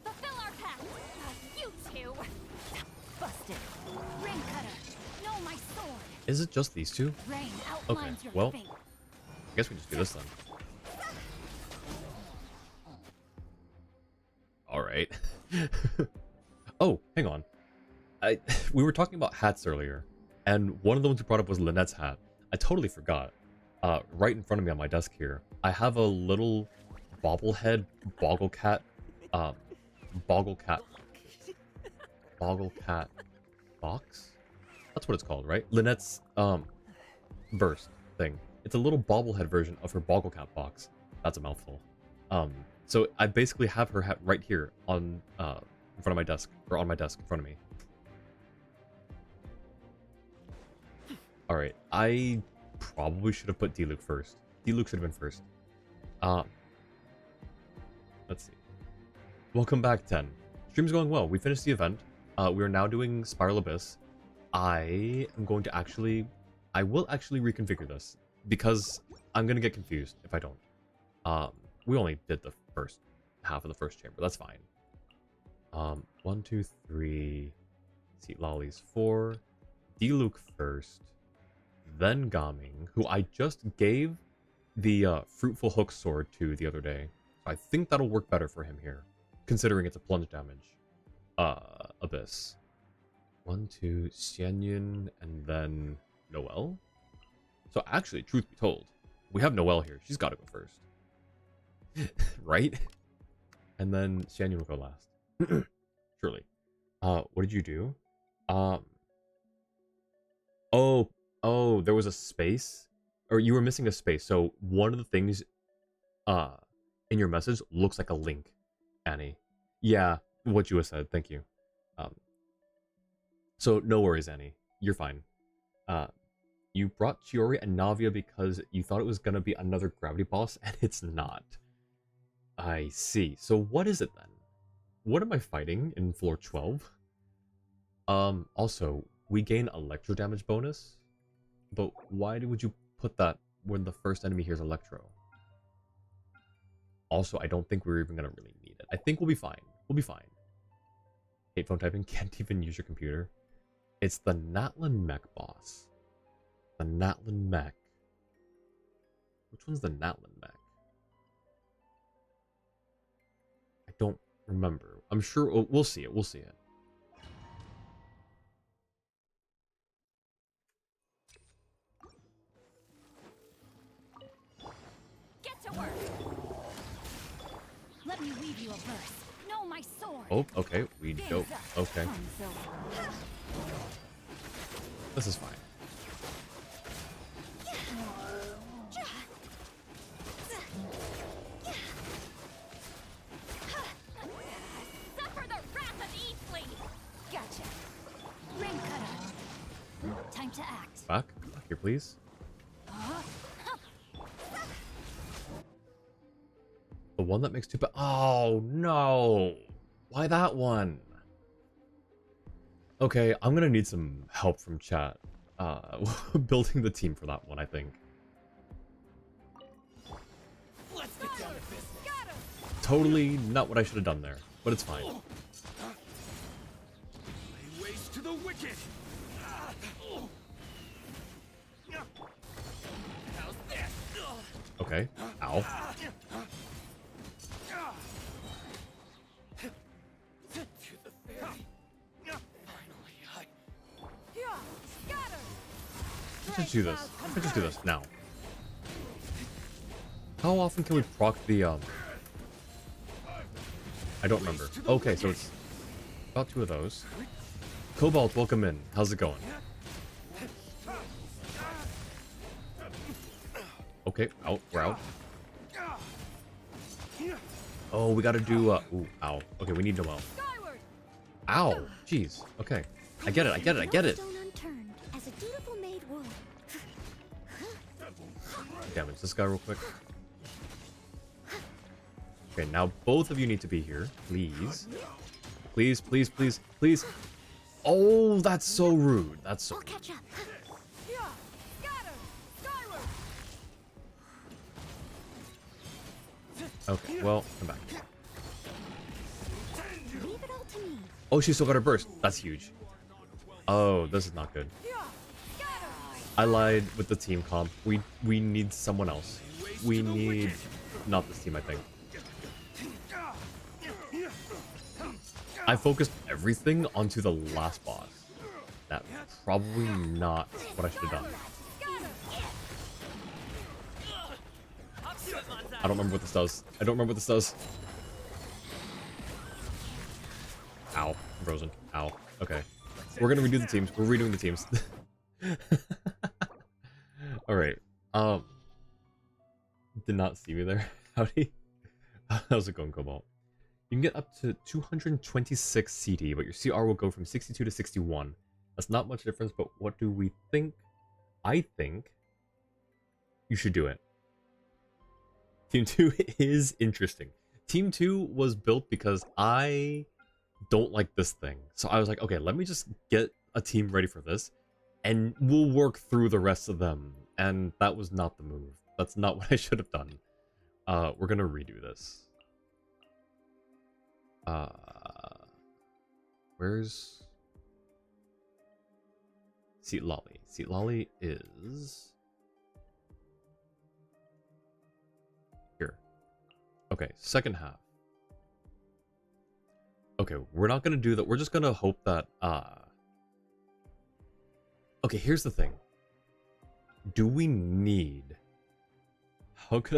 Fulfill our pact. You two. Busted. Rain cutter. No, my sword. Is it just these two? Rain Okay, outlines your well, fate. I guess we just do this then. Alright. Oh, hang on. We were talking about hats earlier, and one of the ones we brought up was Lynette's hat. I totally forgot. Right in front of me on my desk here, I have a little bobblehead boggle cat box? That's what it's called, right? Lynette's burst thing. It's a little bobblehead version of her boggle cat box. That's a mouthful. So I basically have her hat right here on in front of my desk, or on my desk in front of me. Alright, I probably should have put D-Luke first. D-Luke should have been first. Let's see. Welcome back, 10. Stream's going well. We finished the event. We are now doing Spiral Abyss. I will actually reconfigure this, because I'm gonna get confused if I don't. We only did the first half of the first chamber. That's fine. 1, 2, 3. Seat Lollies 4. D-Luke first. Then Gaming, who I just gave the Fruitful Hook sword to the other day. So I think that'll work better for him here, considering it's a plunge damage. Abyss. 1, 2, Xianyun, and then Noelle. So actually, truth be told, we have Noelle here. She's got to go first. Right? And then Xianyun will go last. Surely. What did you do? Oh, there was a space? Or you were missing a space. So one of the things in your message looks like a link, Annie. Yeah, what you said. Thank you. So no worries, Annie. You're fine. You brought Chiori and Navia because you thought it was going to be another gravity boss, and it's not. I see. So what is it then? What am I fighting in floor 12? Also, we gain electro damage bonus, but why would you put that when the first enemy here is electro? Also, I don't think we're even going to really need it. I think we'll be fine. We'll be fine. Hate phone typing, can't even use your computer. It's the Natlin mech boss. The Natlin mech. Which one's the Natlin mech? I don't remember. I'm sure we'll see it. We'll see it. Get to work. Let me weave you a verse. No, my sword. Oh, okay. We go. Okay. This is fine. Suffer the wrath of Eatley! Gotcha. Ring cutter. Time to act. Back here, please. The one that makes two. Oh no! Why that one? Okay, I'm gonna need some help from chat. Building the team for that one, I think. Let's get down to business. Totally not what I should have done there, but it's fine. Lay waste to the wicked. How's this? Okay. Ow. To the fairy. Finally, Let's just do this. Let's just do this now. How often can we proc the I don't remember. Okay, so it's about 2 of those. Cobalt, welcome in. How's it going? Okay, out. We're out. Oh, we gotta do ooh, ow. Okay, we need Noelle. Ow! Jeez. Okay. I get it, I get it, I get it! Stone unturned, as a dutiful maid would. Damage this guy real quick. Okay, now both of you need to be here. Please. Please, please, please, please. Oh, that's so rude. That's so I'll rude. catch up. Okay, well, come back. Leave it all to me. Oh, she still got her burst. That's huge. Oh, this is not good. I lied with the team comp. We need someone else. We need not this team, I think. I focused everything onto the last boss. That's probably not what I should have done. I don't remember what this does. I don't remember what this does. Ow. I'm frozen. Ow. Okay. We're gonna redo the teams. We're redoing the teams. Alright. Did not see me there. Howdy. How's it going, Cobalt? You can get up to 226 CD, but your CR will go from 62 to 61. That's not much difference, but what do we think? I think you should do it. Team 2 is interesting. Team 2 was built because I don't like this thing. So I was like, okay, let me just get a team ready for this, and we'll work through the rest of them. And that was not the move. That's not what I should have done. We're gonna redo this. Where's Seat Lolly? Seat Lolly is here. Okay, second half. Okay, we're not gonna do that. We're just gonna hope that okay, here's the thing. Do we need how could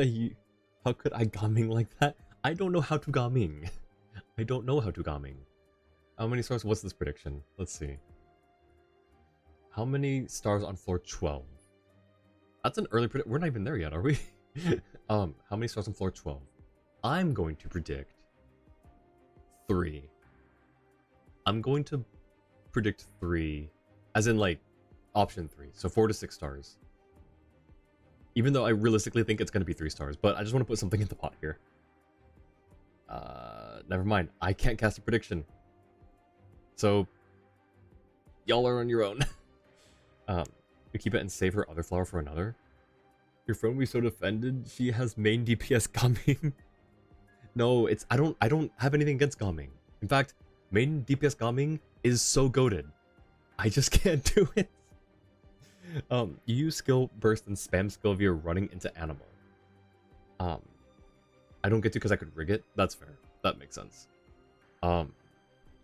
I gaming like that? I don't know how to gaming. I don't know how to gaming. How many stars? What's this prediction? Let's see. How many stars on floor 12? That's an early predict. We're not even there yet, are we? How many stars on floor 12? I'm going to predict 3. I'm going to predict 3, as in like option 3. So 4 to 6 stars. Even though I realistically think it's going to be 3 stars, but I just want to put something in the pot here. Never mind. I can't cast a prediction. So, y'all are on your own. We keep it and save her other flower for another. Your friend will be so defended. She has main DPS gaming. No, it's I don't have anything against gaming. In fact, main DPS gaming is so goated. I just can't do it. You use skill burst and spam skill via running into animal. I don't get to because I could rig it. That's fair. That makes sense.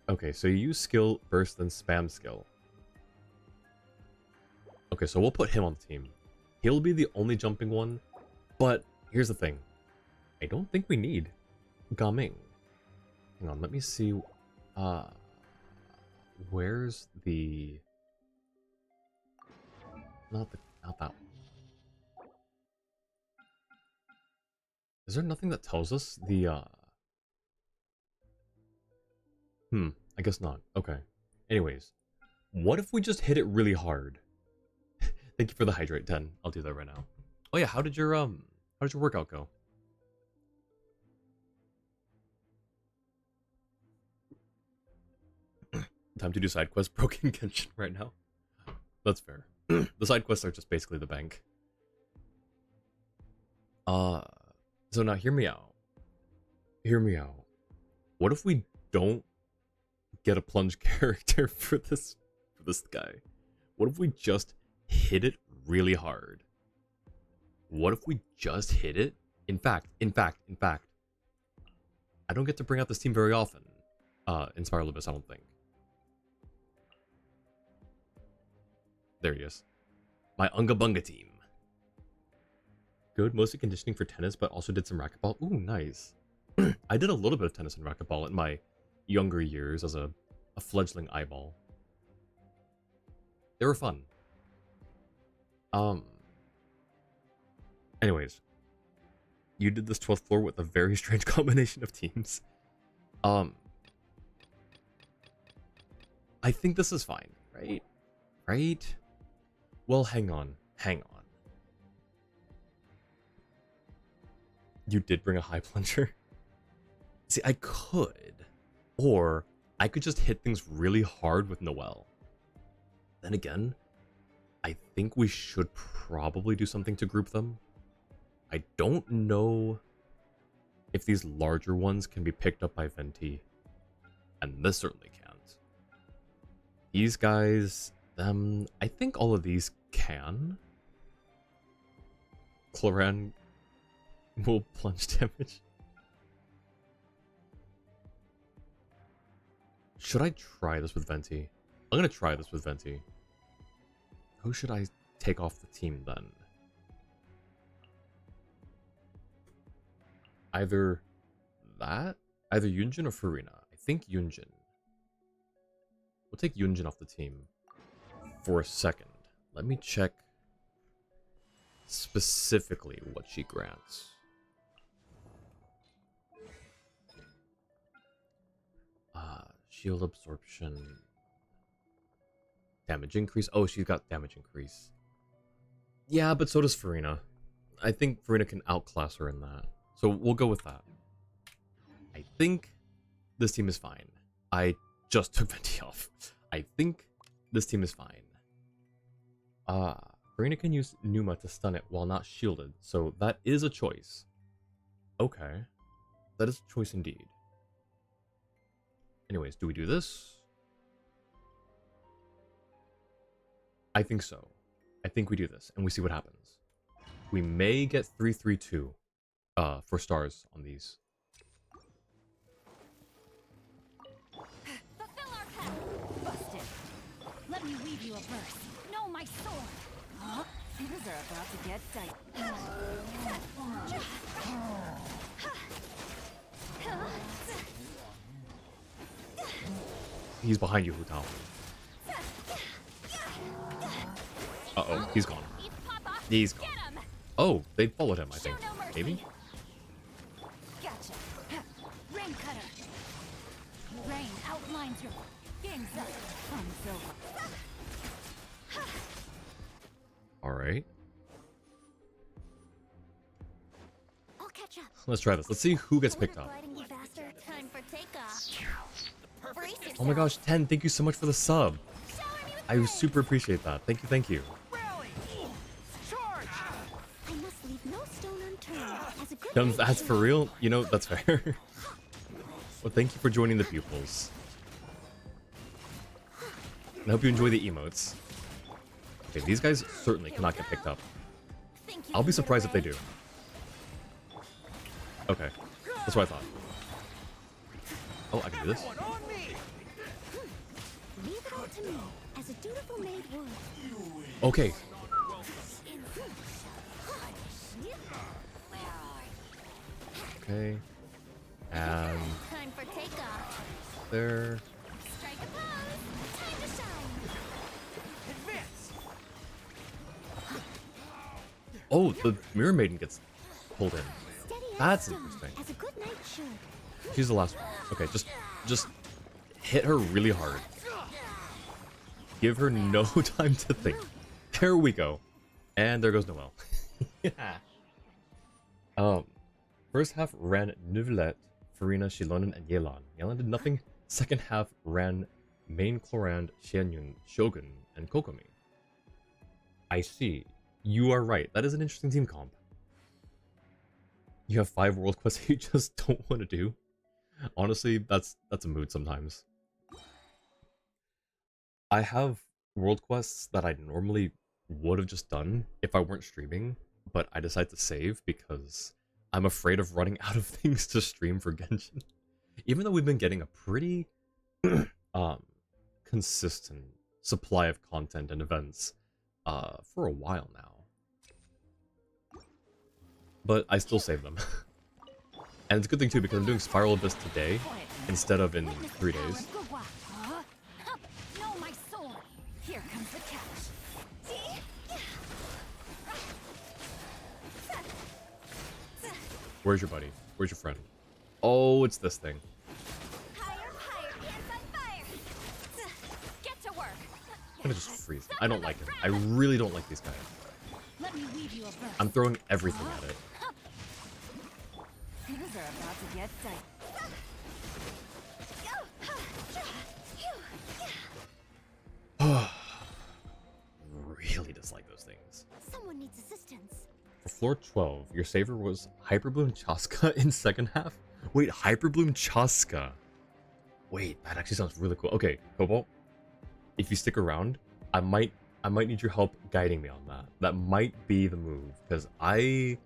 Okay, so you use skill burst and spam skill. Okay, so we'll put him on the team. He'll be the only jumping one, but here's the thing. I don't think we need gaming. Hang on, let me see. Where's the... not that one. Is there nothing that tells us the I guess not. Okay. Anyways, what if we just hit it really hard? Thank you for the hydrate 10. I'll do that right now. Oh yeah, how did your workout go? Time to do side quests. Broken Genshin right now. That's fair. The side quests are just basically the bank. So now hear me out. Hear me out. What if we don't get a plunge character for this guy? What if we just hit it really hard? What if we just hit it? In fact, I don't get to bring out this team very often. Inspire Libis, I don't think. There he is. My Unga Bunga team. Good, mostly conditioning for tennis, but also did some racquetball. Ooh, nice. I did a little bit of tennis and racquetball in my younger years as a fledgling eyeball. They were fun. Anyways, you did this 12th floor with a very strange combination of teams. I think this is fine, right? Right? Well, hang on. You did bring a high plunger? See, I could. Or I could just hit things really hard with Noelle. Then again, I think we should probably do something to group them. I don't know if these larger ones can be picked up by Venti. And this certainly can't. These guys, them, I think all of these can. Cloran will plunge damage. Should I try this with Venti? I'm gonna try this with Venti. Who should I take off the team then? Either Yunjin or Furina. I think Yunjin. We'll take Yunjin off the team for a second. Let me check specifically what she grants. Shield absorption. Damage increase. Oh, she's got damage increase. Yeah, but so does Furina. I think Furina can outclass her in that. So we'll go with that. I think this team is fine. I just took Venti off. I think this team is fine. Furina can use Numa to stun it while not shielded, so that is a choice. Okay. That is a choice indeed. Anyways, do we do this? I think so. I think we do this, and we see what happens. We may get 3-3-2 for stars on these. Fulfill our path! Busted! Let me weave you a verse. No, my sword! Huh? Things are about to get tight. He's behind you, Hutao. Uh-oh, he's gone. He's gone. Oh, they followed him, I think. Maybe? Gotcha. Rain cutter. Rain outlines your game's up. Fun's over. Alright. I'll catch up. Let's try this. Let's see who gets picked up. Gliding you faster. Time for takeoff. Brace yourself. Oh my gosh, 10, thank you so much for the sub. Shower me with I praise. super appreciate that. Thank you, thank you. Rally! Charge! I must leave no stone unturned. As a good That's for real? You know, that's fair. Well, thank you for joining the pupils. I hope you enjoy the emotes. Okay, these guys certainly cannot get picked up. Thank you I'll be for surprised if they the do. Okay, that's what I thought. Oh, I can do this. On me! Leave it all to me, as a dutiful maid would. Okay. Okay. And Time for takeoff. there. Strike a pose. Time to shine. Advance! Oh, the Mirror Maiden gets pulled in. Steady and That's still, interesting. as a good knight should. She's the last one. Okay, just hit her really hard. Give her no time to think. There we go. And there goes Noelle. Yeah. First half ran Neuvillette, Farina, Shilonen, and Yelan. Yelan did nothing. Second half ran Main Clorand, Xianyun, Shogun, and Kokomi. I see. You are right. That is an interesting team comp. You have 5 world quests you just don't want to do. Honestly, that's a mood sometimes. I have world quests that I normally would have just done if I weren't streaming, but I decided to save because I'm afraid of running out of things to stream for Genshin. Even though we've been getting a pretty consistent supply of content and events for a while now. But I still save them. And it's a good thing too because I'm doing Spiral Abyss today instead of in 3 days. No, my sword. Here comes the catch. Where's your buddy? Where's your friend? Oh, it's this thing. Higher, higher, dance on fire. Get to work. I'm gonna just freeze. I don't like him. I really don't like these guys. Let me weave you a verse. I'm throwing everything at it. Things are about to get tight. Really dislike those things. Someone needs assistance. For floor 12, your saver was Hyperbloom Chaska in second half? Wait, Hyperbloom Chaska. Wait, that actually sounds really cool. Okay, Cobalt, if you stick around, I might need your help guiding me on that. That might be the move, because I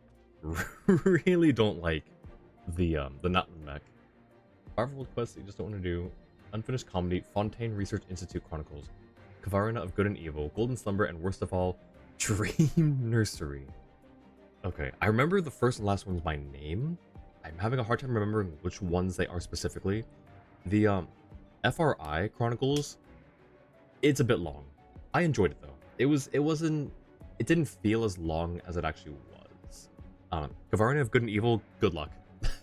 really don't like the Natlan mech. 5 world quests that you just don't want to do. Unfinished Comedy, Fontaine Research Institute Chronicles, Kavarina of Good and Evil, Golden Slumber, and worst of all, Dream Nursery. Okay, I remember the first and last ones by name. I'm having a hard time remembering which ones they are specifically. The FRI Chronicles, it's a bit long. I enjoyed it though. It didn't feel as long as it actually was. Kavarina of Good and Evil, good luck.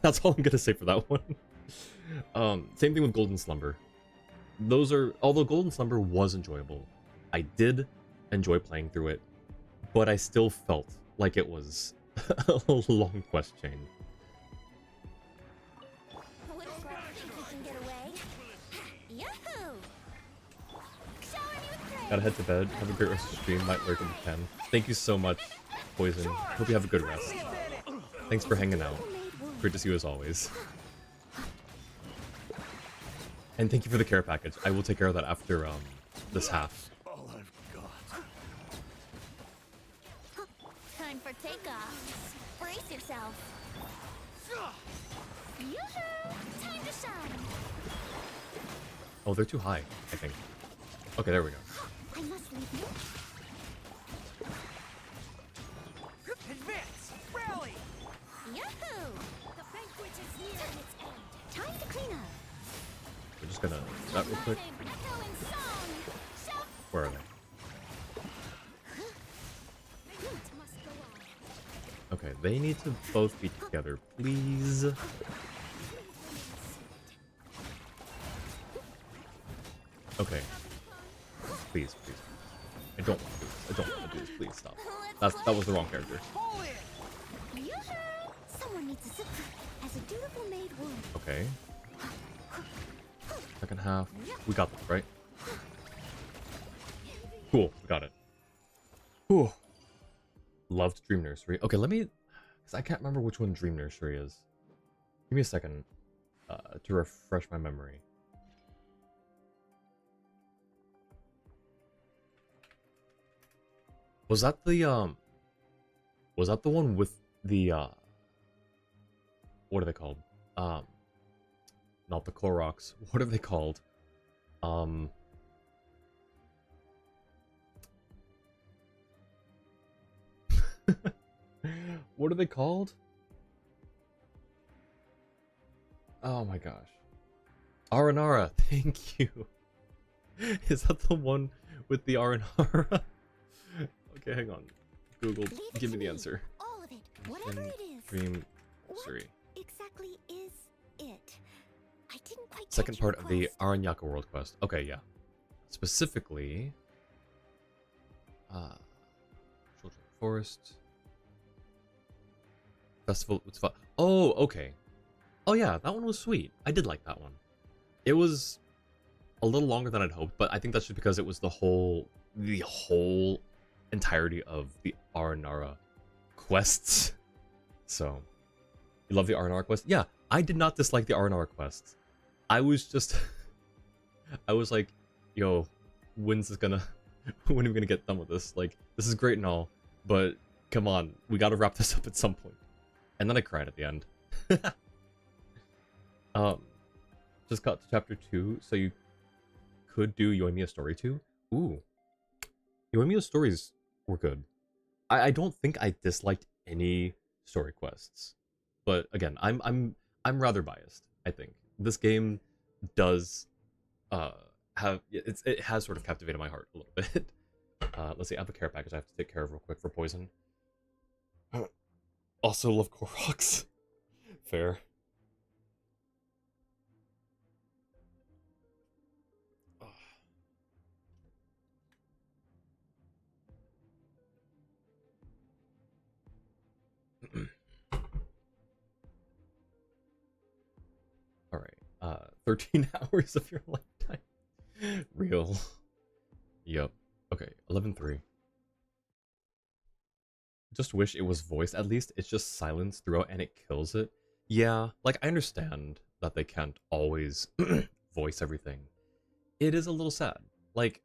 That's all I'm gonna say for that one. Same thing with Golden Slumber. Although Golden Slumber was enjoyable, I did enjoy playing through it, but I still felt like it was a long quest chain. Looks like we can get away. Yahoo! Shower me with praise. Gotta head to bed. Have a great rest of the stream. Might lurk in the pen. Thank you so much, Poison. Hope you have a good rest. Thanks for hanging out. Great to see you as always. And thank you for the care package. I will take care of that after this half. All I've got. Time for takeoff. Brace yourself. Yoo-hoo! Time to shine. Oh, they're too high, I think. Okay, there we go. I must leave you. Advance! Rally! Yahoo! The banquet is nearing its end. Time to clean up. We're just gonna that real quick. Echoing song. Shout. Where are they? The heat must go on. Okay, they need to both be together, please. Okay. Please, please. I don't want to do this. I don't want to do this. Please stop. That was the wrong character. Pull it! Yoo-hoo! Someone needs a zipper. As a dutiful maid would. Okay. Second half. We got this, right? Cool. We got it. Whew. Loved Dream Nursery. Okay, let me... Because I can't remember which one Dream Nursery is. Give me a second to refresh my memory. Was that the one with the what are they called? Not the Koroks. What are they called? What are they called? Oh my gosh. Aranara, thank you. Is that the one with the Aranara? Okay, hang on. Google, Leave it give to me the answer. All of it, whatever Genshin it is. Dream What 3. exactly is it? I didn't quite Second catch your part of the quest. Aranyaka world quest. Okay, yeah. Specifically, Children of the Forest. Festival. It's fun. Oh, okay. Oh yeah, that one was sweet. I did like that one. It was a little longer than I'd hoped, but I think that's just because it was the whole entirety of the Aranara quests. So, you love the Aranara quest? Yeah, I did not dislike the Aranara quests. I was just, I was like, yo, when's this gonna, when are we gonna get done with this? Like, this is great and all, but come on, we gotta wrap this up at some point. And then I cried at the end. Just got to chapter 2, so you could do Yoimiya Story 2. Ooh. Yoimiya stories were good. I don't think I disliked any story quests. But again, I'm rather biased, I think. This game does it has sort of captivated my heart a little bit. Let's see, I have a care package I have to take care of real quick for poison. Also love Koroks. Fair. Alright. 13 hours of your lifetime. Real. Yep. Okay, 11:3. Just wish it was voiced at least. It's just silence throughout and it kills it. Yeah, like I understand that they can't always voice everything. It is a little sad. Like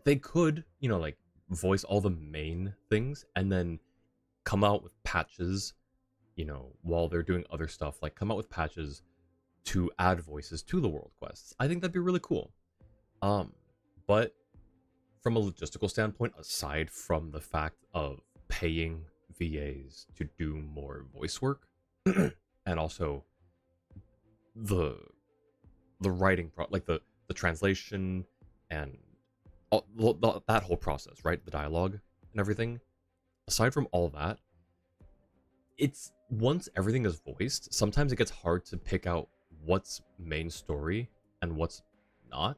they could, like voice all the main things and then come out with patches, while they're doing other stuff, like come out with patches to add voices to the world quests. I think that'd be really cool. But from a logistical standpoint, aside from the fact of paying VAs to do more voice work, and also the writing like the translation and that whole process, right? The dialogue and everything. Aside from all that, it's once everything is voiced, sometimes it gets hard to pick out what's main story and what's not.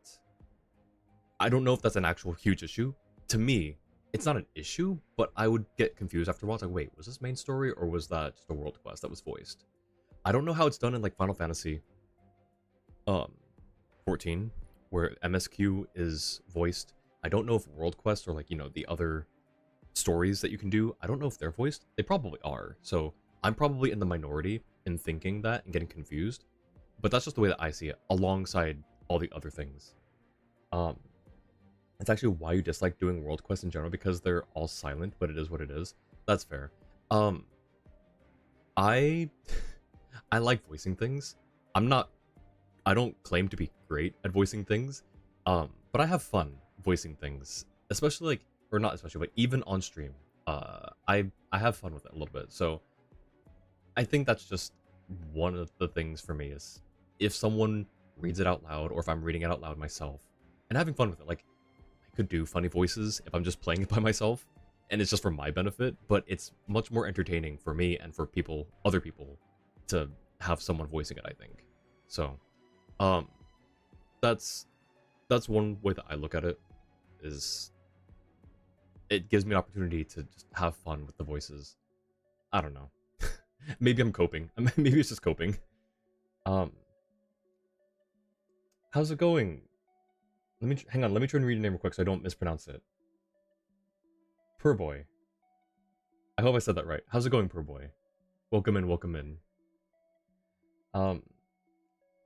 I don't know if that's an actual huge issue. To me, it's not an issue, but I would get confused after a while. It's like, wait, was this main story or was that just a world quest that was voiced? I don't know how it's done in like Final Fantasy 14, where MSQ is voiced. I don't know if world quests or like, the other stories that you can do, I don't know if they're voiced. They probably are. So I'm probably in the minority in thinking that and getting confused. But that's just the way that I see it, alongside all the other things. It's actually why you dislike doing world quests in general, because they're all silent, but it is what it is. That's fair. I like voicing things. I don't claim to be great at voicing things. But I have fun voicing things, especially like, or not especially, but even on stream. I have fun with it a little bit. So I think that's just one of the things for me is if someone reads it out loud, or if I'm reading it out loud myself and having fun with it. Like, I could do funny voices if I'm just playing it by myself and it's just for my benefit, but it's much more entertaining for me and for other people to have someone voicing it, I think. So that's one way that I look at it, is it gives me an opportunity to just have fun with the voices. I don't know. Maybe I'm coping. Maybe it's just coping. How's it going? Hang on, let me try and read your name real quick so I don't mispronounce it. Purboy. I hope I said that right. How's it going, Purboy? Welcome in, welcome in.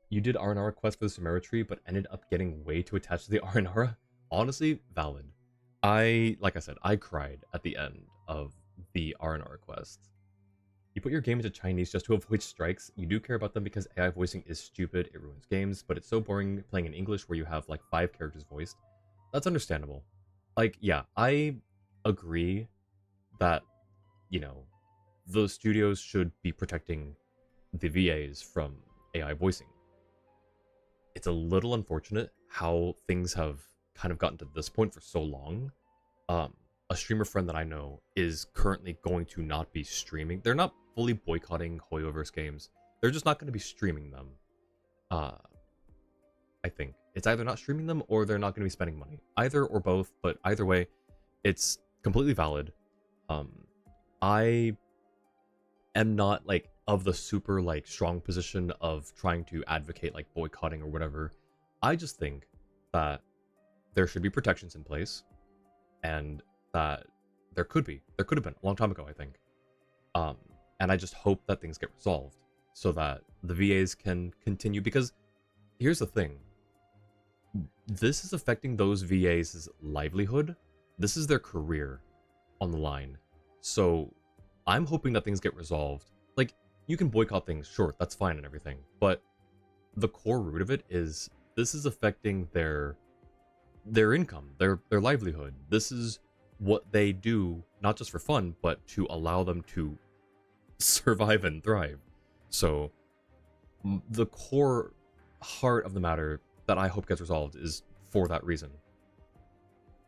You did Aranara quest for the Sumeru tree, but ended up getting way too attached to the Aranara? Honestly, valid. Like I said, I cried at the end of the Aranara quest. You put your game into Chinese just to avoid strikes. You do care about them because AI voicing is stupid, it ruins games, but it's so boring playing in English where you have like 5 characters voiced. That's understandable. Like, yeah, I agree that, the studios should be protecting the VAs from AI voicing. It's a little unfortunate how things have kind of gotten to this point for so long. a streamer friend that I know is currently going to not be streaming. They're not fully boycotting Hoyoverse games. They're just not going to be streaming them. I think it's either not streaming them or they're not going to be spending money. Either or both, but either way, it's completely valid. I am not like of the super like strong position of trying to advocate like boycotting or whatever. I just think that there should be protections in place, and that there could have been a long time ago, I think. And I just hope that things get resolved so that the VAs can continue, because here's the thing. This is affecting those VAs' livelihood. This is their career on the line. So I'm hoping that things get resolved. Like, you can boycott things, sure, that's fine and everything, but the core root of it is this is affecting their income, their livelihood. This is what they do, not just for fun, but to allow them to survive and thrive. So the core heart of the matter that I hope gets resolved is for that reason.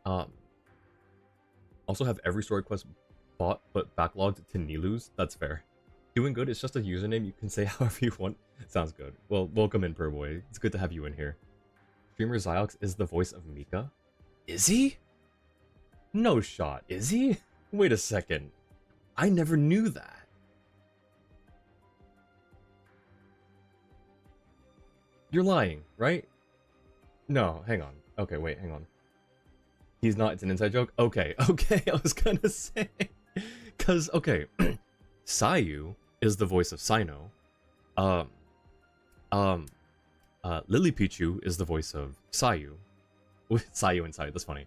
Also have every story quest bought but backlogged to Nilu's. That's fair. Doing good, it's just a username, you can say however you want. Sounds good. Well, welcome in, Purboy. It's good to have you in here. Streamer Zyox is the voice of Mika? Is he? No shot, is he? Wait a second. I never knew that. You're lying, right? No, hang on. Okay, wait, hang on. He's not, it's an inside joke? Okay, I was gonna say. Cause, okay, Sayu is the voice of Sino. Lily Pichu is the voice of Sayu. Sayu and Sayu, that's funny.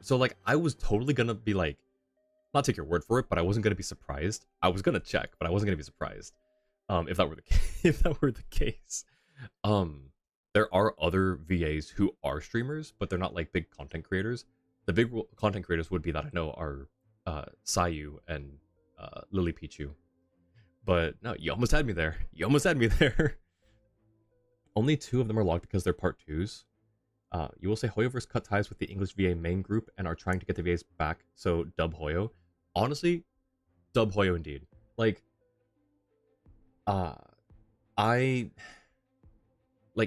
So like, I was totally gonna be like, not take your word for it, but I wasn't gonna be surprised. I was gonna check, but I wasn't gonna be surprised. If that were the if that were the case. There are other VAs who are streamers, but they're not like big content creators. The big content creators would be that I know are Sayu and Lily Pichu. But no, you almost had me there. You almost had me there. Only 2 of them are locked because they're part 2s. You will say Hoyoverse cut ties with the English VA main group and are trying to get the VAs back, so dub Hoyo. Honestly, dub Hoyo indeed. Like,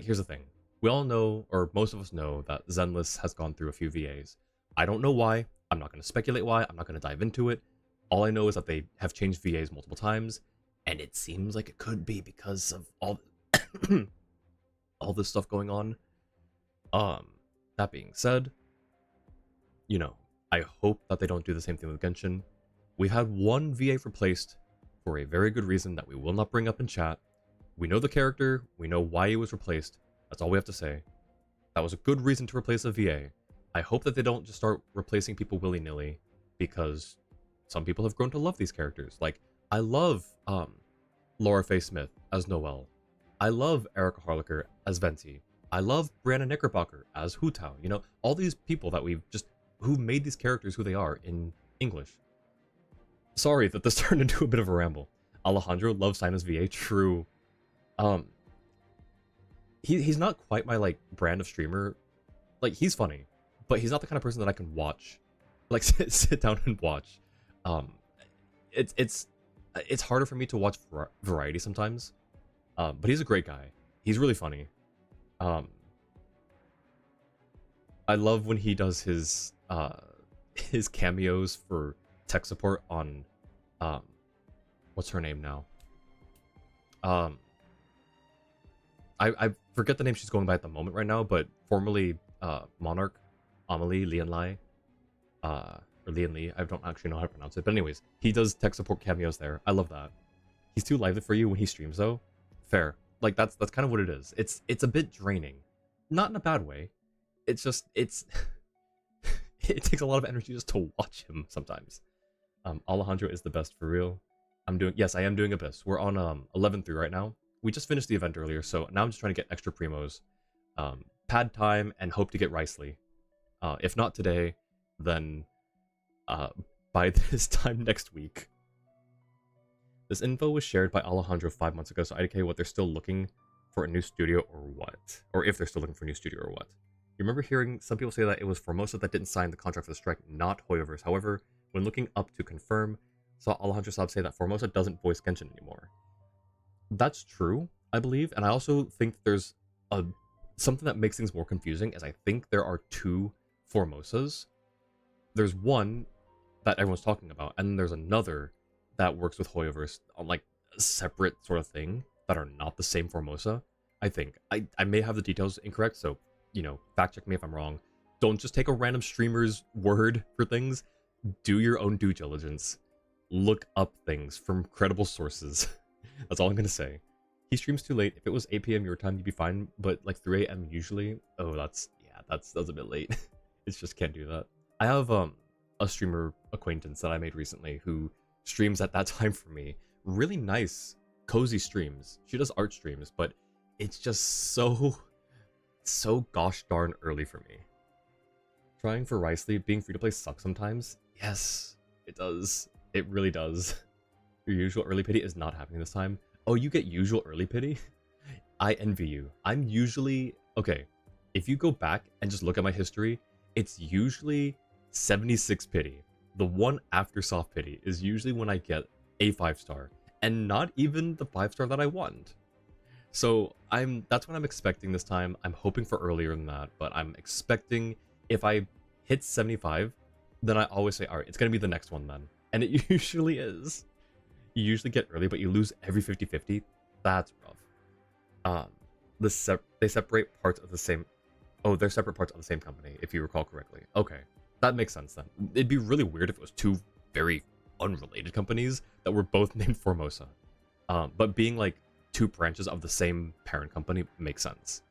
here's the thing. We all know, or most of us know, that Zenless has gone through a few VAs. I don't know why. I'm not going to speculate why. I'm not going to dive into it. All I know is that they have changed VAs multiple times, and it seems like it could be because of all all this stuff going on. That being said, you know, I hope that they don't do the same thing with Genshin. We've had one VA replaced for a very good reason that we will not bring up in chat. We know the character, we know why he was replaced. That's all we have to say. That was a good reason to replace a VA. I hope that they don't just start replacing people willy-nilly, because some people have grown to love these characters. Like, I love Laura Faye Smith as Noelle. I love Erica Harlacher as Venti. I love Brianna Knickerbocker as Hu Tao. You know, all these people that who made these characters who they are in English. Sorry that this turned into a bit of a ramble. Alejandro loves Sina's VA. True. He's not quite my like brand of streamer. Like, he's funny, but he's not the kind of person that I can watch, like sit down and watch. It's harder for me to watch variety sometimes. But he's a great guy. He's really funny. I love when he does his cameos for tech support on what's her name now? I forget the name she's going by at the moment right now, but formerly Monarch, Amelie Lian Lai, or Lian Li. I don't actually know how to pronounce it, but anyways, he does tech support cameos there. I love that. He's too lively for you when he streams though. Fair. Like, that's kind of what it is. It's a bit draining, not in a bad way. It's just it takes a lot of energy just to watch him sometimes. Alejandro is the best for real. I am doing Abyss. We're on 11-3 right now. We just finished the event earlier, so now I'm just trying to get extra primos. Pad time and hope to get Ricely. If not today, then by this time next week. This info was shared by Alejandro 5 months ago, so IDK what they're still looking for a new studio or what? Or if they're still looking for a new studio or what? remember hearing some people say that it was Formosa that didn't sign the contract for the strike, not Hoyoverse. However, when looking up to confirm, saw Alejandro Saab say that Formosa doesn't voice Genshin anymore. That's true, I believe, and I also think there's something that makes things more confusing, is I think there are two Formosas. There's one that everyone's talking about, and there's another that works with Hoyoverse on like a separate sort of thing that are not the same Formosa. I think. I may have the details incorrect, so, you know, fact check me if I'm wrong. Don't just take a random streamer's word for things. Do your own due diligence. Look up things from credible sources. That's all I'm gonna say. He streams too late. If it was 8 p.m. your time, you'd be fine, but like 3 a.m. usually. Oh, that's a bit late. It's just can't do that. I have a streamer acquaintance that I made recently who streams at that time for me. Really nice, cozy streams. She does art streams, but it's just so gosh darn early for me. Trying for Rice League, being free to play sucks sometimes. Yes, it does. It really does. Your usual early pity is not happening this time. Oh, you get usual early pity? I envy you. I'm usually... Okay, if you go back and just look at my history, it's usually 76 pity. The one after soft pity is usually when I get a 5-star, and not even the 5-star that I want. So that's what I'm expecting this time. I'm hoping for earlier than that, but I'm expecting if I hit 75, then I always say, all right, it's going to be the next one then. And it usually is. You usually get early, but you lose every 50-50. That's rough. They separate parts of the same... Oh, they're separate parts of the same company, if you recall correctly. Okay, that makes sense then. It'd be really weird if it was two very unrelated companies that were both named Formosa. But being like two branches of the same parent company makes sense.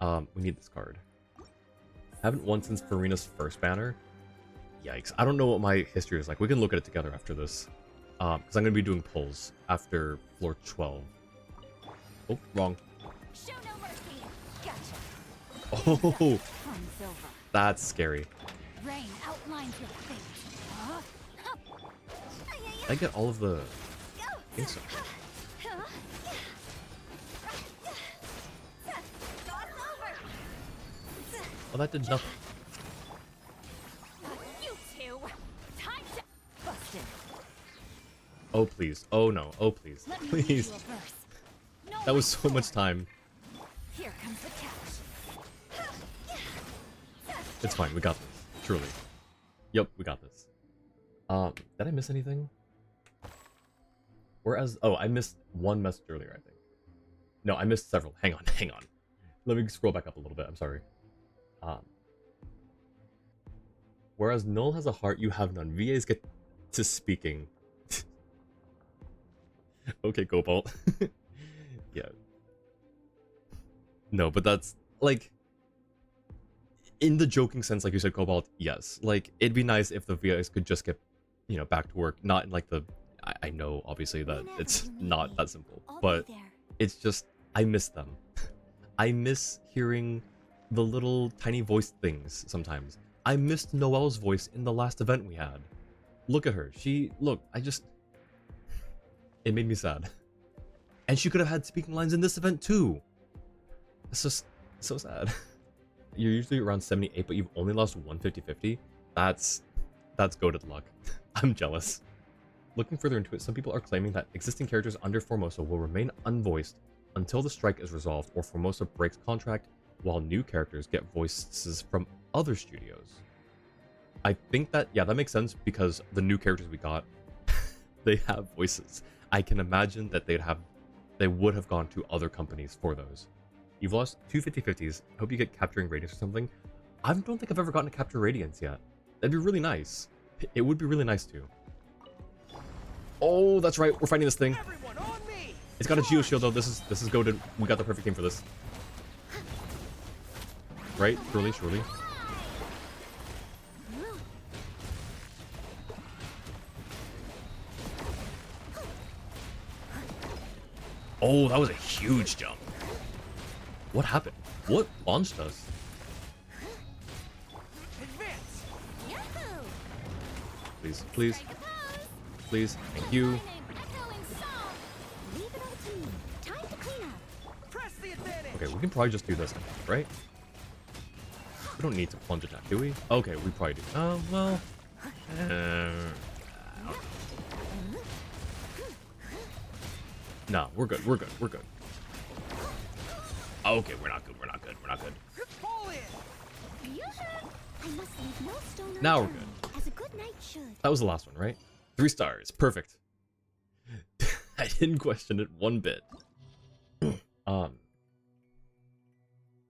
We need this card. Haven't won since Farina's first banner. Yikes. I don't know what my history is like. We can look at it together after this. Because I'm going to be doing pulls after floor 12. Oh, wrong. Show no mercy. Gotcha. Oh, that's scary. Rain outlines your fate. I get all of the things. Oh, that did nothing. You two. Time to busted. Oh, please. Oh, no. Oh, please. Let me lead Please. you a verse. No, That was my so much sword. time. Here comes the catch. It's fine. We got this. Truly. Yep, we got this. Did I miss anything? Whereas, oh, I missed one message earlier, I think. No, I missed several. Hang on. Let me scroll back up a little bit. I'm sorry. Whereas Null has a heart, you have none. VAs get to speaking. Okay, Cobalt. Yeah. No, but that's, like... In the joking sense, like you said, Cobalt, yes. Like, it'd be nice if the VAs could just get, you know, back to work. Not in, like, the... I know, obviously, that it's not that simple. But it's just... I miss them. I miss hearing the little tiny voice things sometimes. I missed Noelle's voice in the last event we had. Look at her. Look, it made me sad. And she could have had speaking lines in this event too. It's just so sad. You're usually around 78, but you've only lost one 50-50. That's goated luck. I'm jealous. Looking further into it, some people are claiming that existing characters under Formosa will remain unvoiced until the strike is resolved or Formosa breaks contract, while new characters get voices from other studios. I think that, yeah, that makes sense because the new characters we got, they have voices. I can imagine that they would have gone to other companies for those. You've lost two 50-50s. Hope you get capturing radiance or something. I don't think I've ever gotten to capture radiance yet. That'd be really nice. It would be really nice too. Oh, that's right. We're fighting this thing. Everyone on me! It's got a Geo Shield though. This is goated. We got the perfect team for this. Right? Surely. Oh, that was a huge jump. What happened? What launched us? Advance! Yahoo! Please. Please. Thank you. Leave it all to me. Time to clean up. Press the advantage! Okay, we can probably just do this, right? We don't need to plunge attack, do we? Okay, we probably do. Oh, well. No, we're good. We're good. We're good. Okay, we're not good. We're not good. We're not good. Pull it! I must leave no stone Now we're unturned, as a good knight should. That was the last one, right? 3 stars. Perfect. I didn't question it one bit.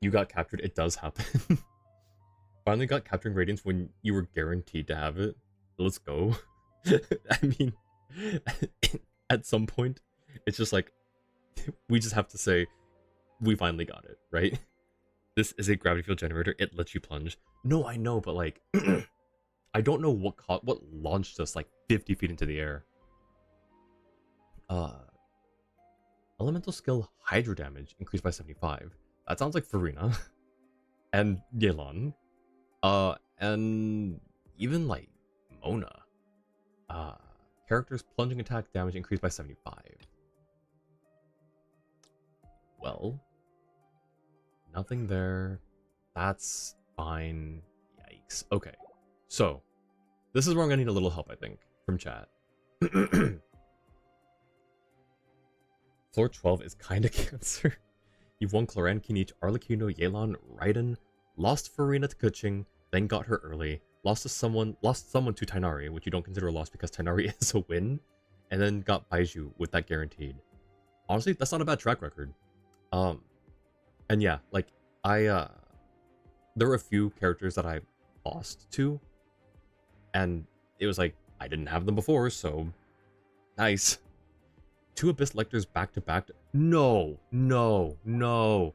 You got captured. It does happen. Finally got capturing radiance when you were guaranteed to have it. Let's go. I mean, at some point, it's just like, we just have to say, we finally got it, right? This is a gravity field generator. It lets you plunge. No, I know, but like, I don't know what launched us like 50 feet into the air. Elemental skill hydro damage increased by 75. That sounds like Farina. And Yelan. And even like Mona. Characters plunging attack damage increased by 75. Well, nothing there. That's fine. Yikes. Okay. So, this is where I'm gonna need a little help, I think, from chat. Floor 12 is kinda cancer. You've won Cloran, Kinich, Arlecchino, Yelan, Raiden, lost Farina to Kuching, then got her early, lost someone to Tainari, which you don't consider a loss because Tainari is a win, and then got Baiju with that guaranteed. Honestly, that's not a bad track record. And yeah, like, there were a few characters that I lost to, and it was like, I didn't have them before, so nice. 2 Abyss Lectors back to back. No, no, no.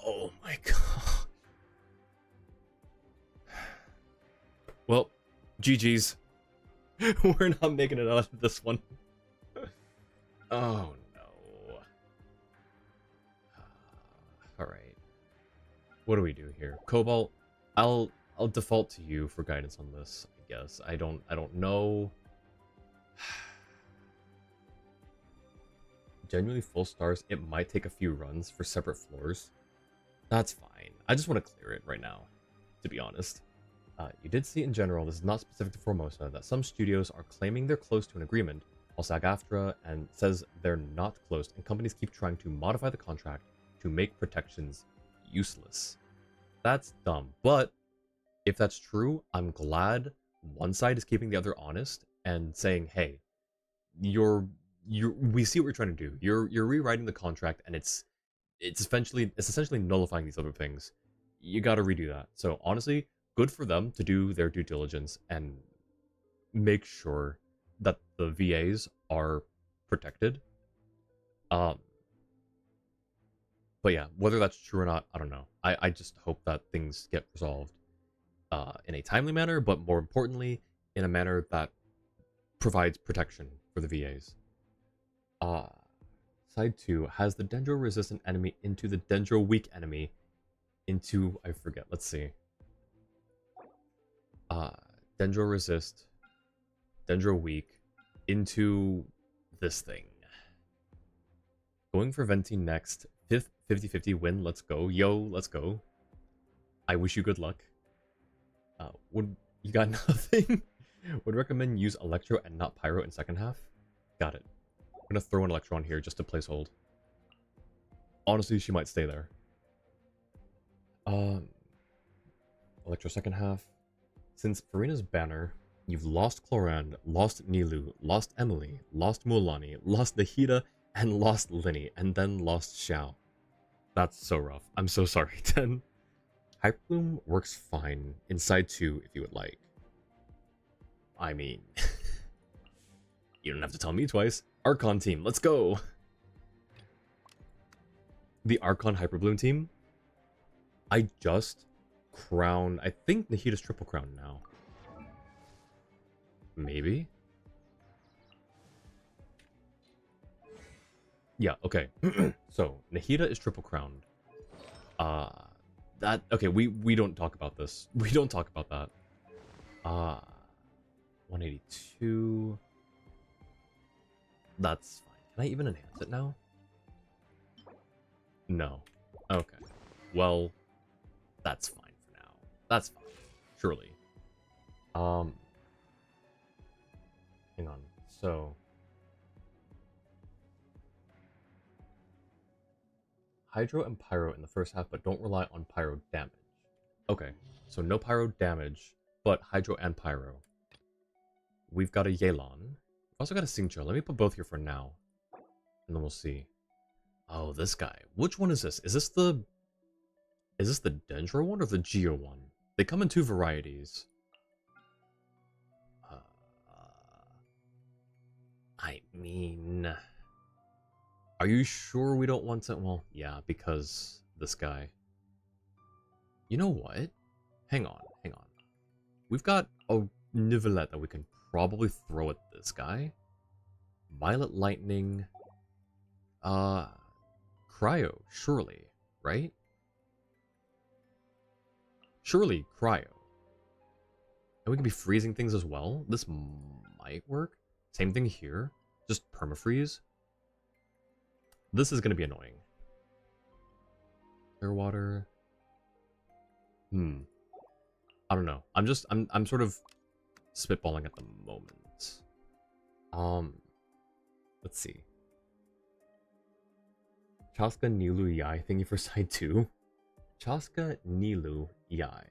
Oh my god. Well, GG's. We're not making it out of this one. Oh no. Alright. What do we do here? Cobalt, I'll default to you for guidance on this, I guess. I don't know. Genuinely full stars, it might take a few runs for separate floors. That's fine. I just want to clear it right now, to be honest. You did see in general, this is not specific to Formosa, that some studios are claiming they're close to an agreement, while SAG-AFTRA and says they're not close, and companies keep trying to modify the contract to make protections useless. That's dumb, but if that's true, I'm glad one side is keeping the other honest and saying, hey, we see what you're trying to do. You're rewriting the contract, and it's essentially nullifying these other things. You got to redo that. So honestly, good for them to do their due diligence and make sure that the VAs are protected. But yeah, whether that's true or not, I don't know. I just hope that things get resolved in a timely manner, but more importantly, in a manner that provides protection for the VAs. Side 2 has the Dendro resistant enemy into the Dendro weak enemy into, I forget, let's see. Dendro resist, Dendro weak, into this thing. Going for Venti next. 5th 50-50 win, let's go. Yo, let's go. I wish you good luck. You got nothing? Would recommend use Electro and not Pyro in second half. Got it. I'm gonna throw an Electro on here just to place hold. Honestly, she might stay there. Electro second half. Since Farina's banner, you've lost Cloran, lost Nilu, lost Emily, lost Mulan, lost Nahida, and lost Linny, and then lost Xiao. That's so rough. I'm so sorry, Ten. Hyperbloom works fine inside 2 if you would like. I mean, you don't have to tell me twice. Archon team, let's go! The Archon Hyperbloom team? I just crowned... I think Nahida's triple crown now. Maybe? Yeah, okay. So, Nahida is triple crowned. Okay, we don't talk about this. We don't talk about that. 182. That's fine. Can I even enhance it now? No. Okay. Well, that's fine for now. That's fine. Surely. Hang on. So Hydro and Pyro in the first half, but don't rely on Pyro damage. Okay, so no Pyro damage, but Hydro and Pyro. We've got a Yelan. We've also got a Xingqiu. Let me put both here for now, and then we'll see. Oh, this guy. Which one is this? Is this the Dendro one or the Geo one? They come in two varieties. I mean, are you sure we don't want to? Well, yeah, because this guy. You know what? Hang on. We've got a Nivelette that we can probably throw at this guy. Violet Lightning. Cryo, surely, right? Surely, Cryo. And we can be freezing things as well. This might work. Same thing here. Just permafreeze. This is going to be annoying. Clearwater. I don't know. I'm sort of spitballing at the moment. Let's see. Chaska Nilu Yai, thank you for side 2. Chaska Nilu Yai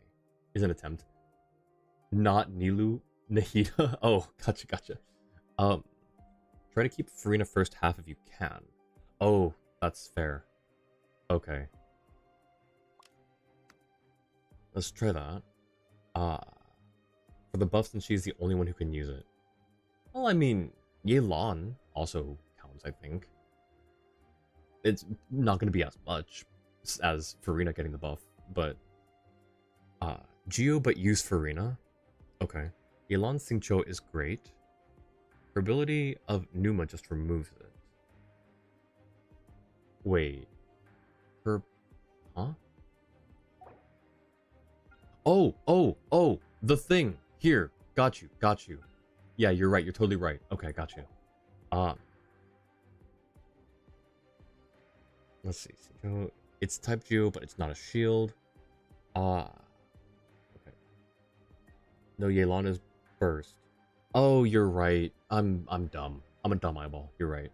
is an attempt. Not Nilu Nahida. Oh, gotcha. Try to keep Farina first half if you can. Oh, that's fair. Okay. Let's try that. For the buffs, and she's the only one who can use it. Well, I mean, Yelan also counts, I think. It's not going to be as much as Farina getting the buff, but... Geo, but use Farina. Okay. Yelan's Xingqiu is great. Her ability of Numa just removes it. Wait. Her... Huh? Oh! The thing! Here! Got you. Yeah, you're right. You're totally right. Okay, got you. Let's see. It's type Geo, but it's not a shield. Okay. No, Yelan is burst. Oh, you're right. I'm dumb. I'm a dumb eyeball. You're right.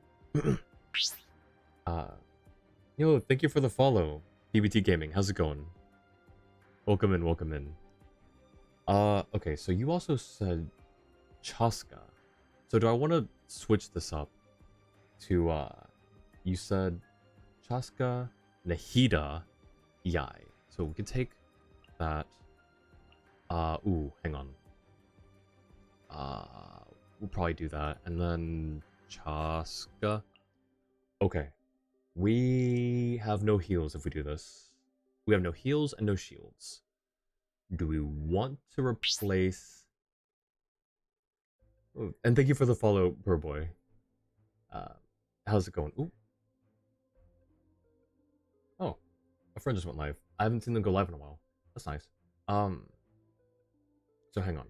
Yo, thank you for the follow. PBT Gaming, how's it going? Welcome in. Okay, so you also said Chaska. So do I want to switch this up to, you said Chaska Nahida Yai. So we could take that. Ooh, hang on. We'll probably do that. And then Chaska. Okay. We have no heals if we do this. We have no heals and no shields. Do we want to replace... Oh, and thank you for the follow, poor boy. How's it going? Ooh. Oh, a friend just went live. I haven't seen them go live in a while. That's nice. So hang on.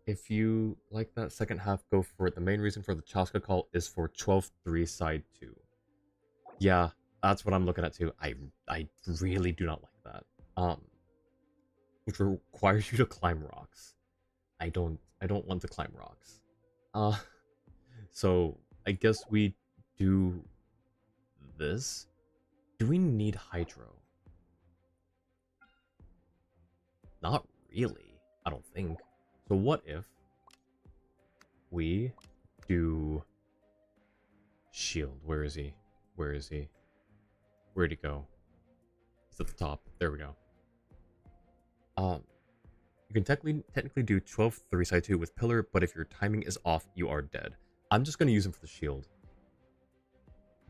If you like that second half, go for it. The main reason for the Chaska call is for 12-3 side 2. Yeah, that's what I'm looking at too. I really do not like that. Which requires you to climb rocks. I don't want to climb rocks. So I guess we do this. Do we need Hydro? Not really, I don't think. So what if we do shield? Where is he? Where'd he go? He's at the top. There we go. You can technically do 12-3 side 2 with pillar, but if your timing is off, you are dead. I'm just gonna use him for the shield.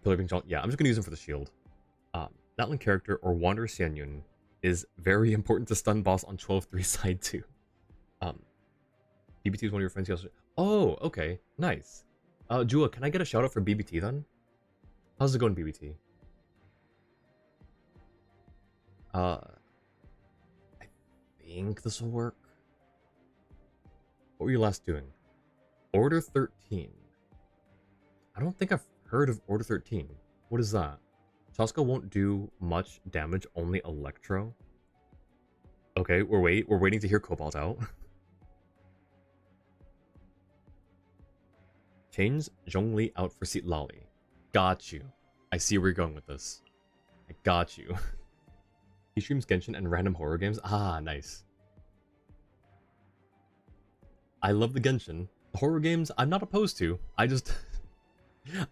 Pillar being shot. Yeah, I'm just gonna use him for the shield. Natlan character or Wanderer Xianyun is very important to stun boss on 12-3 side 2. BBT is one of your friends. Oh, okay, nice. Jua, can I get a shout out for BBT then? How's it going, BBT? I think this will work. What were you last doing? Order 13. I don't think I've heard of Order 13. What is that? Chaska won't do much damage, only Electro. Okay, we're waiting to hear Cobalt out. Change Zhongli out for Seat Lolly. Got you. I see where you're going with this. I got you. He streams Genshin and random horror games. Ah, nice. I love the Genshin. The horror games, I'm not opposed to. I just...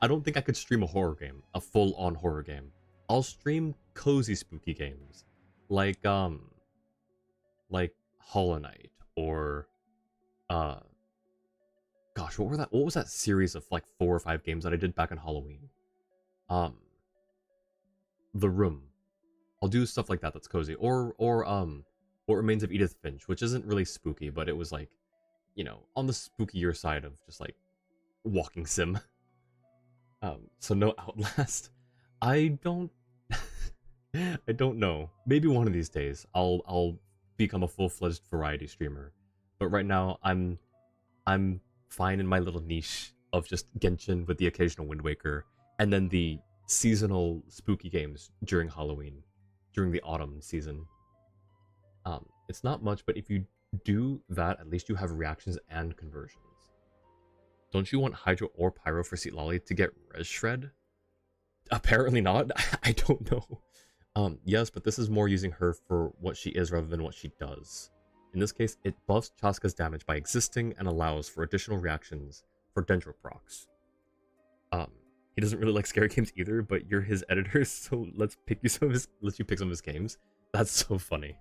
I don't think I could stream a horror game. A full-on horror game. I'll stream cozy spooky games. Like Hollow Knight. Or, gosh, what was that series of like 4 or 5 games that I did back on Halloween? The Room. I'll do stuff like that that's cozy. Or What Remains of Edith Finch, which isn't really spooky, but it was like, you know, on the spookier side of just like walking sim. So no Outlast. I don't I don't know. Maybe one of these days I'll become a full-fledged variety streamer. But right now I'm fine in my little niche of just Genshin with the occasional Wind Waker and then the seasonal spooky games during Halloween, during the autumn season. It's not much, but if you do that, at least you have reactions and conversions. Don't you want Hydro or Pyro for Seat Lolly to get Res Shred? Apparently not. I don't know. Yes, but this is more using her for what she is rather than what she does. In this case, it buffs Chaska's damage by existing and allows for additional reactions for Dendro procs. He doesn't really like scary games either, but you're his editor, so let's you pick some of his games. That's so funny.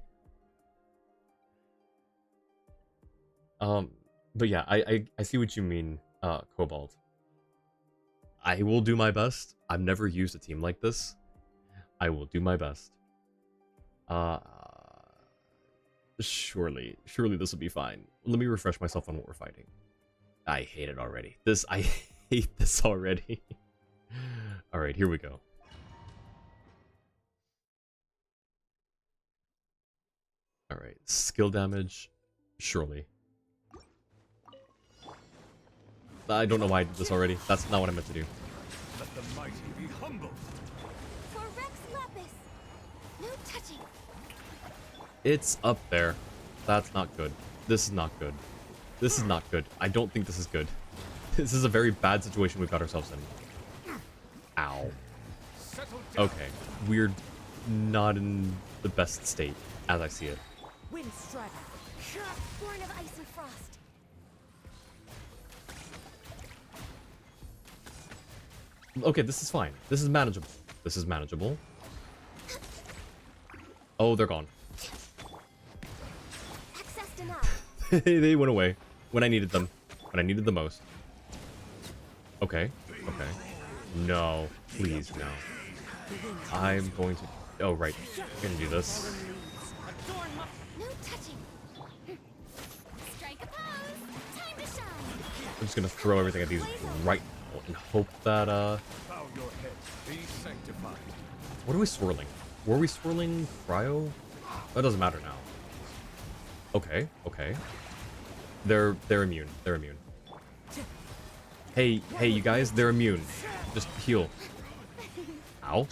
But yeah, I see what you mean, Cobalt. I will do my best. I've never used a team like this. I will do my best. Surely this will be fine. Let me refresh myself on what we're fighting. I hate it already. I hate this already. Alright, here we go. Alright, skill damage. Surely. I don't know why I did this already. That's not what I meant to do. Let the mighty be humbled. For Rex Lapis. No touching. It's up there. That's not good. This is not good. This is not good. I don't think this is good. This is a very bad situation we've got ourselves in. Ow. Okay. We're not in the best state, as I see it. Wind Strider. Born of ice and frost. Okay, this is fine. This is manageable. This is manageable. Oh, they're gone. Access denied. They went away when I needed them. When I needed the most. Okay. Okay. No. Please, no. I'm going to... Oh, right. I'm gonna do this. No touching. Strike a pose. Time to shine. I'm just gonna throw everything at these right now and hope that, Bow your head. Be sanctified. What are we swirling? Were we swirling cryo? That doesn't matter now. Okay, okay. They're immune. They're immune. Hey, you guys, they're immune. Just heal. Ow.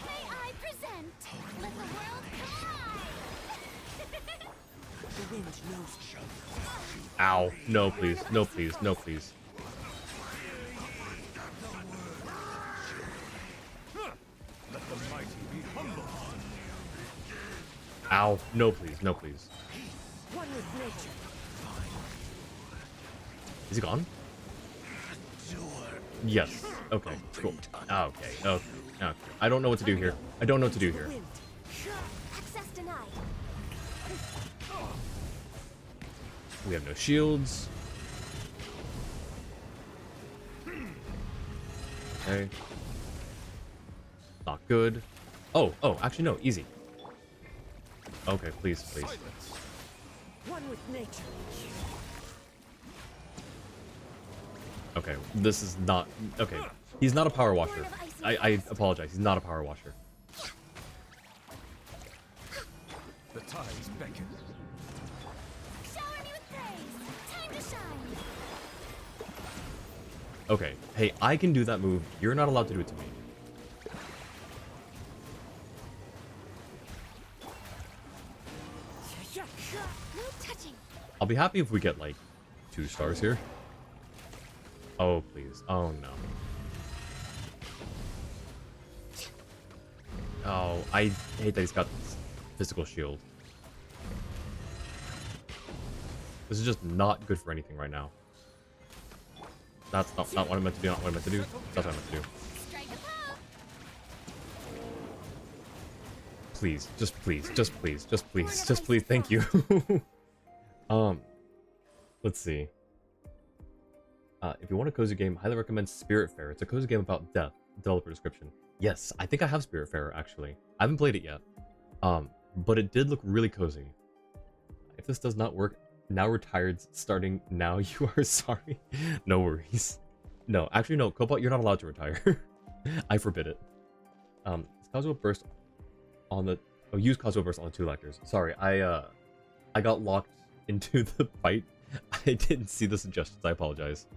May I present? Let the world collide. The wind knows. Ow. No, please. No, please. No, please. Let the mighty be humbled. Ow. No, please. No, please. One with nature. Is he gone? Yes. Okay, cool. Okay, okay. I don't know what to do here. I don't know what to do here. Wind. Access denied. We have no shields. Okay. Not good. Oh, actually no, easy. Okay, please, please. One with nature. Okay, this is not... Okay, he's not a power washer. I apologize, he's not a power washer. The tides beckon. Shower me with praise. Time to shine. Okay. Hey, I can do that move. You're not allowed to do it to me. No touching. I'll be happy if we get, like, 2 stars here. Oh, please. Oh, no. Oh, I hate that he's got this physical shield. This is just not good for anything right now. That's not what I meant to do, not what I meant to do. That's what I meant to do. Strike a pose. Please, just please, just please, just please, just please, thank you. Let's see. If you want a cozy game, highly recommend Spiritfarer. It's a cozy game about death. Developer description. Yes, I think I have Spiritfarer, actually. I haven't played it yet. But it did look really cozy. If this does not work, now retired, starting now, you are sorry. No worries. No, actually, no, Cobalt, you're not allowed to retire. I forbid it. It's Casual Burst on the... Oh, use Casual Burst on the 2 lectors. Sorry, I got locked into the fight. I didn't see the suggestions, I apologize.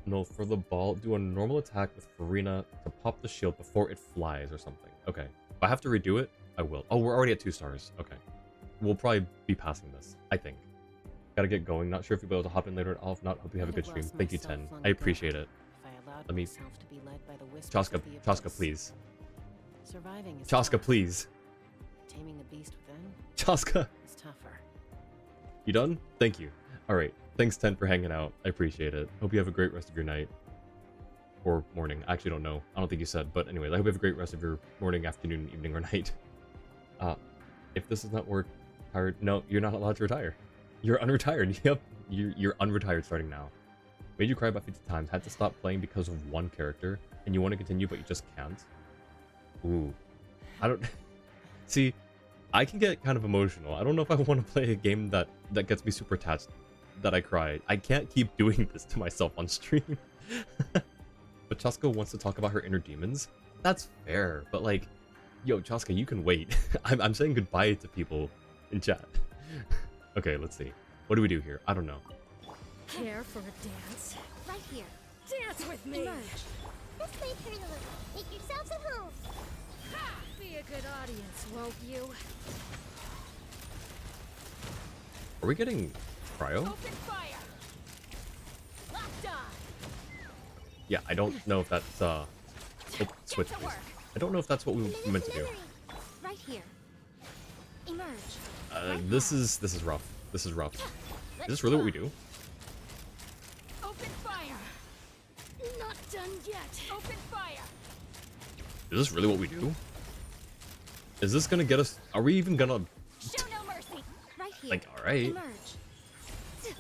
No, for the ball, do a normal attack with Farina to pop the shield before it flies or something. Okay. If I have to redo it, I will. Oh, we're already at 2 stars. Okay. We'll probably be passing this, I think. Gotta get going. Not sure if you'll be able to hop in later at all. If not, hope you have a good stream. Thank you, 10. I appreciate it. Let me... Chaska, please. Chaska, please. Taming the beast within Chaska. is tougher. You done? Thank you. Alright. Thanks, 10, for hanging out. I appreciate it. Hope you have a great rest of your night. Or morning. I actually don't know. I don't think you said. But anyways, I hope you have a great rest of your morning, afternoon, evening, or night. If this does not work, no, you're not allowed to retire. You're unretired. Yep. You're unretired starting now. Made you cry about 50 times. Had to stop playing because of one character. And you want to continue, but you just can't. Ooh. I don't... See, I can get kind of emotional. I don't know if I want to play a game that gets me super attached, that I cry. I can't keep doing this to myself on stream. But Chaska wants to talk about her inner demons. That's fair, but like, yo, Chaska, you can wait. I'm saying goodbye to people in chat. Okay, let's see. What do we do here? I don't know. Care for a dance? Right here. Dance with me! Emerge. This may hurt a little. Make yourselves at home. Be a good audience, won't you? Are we getting cryo? Open fire! Locked on! Yeah, I don't know if that's oh, switch Get to please. work. I don't know if that's what we meant to do. Right here. Emerge. This is rough. This is rough. Is this really what we do? Open fire! Not done yet. Open fire! Is this really what we do? Is this gonna get us? Are we even gonna? Show no mercy! Right here. Like, all right. Emerge. This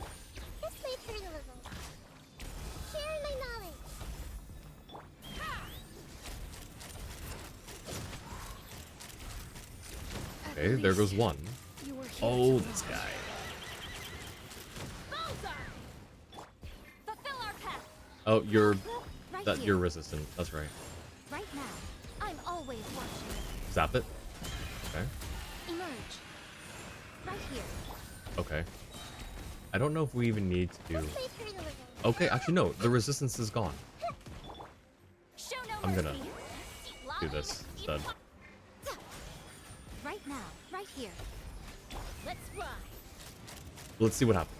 may hurt a little. Share my knowledge. Okay, there goes one. You were here Oh, to this watch. guy. Bullseye! Fulfill our path! Oh, you're Right that here. you're resistant. That's right. Right now. I'm always watching. Zap it. Okay. Emerge. Right here. Okay. I don't know if we even need to do. This may hurt a little. Okay, actually no. The resistance is gone. Show no I'm mercy! gonna do this instead. Right now. Right here. Let's ride! Let's see what happens.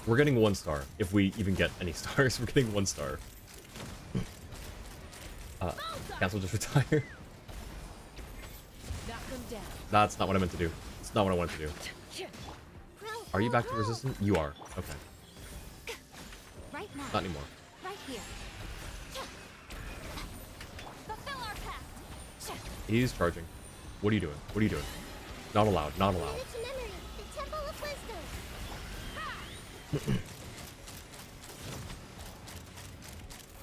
We're getting 1 star. If we even get any stars, we're getting 1 star. Cancel, just retire. Knock them down. That's not what I meant to do. It's not what I wanted to do. Are you back to resistant? You are. Okay. Right now. Not anymore. Right here. Fulfill our path! He's charging. What are you doing? What are you doing? Not allowed. Not allowed. It's memory. The Temple of Wisdom.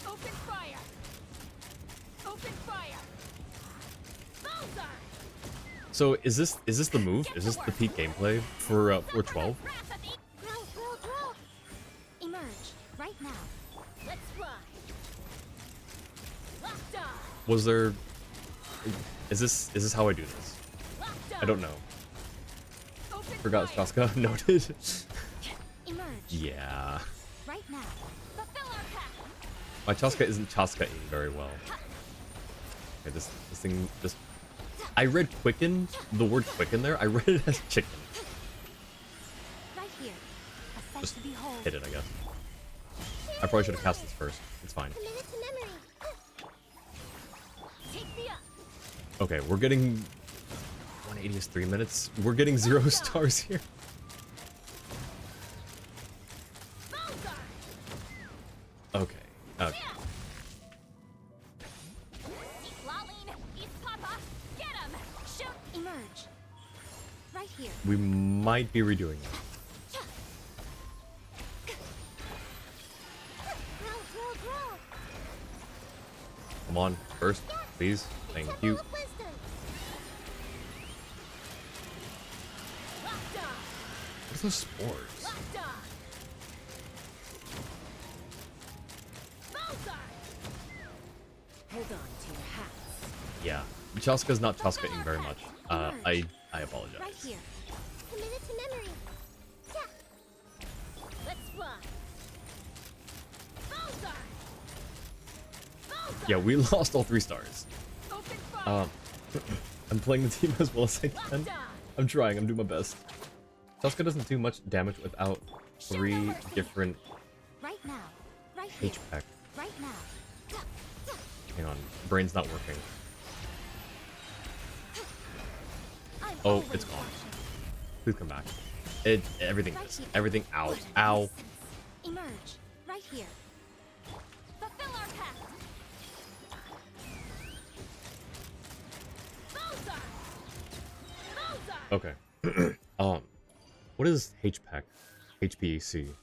Open fire! Open fire! Bullseye! So is this the move? Is this the peak gameplay for 12? Grow. Emerge. Right now. Let's ride! Locked on! Was there? Is this how I do this? Locked on! I don't know. Open Forgot fire! Chaska noted. Emerge. Yeah. Right now. Fulfill our path. My Chaska isn't Chaska-ing very well. Okay, this thing just... I read quicken, the word quicken there, I read it as chicken. Right here. A sight Just to behold. hit it, I guess. I probably should have cast this first. It's fine. Commit it to memory. Take me up. Okay, we're getting... 180 is 3 minutes. We're getting 0 stars here. Okay. Okay. Lolling. East Papa. Get him. Shoot. Emerge. Right here. We might be redoing it. Growl, growl, growl. Come on, first, please. Thank you. Full of wisdom. Locked on. What are those spores? Locked on. Bullseye. Hold on to your hats. Yeah. Chaska's not Chaska-ing very much. I apologize. Right here. Commit it to memory. Yeah. Let's fly. Bullseye. Bullseye. Yeah, we lost all 3 stars. Open fire. I'm playing the team as well as I can. Locked on. I'm trying, I'm doing my best. Chaska doesn't do much damage without 3 different Right now. Right here. H-Pack. Right now. Hang on, brain's not working. I'm Oh, always it's gone. watching. Please come back. Everything Right is. here. Everything, ow, What ow. essence? Emerge. Right here. Fulfill our path. Bullseye. Bullseye. Okay. What is HPEC? HPEC.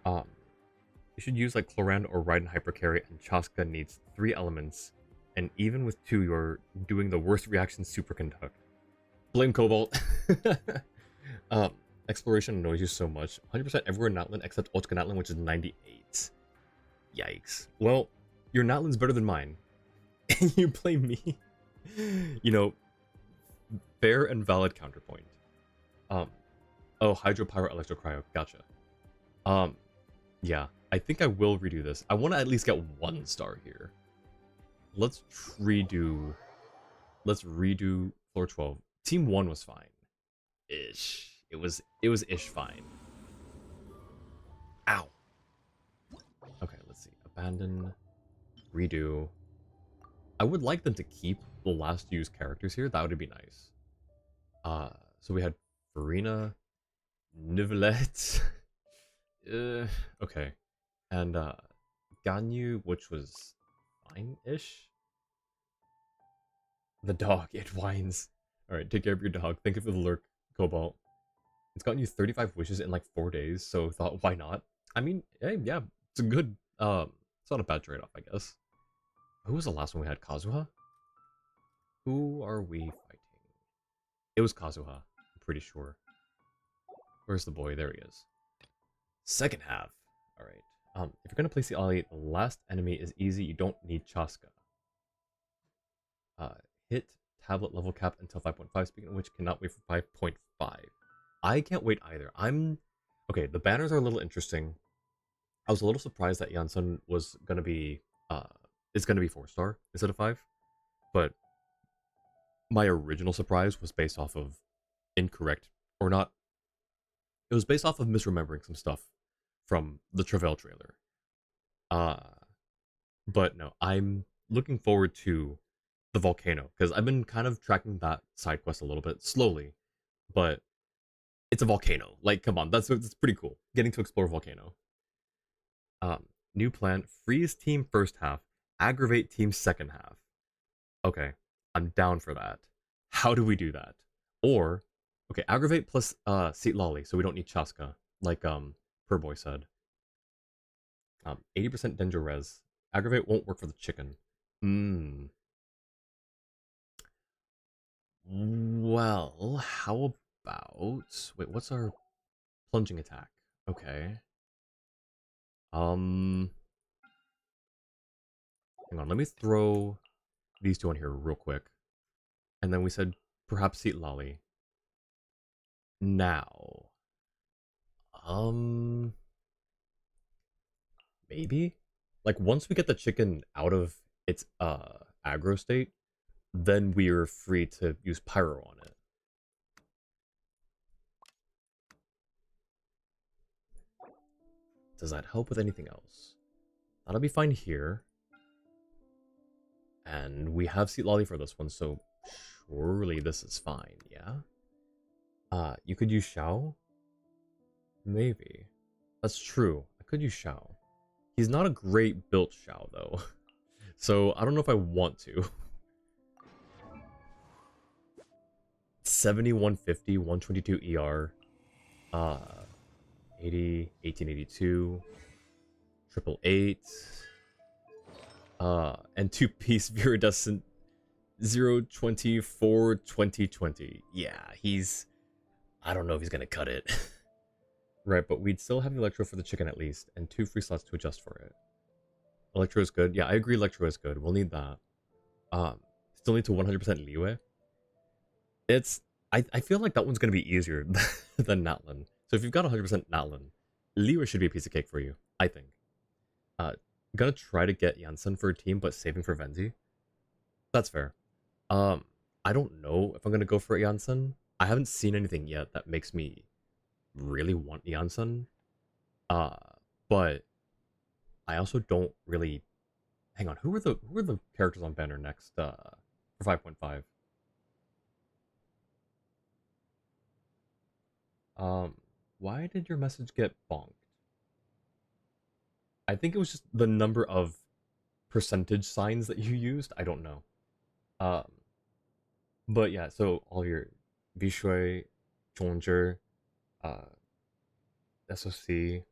You should use like Chlorand or Raiden Hypercarry, and Chaska needs 3 elements, and even with 2, you're doing the worst reaction superconduct. Blame Cobalt. Exploration annoys you so much. 100% everywhere in Natlan except Otka Natlan, which is 98. Yikes. Well, your Natlan's better than mine. And you blame me. You know, fair and valid counterpoint. Oh, Hydro, Pyro, Electro, Cryo. Gotcha. Yeah, I think I will redo this. I want to at least get 1 star here. Let's redo floor 12. Team 1 was fine. Ish. It was ish fine. Ow. Okay, let's see. Abandon. Redo. I would like them to keep the last used characters here. That would be nice. So we had Farina, Nivelette. Okay. And Ganyu, which was fine-ish. The dog, it whines. Alright, take care of your dog. Thank you for the lurk, Cobalt. It's gotten you 35 wishes in like 4 days, so thought, why not? I mean, hey, yeah, it's a good, it's not a bad trade-off, I guess. Who was the last one we had? Kazuha? Who are we fighting? It was Kazuha, I'm pretty sure. Where's the boy? There he is. Second half. Alright. If you're gonna place the ollie, the last enemy is easy, you don't need Chaska. Hit tablet level cap until 5.5, speaking of which, cannot wait for 5.5. I can't wait either. Okay, the banners are a little interesting. I was a little surprised that Yansun was gonna be is gonna be 4-star instead of 5. But my original surprise was based off of incorrect or not. It was based off of misremembering some stuff from the Travail trailer. But no, I'm looking forward to the volcano, because I've been kind of tracking that side quest a little bit slowly, but it's a volcano. Like, come on, that's pretty cool. Getting to explore a volcano. New plan: freeze team first half, aggravate team second half. Okay, I'm down for that. How do we do that? Or, okay, aggravate plus seat lolly, so we don't need Chaska, like Purboy said. 80% Denjo res. Aggravate won't work for the chicken. Well, how about... Wait, what's our plunging attack? Okay. Hang on, let me throw these 2 on here real quick. And then we said perhaps seat lolly. Now. maybe? Like, once we get the chicken out of its aggro state, then we're free to use Pyro on it. Does that help with anything else? That'll be fine here. And we have Seat Lolly for this one, so surely this is fine, yeah? You could use Xiao? Maybe. That's true. I could use Xiao. He's not a great built Xiao, though. So, I don't know if I want to. 70, 150, 122 ER. 80, 1882. 888. And 2-piece Viridescent 024 2020. Yeah, he's... I don't know if he's gonna cut it. Right, but we'd still have Electro for the chicken at least, and 2 free slots to adjust for it. Electro is good. Yeah, I agree Electro is good. We'll need that. Still need to 100% leeway. It's... I feel like that one's gonna be easier than Natlin. So if you've got 100% Natlin, leeway should be a piece of cake for you, I think. Gonna try to get Janssen for a team, but saving for Venzi. That's fair. I don't know if I'm gonna go for Janssen. I haven't seen anything yet that makes me really want Janssen. But I also don't really... Hang on, who are the characters on banner next for 5.5? Why did your message get bonked? I think it was just the number of percentage signs that you used. I don't know. But yeah, so all your Vishui, Zhongzhi, SOC,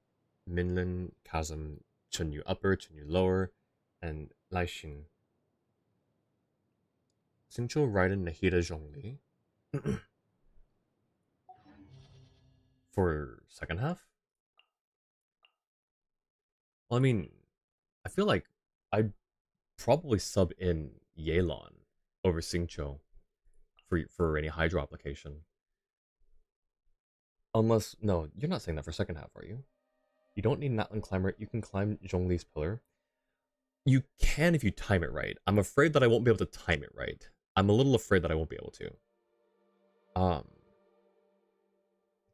Minlin, Chasm, Chenyu Upper, Chenyu Lower, and Laixin. Xingqiu, Raiden, Nahida, Zhongli. For second half? Well, I mean, I feel like I'd probably sub in Yelan over Xingqiu for any Hydro application. Unless, no, you're not saying that for second half, are you? You don't need Natlin Climber, you can climb Zhongli's Pillar. You can if you time it right. I'm afraid that I won't be able to time it right. I'm a little afraid that I won't be able to.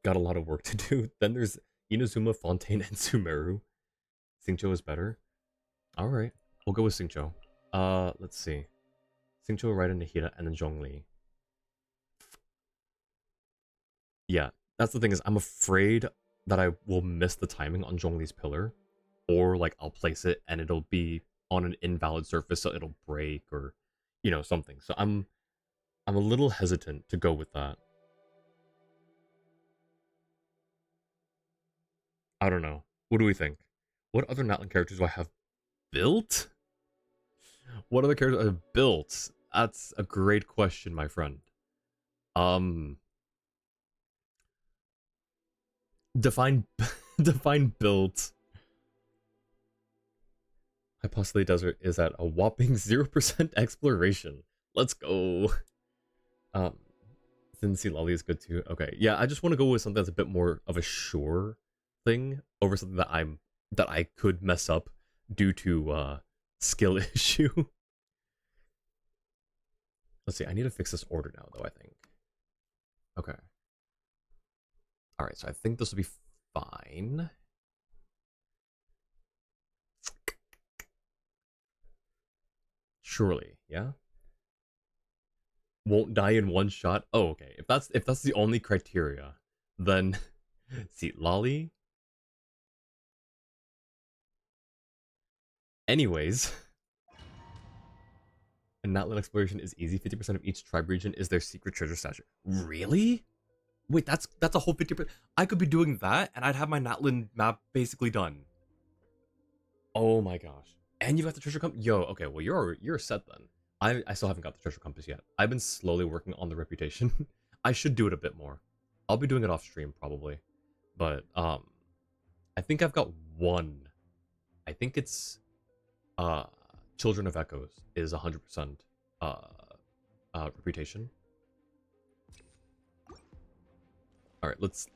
Got a lot of work to do. Then there's Inazuma, Fontaine, and Sumeru. Xingqiu is better. Alright, we'll go with Xingqiu. Let's see. Xingqiu, Raiden, Nahida, and then Zhongli. Yeah, that's the thing is I'm afraid that I will miss the timing on Zhongli's Pillar. Or, like, I'll place it and it'll be on an invalid surface so it'll break or, you know, something. So I'm a little hesitant to go with that. I don't know. What do we think? What other Natlin characters do I have built? What other characters I have built? That's a great question, my friend. Define built. Hypothesically Desert is at a whopping 0% exploration. Let's go. Cincy Lolly is good too. Okay, yeah, I just want to go with something that's a bit more of a sure thing over something that I could mess up due to skill issue. Let's see, I need to fix this order now though, I think. Okay. Alright, so I think this will be fine. Surely, yeah? Won't die in one shot? Oh, okay. If that's the only criteria, then see, Lolly. Anyways. And Natlin exploration is easy. 50% of each tribe region is their secret treasure stash. Really? Wait, that's a whole 50%. I could be doing that and I'd have my Natlin map basically done. Oh my gosh. And you got the treasure compass? Yo, okay, well you're set then. I still haven't got the treasure compass yet. I've been slowly working on the reputation. I should do it a bit more. I'll be doing it off stream probably. But I think I've got one. I think it's Children of Echoes is 100% reputation. Alright, let's...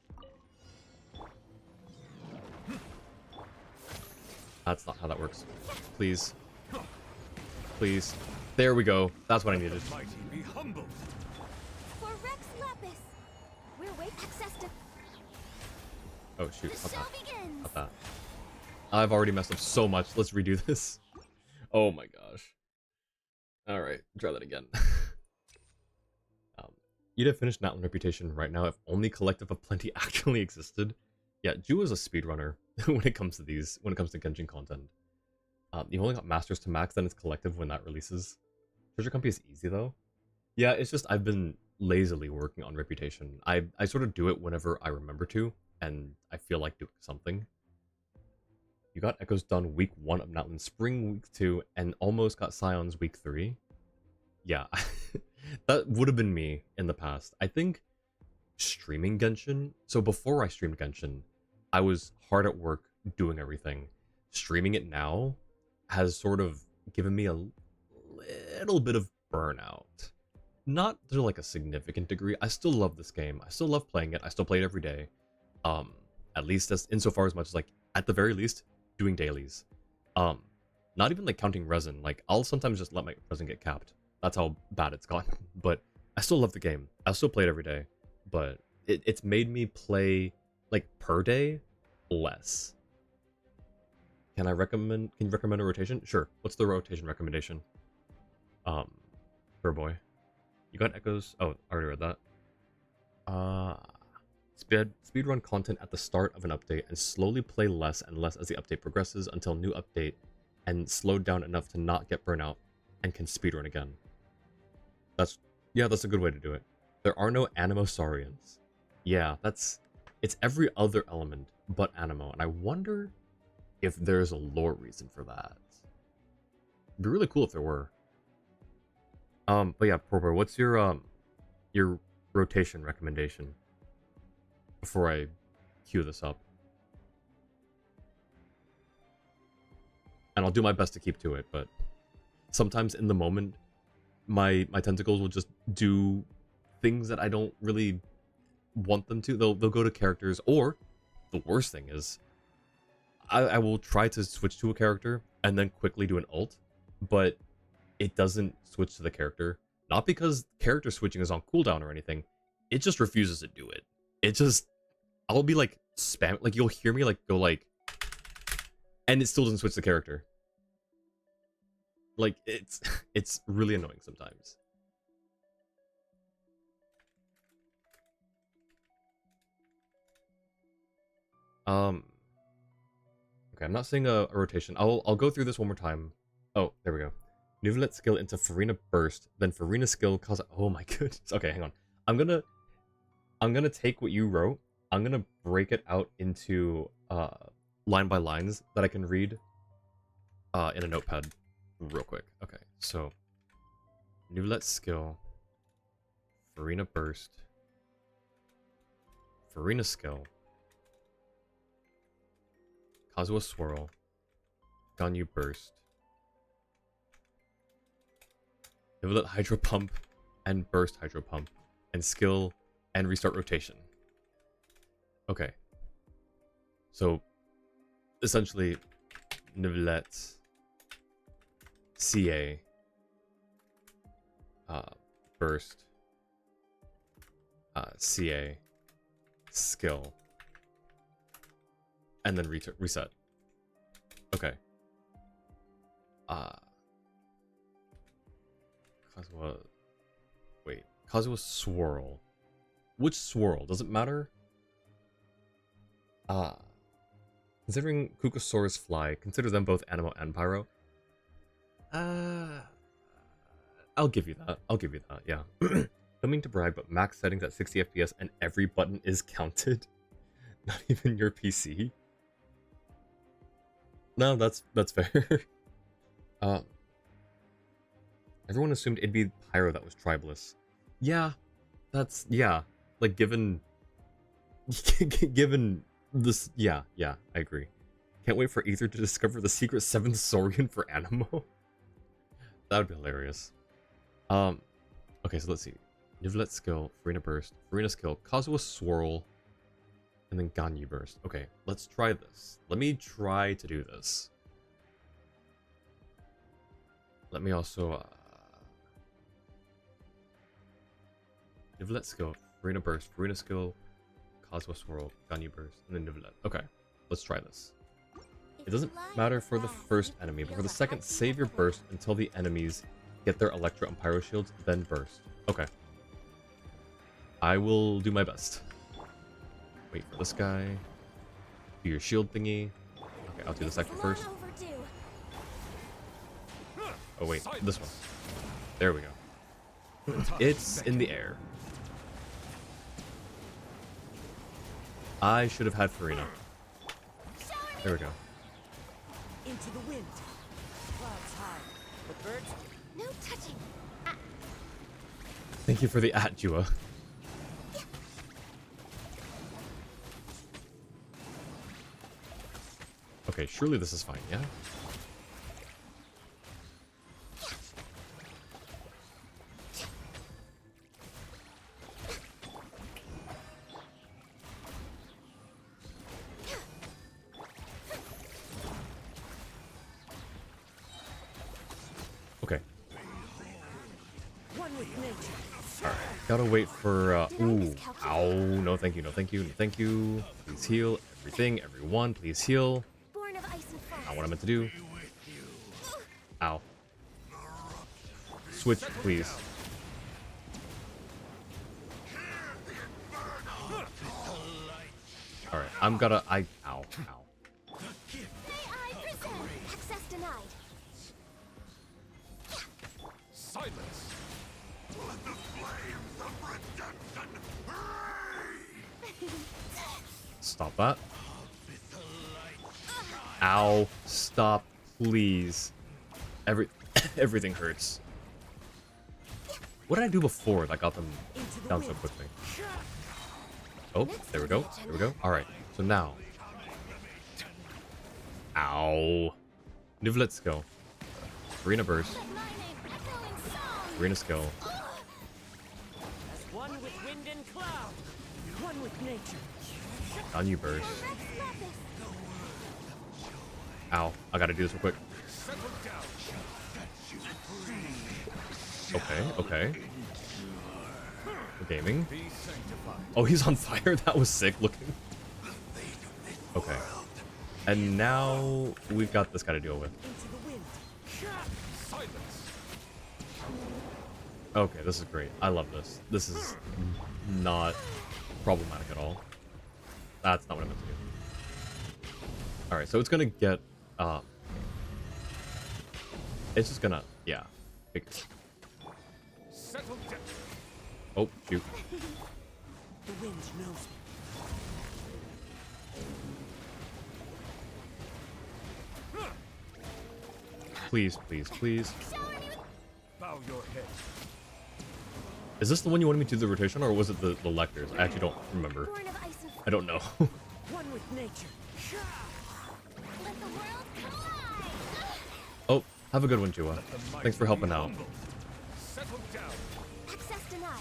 That's not how that works. Please. Please. There we go. That's what I needed. Mighty be humbled. For Rex Lapis. We're way access to Oh shoot. the Not show that. begins. Not that. I've already messed up so much. Let's redo this. Oh my gosh. Alright. Try that again. You'd have finished Natlan Reputation right now if only Collective of Plenty actually existed. Yeah, Ju is a speedrunner when it comes to Genshin content. You've only got Masters to max, then it's Collective when that releases. Treasure Company is easy though. Yeah, it's just I've been lazily working on Reputation. I sort of do it whenever I remember to, and I feel like doing something. You got Echoes done week 1 of Natlan, Spring week 2, and almost got Scions week 3. Yeah, that would have been me in the past. I think streaming Genshin, so before I streamed Genshin, I was hard at work doing everything. Streaming it now has sort of given me a little bit of burnout. Not to like a significant degree. I still love this game. I still love playing it. I still play it every day. At least as insofar as much as like, at the very least, doing dailies. Not even like counting resin. Like, I'll sometimes just let my resin get capped. That's how bad it's gotten. But I still love the game. I still play it every day. But it's made me play, like, per day, less. Can you recommend a rotation? Sure. What's the rotation recommendation? Boy. You got Echoes? Oh, I already read that. Speedrun content at the start of an update and slowly play less and less as the update progresses until new update and slowed down enough to not get burnout and can speedrun again. That's a good way to do it. There are no Animo-saurians. Yeah, it's every other element but Animo, and I wonder if there's a lore reason for that. It'd be really cool if there were. But yeah, Porber, what's your rotation recommendation? Before I queue this up. And I'll do my best to keep to it, but sometimes in the moment, my tentacles will just do things that I don't really want them to. They'll go to characters, or the worst thing is I will try to switch to a character and then quickly do an ult, but it doesn't switch to the character. Not because character switching is on cooldown or anything. It just refuses to do it. I'll be like spam, like you'll hear me like go like, and it still doesn't switch the character. Like it's really annoying sometimes. Okay, I'm not seeing a rotation. I'll go through this one more time. Oh, there we go. Nuvelet skill into Farina burst, then Farina skill cause. Oh my goodness. Okay, hang on. I'm gonna take what you wrote. I'm gonna break it out into line by lines that I can read in a notepad real quick. Okay, so Nuvelet skill, Farina burst, Farina skill, Kazuha swirl, Ganyu burst, Nuvelet hydro pump, and burst hydro pump, and skill and restart rotation. Okay. So, essentially, Nuvelet, CA, burst, CA, skill, and then reset. Okay. Kazuha... Wait. Kazuha swirl. Which swirl? Does it matter? Considering Kukasaurus fly, consider them both Animo and Pyro. I'll give you that. Yeah. Coming to brag, but max settings at 60 FPS and every button is counted. Not even your PC. No, that's fair. Everyone assumed it'd be Pyro that was tribeless. Yeah, like given this, yeah, I agree. Can't wait for Ether to discover the secret 7th Saurian for Animo. That would be hilarious. Okay, so let's see. Nuvelet skill, Farina burst, Farina skill, Kazuha swirl, and then Ganyu burst. Okay, let's try this. Let me try to do this. Let me also Nivelet skill, Farina burst, Farina skill, Cosmo swirl, Ganyu burst, and then Nivelet. Okay, let's try this. It doesn't matter for the first enemy, but for the second, save your burst until the enemies get their Electro and Pyro shields, then burst. Okay. I will do my best. Wait for this guy. Do your shield thingy. Okay, I'll do the second first. Oh wait, this one. There we go. It's in the air. I should have had Farina. There we go. Into the wind. Clouds high. But birds? No touching. Thank you for the Jua. Okay, surely this is fine, yeah? Okay. One with nature. Alright. Gotta wait for, ooh. Ow. No, thank you, no, thank you, no, thank you. Please heal. Everything, everyone, please heal. Born of ice and frost. Not what I meant to do. Ow. Switch, please. Alright, I'm gonna, ow, ow. May I present? Access denied. Silence. Stop that. Ow. Stop, please. Everything hurts. What did I do before that got them down so quickly? Oh, there we go. There we go. Alright, so now. Ow. Nivelet skill. Farina burst. Farina skill. As one with wind and cloud. One with nature. Ganyu burst. Ow. I gotta do this real quick. Okay, okay. We're gaming. Oh, he's on fire? That was sick looking. Okay. And now we've got this guy to deal with. Into the wind. Okay, this is great. I love this. This is not problematic at all. That's not what I meant to do. Alright, so it's gonna get, it's just gonna, yeah. Figures. Oh, shoot. The wind knows me. Please, please, please. Bow your head. Is this the one you wanted me to do the rotation, or was it the lectors? I actually don't remember. Born of ice and I don't know. One with nature. let the world collide. Oh, have a good one, Jua. Thanks for helping out. Settle down. Access denied.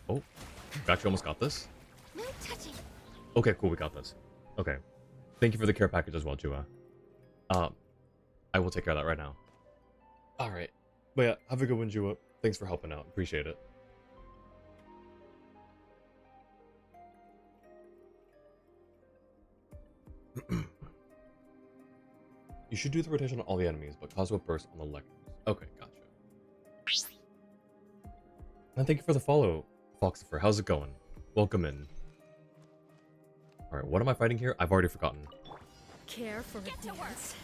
Oh, we actually almost got this. No touching. Okay, cool, we got this. Okay. Thank you for the care package as well, Jua. I will take care of that right now. Alright. But yeah, have a good one, Jua. Thanks for helping out. Appreciate it. You should do the rotation on all the enemies, but Cosmo burst on the lectors. Okay, gotcha. And thank you for the follow, Foxifer. How's it going? Welcome in. Alright, what am I fighting here? I've already forgotten. Care for a dance?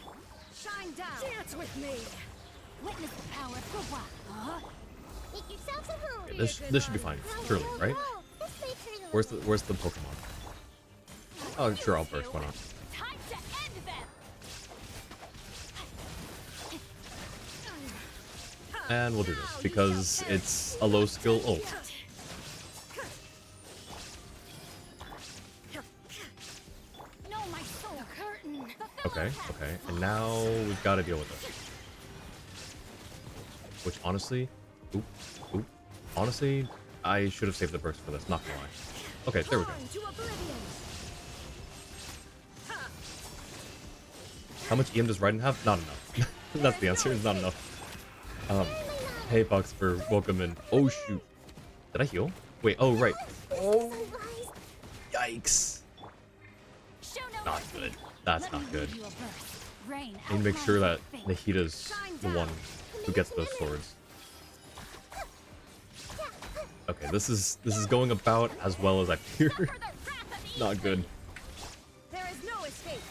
Shine down! Dance with me. Witness the power of Gua. Make yourselves at home. Okay, this should be fine, surely, right? This may turn Where's the Pokemon? Oh, sure, I'll burst. Why not? Time to end them! And we'll do this because it's a low skill ult. No, my soul curtain. Okay, okay, and now we've got to deal with this. Which honestly, honestly, I should have saved the burst for this. Not gonna lie. Okay, there we go. How much EM does Raiden have? Not enough. That's the answer. It's not enough. Hey, Fox, for welcome in. Oh, shoot. Did I heal? Wait, oh, right. Oh, yikes. Not good. That's not good. I need to make sure that Nahita's the one who gets those swords. Okay, this is going about as well as I feared. Not good. There is no escape.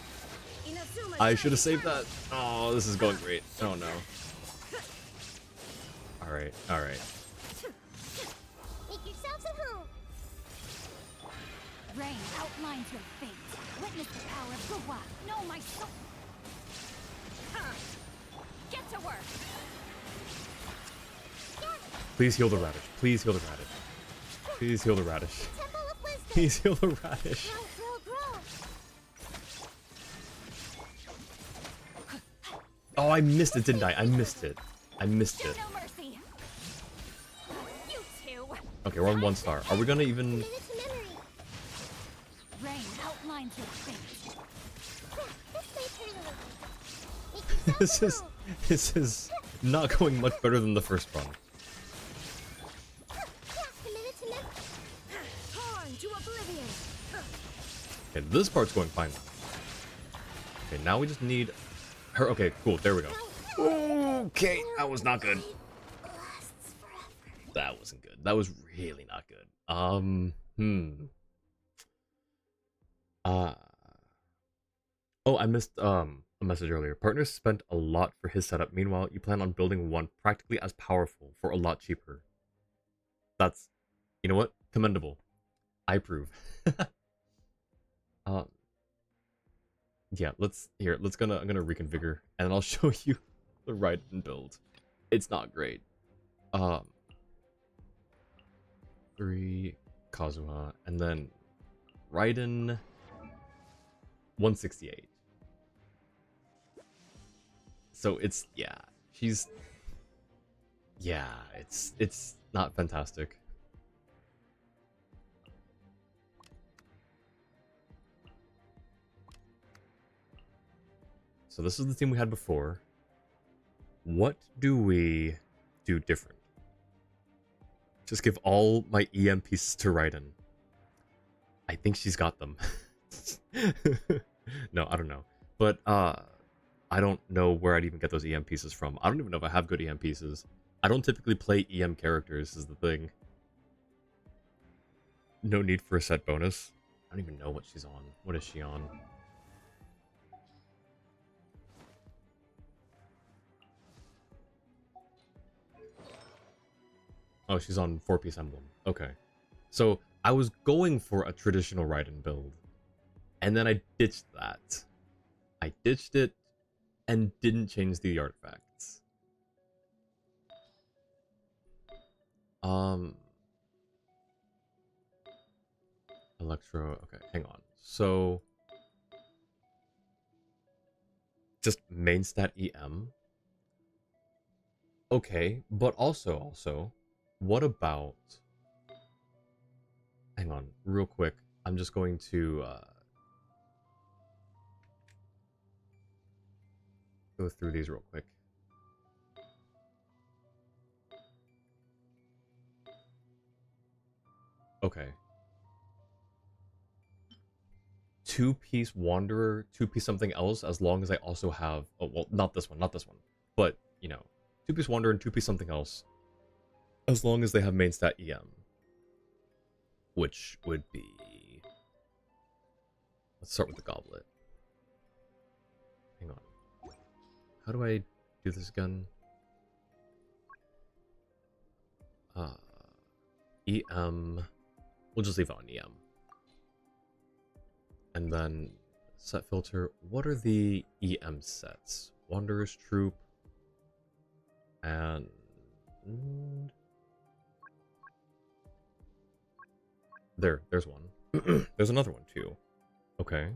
I should have saved that. Oh, this is going great. Oh no. Alright, alright. Make yourselves at home. Rain outlines your fate. Witness the power of Guwa. No, my soul. Get to work. Please heal the radish. Please heal the radish. Please heal the radish. Temple of Wisdom. Please heal the radish. Grow. Oh, I missed it, didn't I? I missed it. I missed Show it. no mercy. You two. Okay, we're on 1 star. Are we gonna even... Minute to memory. Rain outlines your fate. This may turn a little. Make yourselves at home. This is not going much better than the first run. Minute to memory. Torn to oblivion. Okay, this part's going fine. Okay, now we just need her. Okay, cool. There we go. Okay, that was not good. Lasts forever. That wasn't good. That was really not good. Oh, I missed a message earlier. Partners spent a lot for his setup. Meanwhile, you plan on building one practically as powerful for a lot cheaper. That's, you know what? Commendable. I approve. Yeah, I'm gonna reconfigure and then I'll show you the Raiden build. It's not great. 3 Kazuha and then Raiden 168. So it's it's not fantastic. So this is the team we had before. What do we do different? Just give all my EM pieces to Raiden. I think she's got them. No, I don't know. But I don't know where I'd even get those EM pieces from. I don't even know if I have good EM pieces. I don't typically play EM characters, is the thing. No need for a set bonus. I don't even know what she's on. What is she on? Oh, she's on 4-piece emblem. Okay. So, I was going for a traditional Raiden build. And then I ditched that. I ditched it and didn't change the artifacts. Electro, okay, hang on. So just main stat EM. Okay, but also, what about, hang on, real quick. I'm just going to go through these real quick. Okay. 2-piece Wanderer, 2-piece something else, as long as I also have... Oh, well, not this one. But, you know, 2-piece Wanderer and 2-piece something else, as long as they have main stat EM. Which would be... Let's start with the Goblet. Hang on. How do I do this again? EM... We'll just leave it on EM. And then set filter. What are the EM sets? Wanderer's Troop. And... There's one. There's another one too. Okay.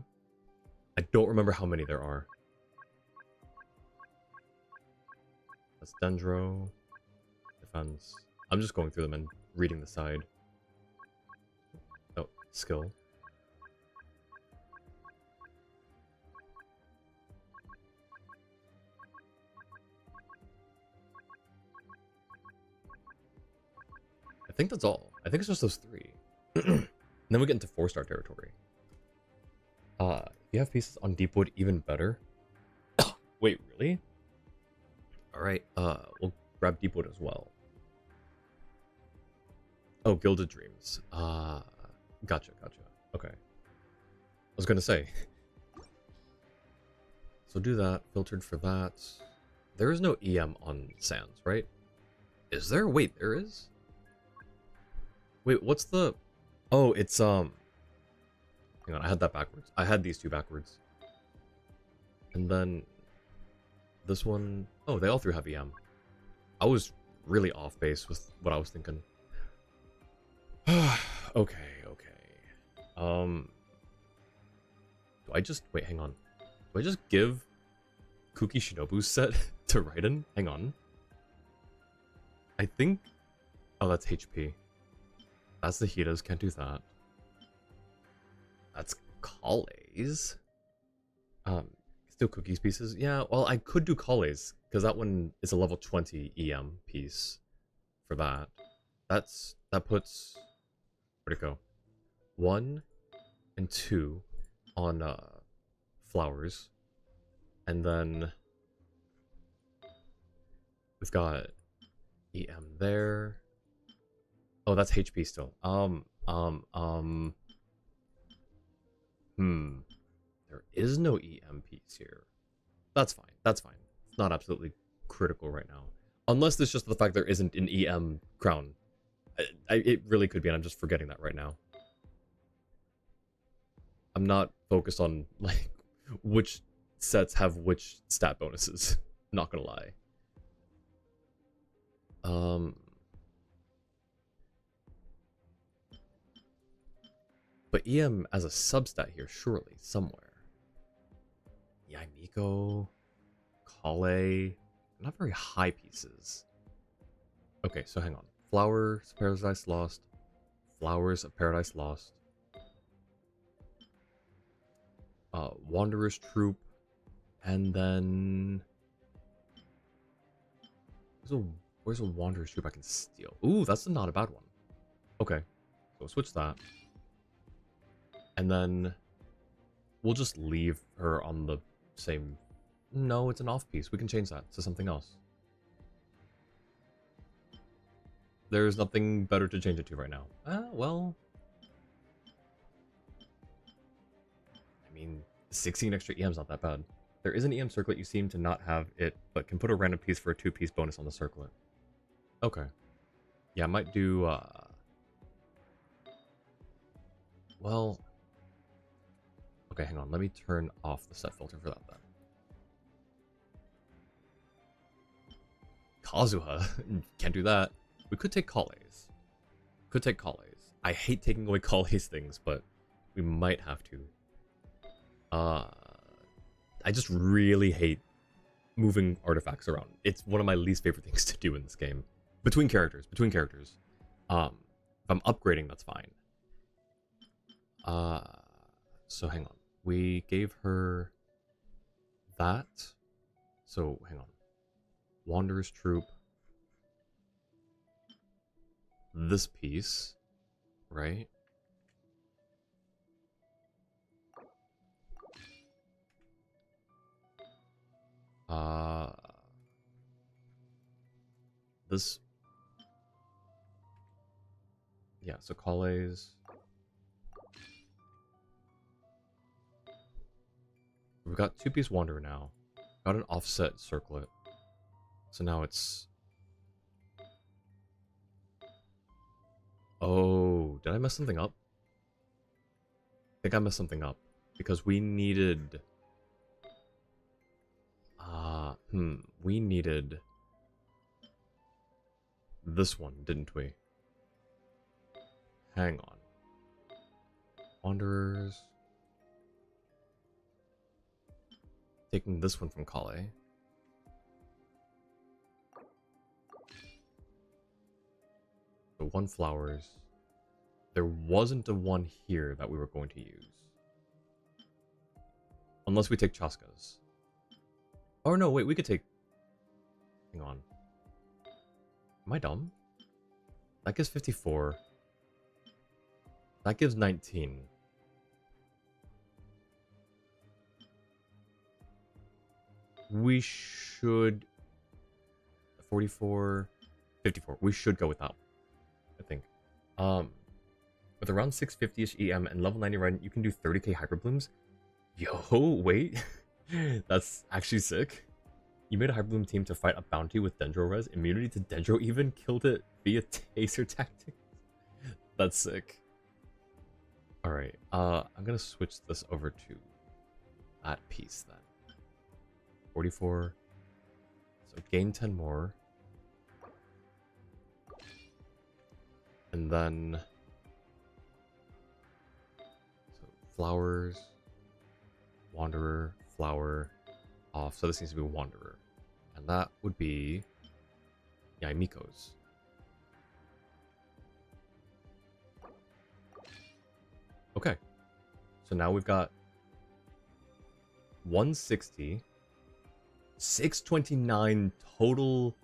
I don't remember how many there are. That's Dendro. Defense. I'm just going through them and reading the side. Oh, skill. I think that's all. I think it's just those 3. And then we get into 4-star territory. If you have pieces on Deepwood, even better. Wait, really? Alright, we'll grab Deepwood as well. Oh, Gilded Dreams. Gotcha. Okay. I was gonna say. So do that. Filtered for that. There is no EM on Sands, right? Is there? Wait, there is? Wait, what's the... Oh, it's, Hang on, I had that backwards. I had these 2 backwards. And then... This one... Oh, they all 3 have EM. I was really off base with what I was thinking. Okay. Do I just... Wait, hang on. Do I just give Kuki Shinobu's set to Raiden? Hang on. I think... Oh, that's HP. That's the Hitas, can't do that. That's Kale's. Still Cookie's pieces. Yeah, well, I could do Kale's, because that one is a level 20 EM piece for that. That puts... Where'd it go? 1 and 2 on flowers. And then we've got EM there. Oh, that's HP still. There is no EM piece here. That's fine. That's fine. It's not absolutely critical right now. Unless it's just the fact there isn't an EM crown. It really could be, and I'm just forgetting that right now. I'm not focused on, like, which sets have which stat bonuses. Not gonna lie. But EM as a substat here, surely, somewhere. Yaimiko, Kale, not very high pieces. Okay, so hang on. Flowers of Paradise Lost. Flowers of Paradise Lost. Wanderer's Troop. And then... Where's a Wanderer's Troop I can steal? Ooh, that's not a bad one. Okay, so switch that. And then... We'll just leave her on the same... No, it's an off piece. We can change that to something else. There's nothing better to change it to right now. Well... I mean, 16 extra EM's not that bad. There is an EM circlet, you seem to not have it, but can put a random piece for a 2-piece bonus on the circlet. Okay. Yeah, I might do, well... Okay, hang on. Let me turn off the set filter for that then. Kazuha? Can't do that. We could take Kale's. Could take Kale's. I hate taking away Kale's things, but we might have to. I just really hate moving artifacts around. It's one of my least favorite things to do in this game. Between characters. If I'm upgrading, that's fine. So hang on. We gave her that. So hang on. Wanderer's Troop. This piece, right? This, yeah, so Kale's. We've got 2-piece Wanderer now. Got an offset circlet. So now it's... Oh, did I mess something up? I think I messed something up. Because we needed... we needed... this one, didn't we? Hang on. Wanderers... Taking this one from Kale. The 1 flowers. There wasn't a 1 here that we were going to use. Unless we take Chaska's. Oh no, wait, we could take... Hang on. Am I dumb? That gives 54. That gives 19. We should 44, 54. We should go with that one, I think. With around 650ish EM and level 90 run, you can do 30k Hyperblooms. Yo, wait. That's actually sick. You made a Hyperbloom team to fight a bounty with Dendro Res. Immunity to Dendro even killed it via taser tactics. That's sick. Alright, I'm gonna switch this over to that piece then. 44. So gain 10 more. And then so flowers, wanderer, flower, off. So this needs to be wanderer. And that would be Yaimiko's. Okay. So now we've got 160, 629 total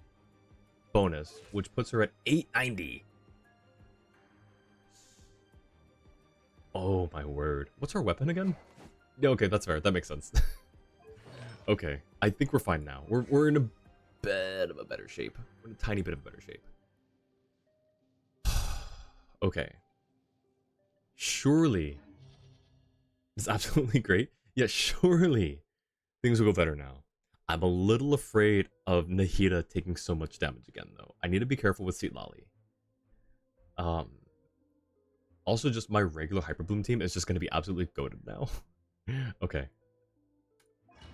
bonus, which puts her at 890. Oh my word. What's our weapon again? Yeah, okay, that's fair. That makes sense. Okay, I think we're fine now. We're in a bit of a better shape. We're in a tiny bit of a better shape. Okay. Surely. It's absolutely great. Yeah, surely things will go better now. I'm a little afraid of Nahida taking so much damage again, though. I need to be careful with Seatlali. Also, just my regular Hyperbloom team is just going to be absolutely goated now. Okay.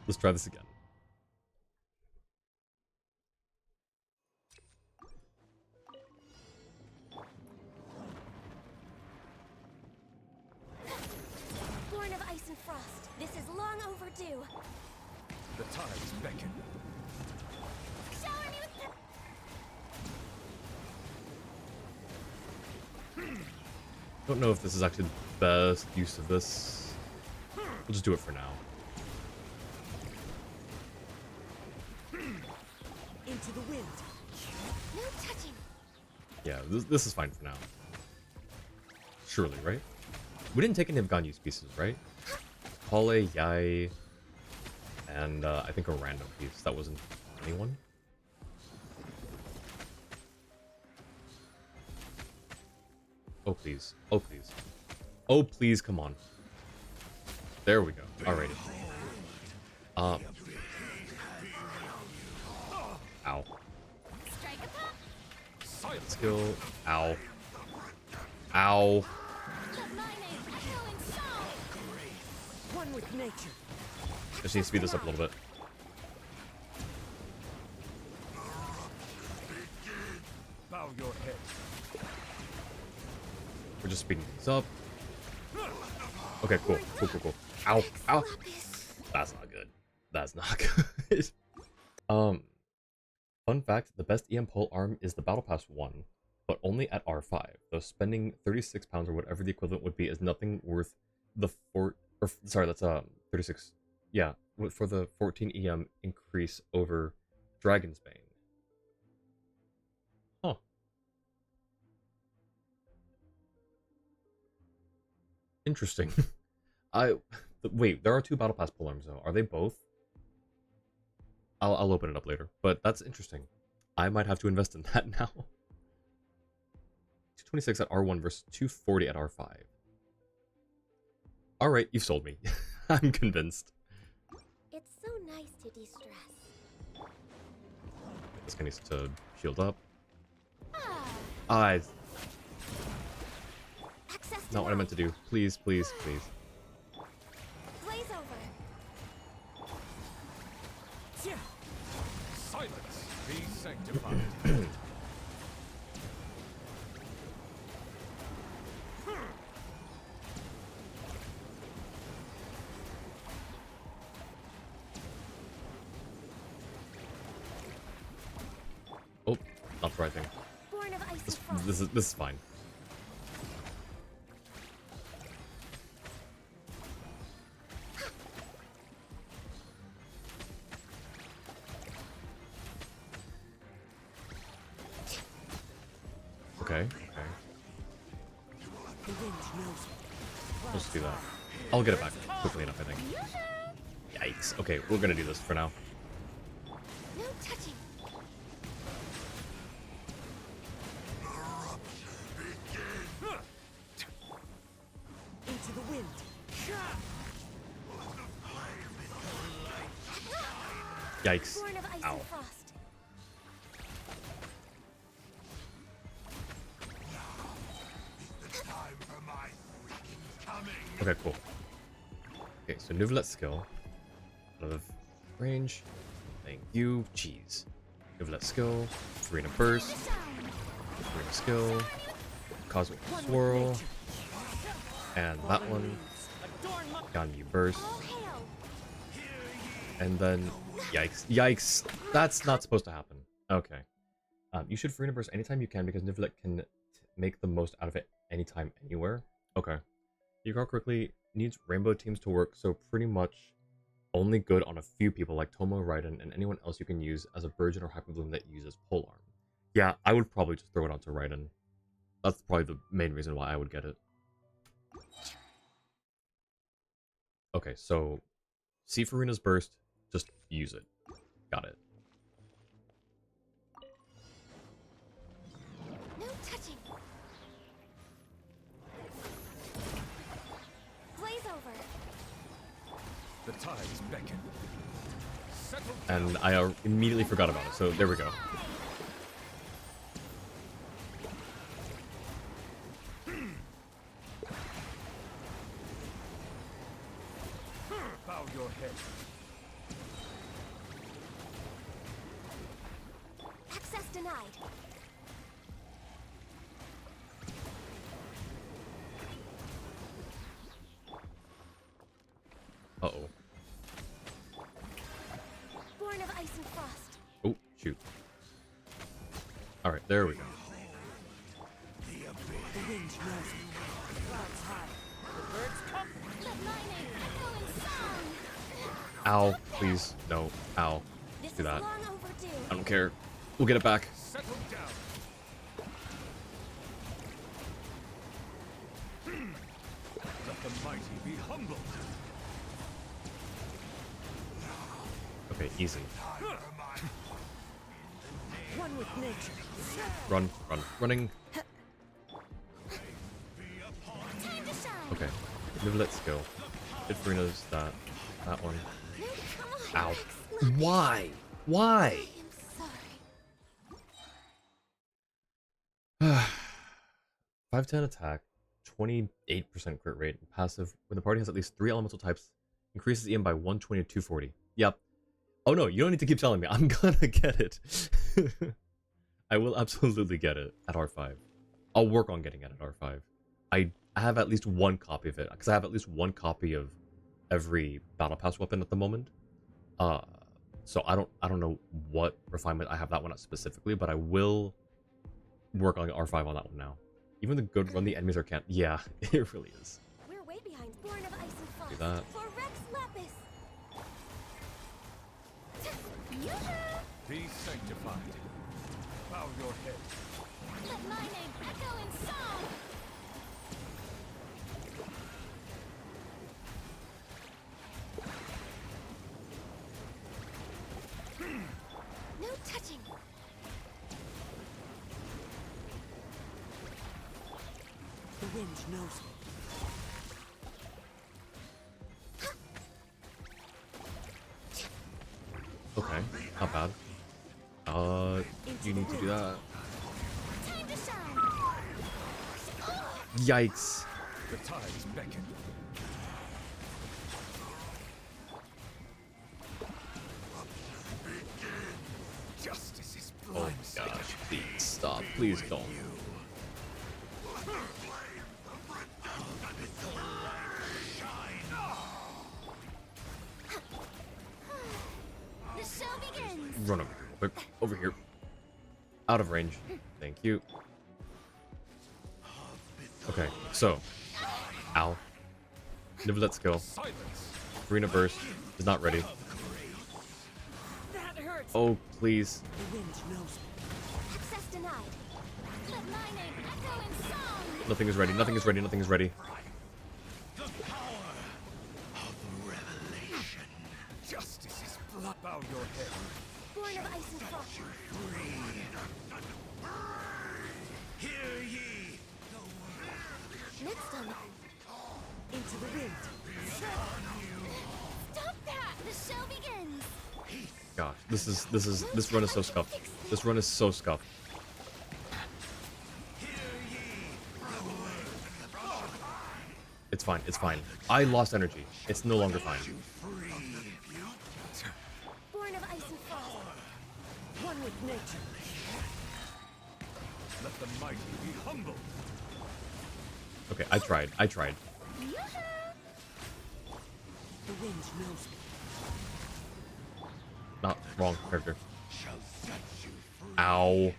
Let's try this again. Born of ice and frost, this is long overdue. The tides beckon. Shower me with Don't know if this is actually the best use of this. We'll just do it for now. Into the wind. no touching. Yeah, this is fine for now. Surely, right? We didn't take any of Ganyu's pieces, right? Pole, Yai, and I think a random piece. That wasn't anyone? Oh, please. Oh, please. Oh, please, come on. There we go. Alrighty. Ow. Strike a pop. Silence. Skill. Ow. Ow. Let my name echo in song. One with nature. Just need to speed this up a little bit. Bow your head. We're just speeding things up. Okay, cool. Cool. Ow. Ow. That's not good. That's not good. Fun fact, the best EM pole arm is the Battle Pass 1, but only at R5. Though spending 36 pounds or whatever the equivalent would be is nothing worth the sorry, that's 36. Yeah, for the 14 EM increase over Dragon's Bane. Huh. Interesting. Wait, there are two Battle Pass pole arms though. Are they both? I'll open it up later, but that's interesting. I might have to invest in that now. 226 at R1 versus 240 at R5. Alright, you've sold me. I'm convinced. It's so nice to de-stress. This guy needs to shield up. Access Not what I meant to do. Please, please, please. Glaze over. Silence. Be sanctified. Oh, not the right thing. Born of ice and frost. This is fine. Okay, okay. The wind knows it. Let's do that. I'll get it back quickly enough, I think. Yikes. Okay, we're gonna do this for now. No touching. Into the wind. Yikes. Born of ice Ow. and frost. Okay, cool. Okay, so Nuvelet skill. Out of range. Thank you. Jeez. Nuvelet skill. Serena burst. Serena skill. Cosmic swirl. And that one. Ganyu burst. All hail. And then yikes. Yikes. That's not supposed to happen. Okay. You should Serena burst anytime you can because Nuvelet can make the most out of it anytime, anywhere. Okay. You recall correctly, needs rainbow teams to work, so pretty much only good on a few people like Tomo, Raiden, and anyone else you can use as a Virgin or Hyper Bloom that uses Pole Arm. Yeah, I would probably just throw it onto Raiden. That's probably the main reason why I would get it. Okay, so see Farina's burst, just use it. Got it. No touching. Blaze over. The tides beckon. Settle And I immediately forgot about it, so there we go. bow your head. Access denied. Uh-oh. Born of ice and frost. Oh, shoot. Alright, there we go. The wind knows it. Clouds high. The birds come. Let my name echo in song. Ow, please. No. Ow. This Do is that. long overdue. I don't care. We'll get it back. Settle down. Let the mighty be humbled. Okay, easy. One with nature. Run, run, running. Time to shine. Okay. Nuvelet skill. Good Farina's that one. No, come on. Ow. Why? Why? I am sorry. 510 attack, 28% crit rate, and passive when the party has at least 3 elemental types, increases EM by 120 to 240. Yep. Oh no, you don't need to keep telling me. I'm gonna get it. I will absolutely get it at R5. I'll work on getting it at R5. I have at least one copy of it, because I have at least one copy of every Battle Pass weapon at the moment. So I don't know what refinement I have that one at specifically, but I will work on R5 on that one now. Even the good run the enemies are can't. Yeah, it really is. We're way behind. Born of ice and frost. Do that. For Rex Lapis. Be sanctified. Bow your head. Let my name echo in song. No touching. The wind knows it. Okay, not bad. You need to do that. Time to shine. Yikes. The tides beckon. Justice is Oh blind. my gosh, please stop. Please don't. The show begins. Run over here real quick. Over here. Out of range. Thank you. Okay, so. Ow. Nivelet skill. Silence. Arena burst is not ready. That hurts. Oh, please. The wind knows it. Access denied. Let My name echo in song. Nothing is ready. Nothing is ready. Nothing is ready. Justice is blood. Bow your head. Born of ice and frost. Hear ye! Next on into the wind. Stop that! The show begins! Gosh, this run is so scuffed. This run is so scuffed. It's fine. It's fine. I lost energy. It's no longer fine. Born of ice and frost. One with nature. Let the mighty be humble. Okay, I tried. I tried. The wind knows me. Not wrong character. Ow.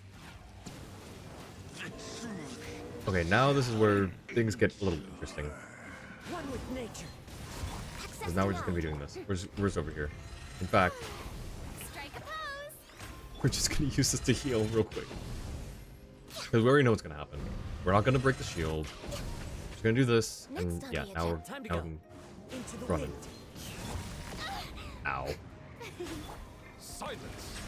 Okay, now this is where things get a little interesting. One with nature. Because now we're just gonna be doing this. We're just over here. In fact, Strike a pose! we're just gonna use this to heal real quick. Because we already know what's gonna happen. We're not gonna break the shield. We're just gonna do this, and Next on yeah, the now we're agenda. Time to now go. we can Into the run wind. it. Ow. Silence.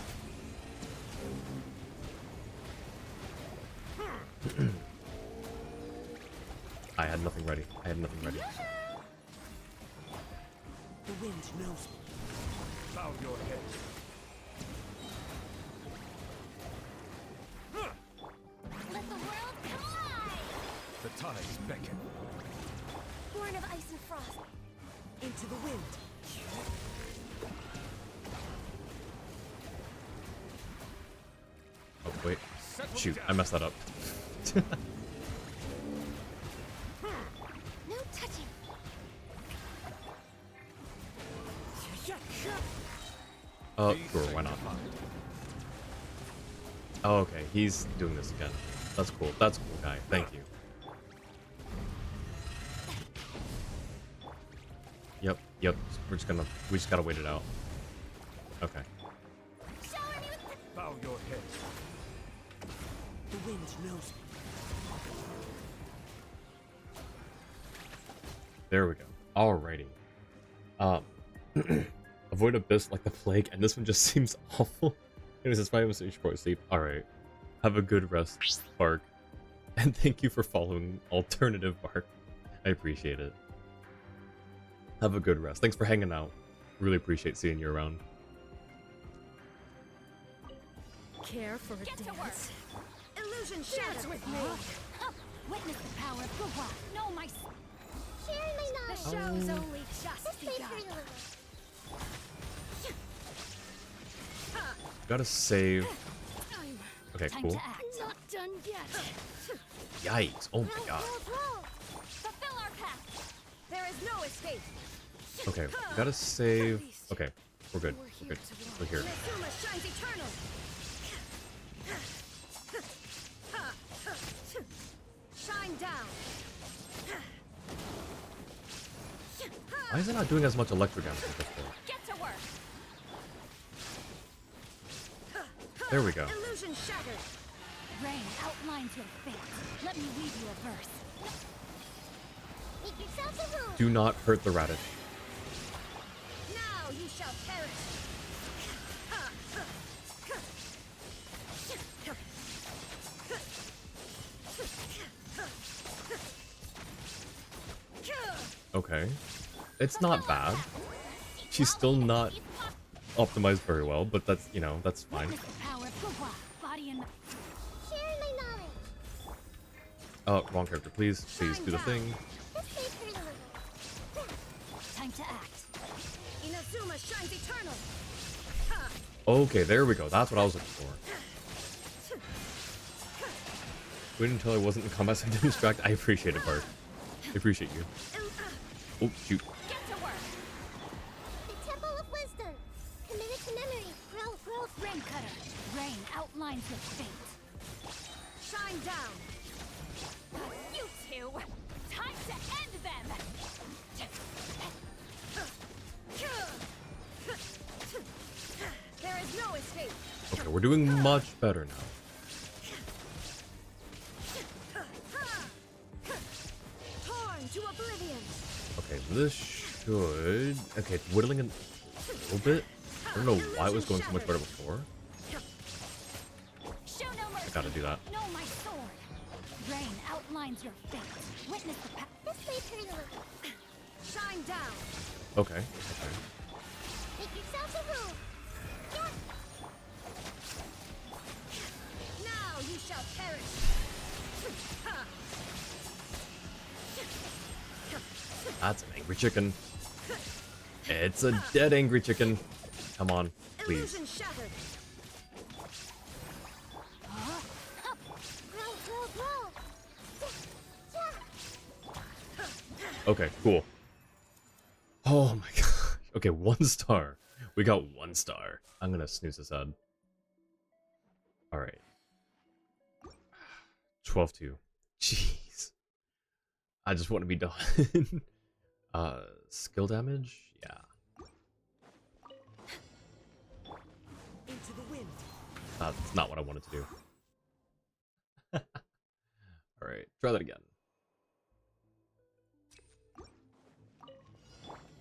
I had nothing ready. I had nothing ready. The wind knows me. Bow your head. Let the world come alive! The tides beckon. Born of ice and frost. Into the wind. Oh wait. Settle Shoot, down. I messed that up. No touching! Sure, why not? Oh, okay, he's doing this again. That's cool. That's cool, guy. Thank you. Yep. We just gotta wait it out. Okay. Shower me with the... Bow your head. The wind knows me. There we go. Alrighty. Avoid abyss like the plague, and this one just seems awful. Anyways, it's 5 minutes each for sleep. Alright. Have a good rest, Bark. And thank you for following Alternative Bark. I appreciate it. Have a good rest. Thanks for hanging out. Really appreciate seeing you around. Care for a Get to work. dance. Illusion shatters with me. Huh. Witness the power of Gua. No, my. Sharing my The knowledge! show's only just This way begun. for you. Gotta save. Okay, Time cool. to act. Not done yet. Yikes. Oh my god. Roll! Fulfill our path. There is no escape. Okay, gotta save. Okay, we're good. We're good. We're here. Inazuma shines eternal. Shine down. Why is it not doing as much electro damage as before? Get to work. There we go. Illusion shattered. Rain outlines your fate. Let me weave you a verse. Make yourselves a room! Do not hurt the radish. Now you shall perish. Okay. It's not bad. She's still not optimized very well, but that's, you know, that's fine. Witness the power of Gua. Body and Sharing my knowledge! Oh, wrong character. Please do the thing. This way for you. time to act. Inazuma shines eternal. Okay, there we go. That's what I was looking for. Wait until I wasn't in combat so I didn't distract. I appreciate it, Bart. I appreciate you. Oh, shoot. Get to work. The Temple of Wisdom. Committed to memory. Growth. Rain cutter. Rain outlines your fate. Shine down. You two. Time to end them. There is no escape. Okay, we're doing much better now. Okay, this should... Okay, it's whittling a little bit. I don't know why it was going so much better before. Show no mercy. I gotta do that. Know my sword. Rain outlines your fate. Witness the path. This way, turn a little. Shine down. Okay, okay. Make yourselves a room. Yes. Now you shall perish. That's an angry chicken. It's a dead angry chicken. Come on, please. Illusion shattered. Grow, grow, grow. Okay, cool. Oh my god. Okay, 1 star. We got 1 star. I'm gonna snooze this ad. Alright. 12-2. Jeez. I just want to be done. Skill damage? Yeah. Into the wind. That's not what I wanted to do. Alright, try that again.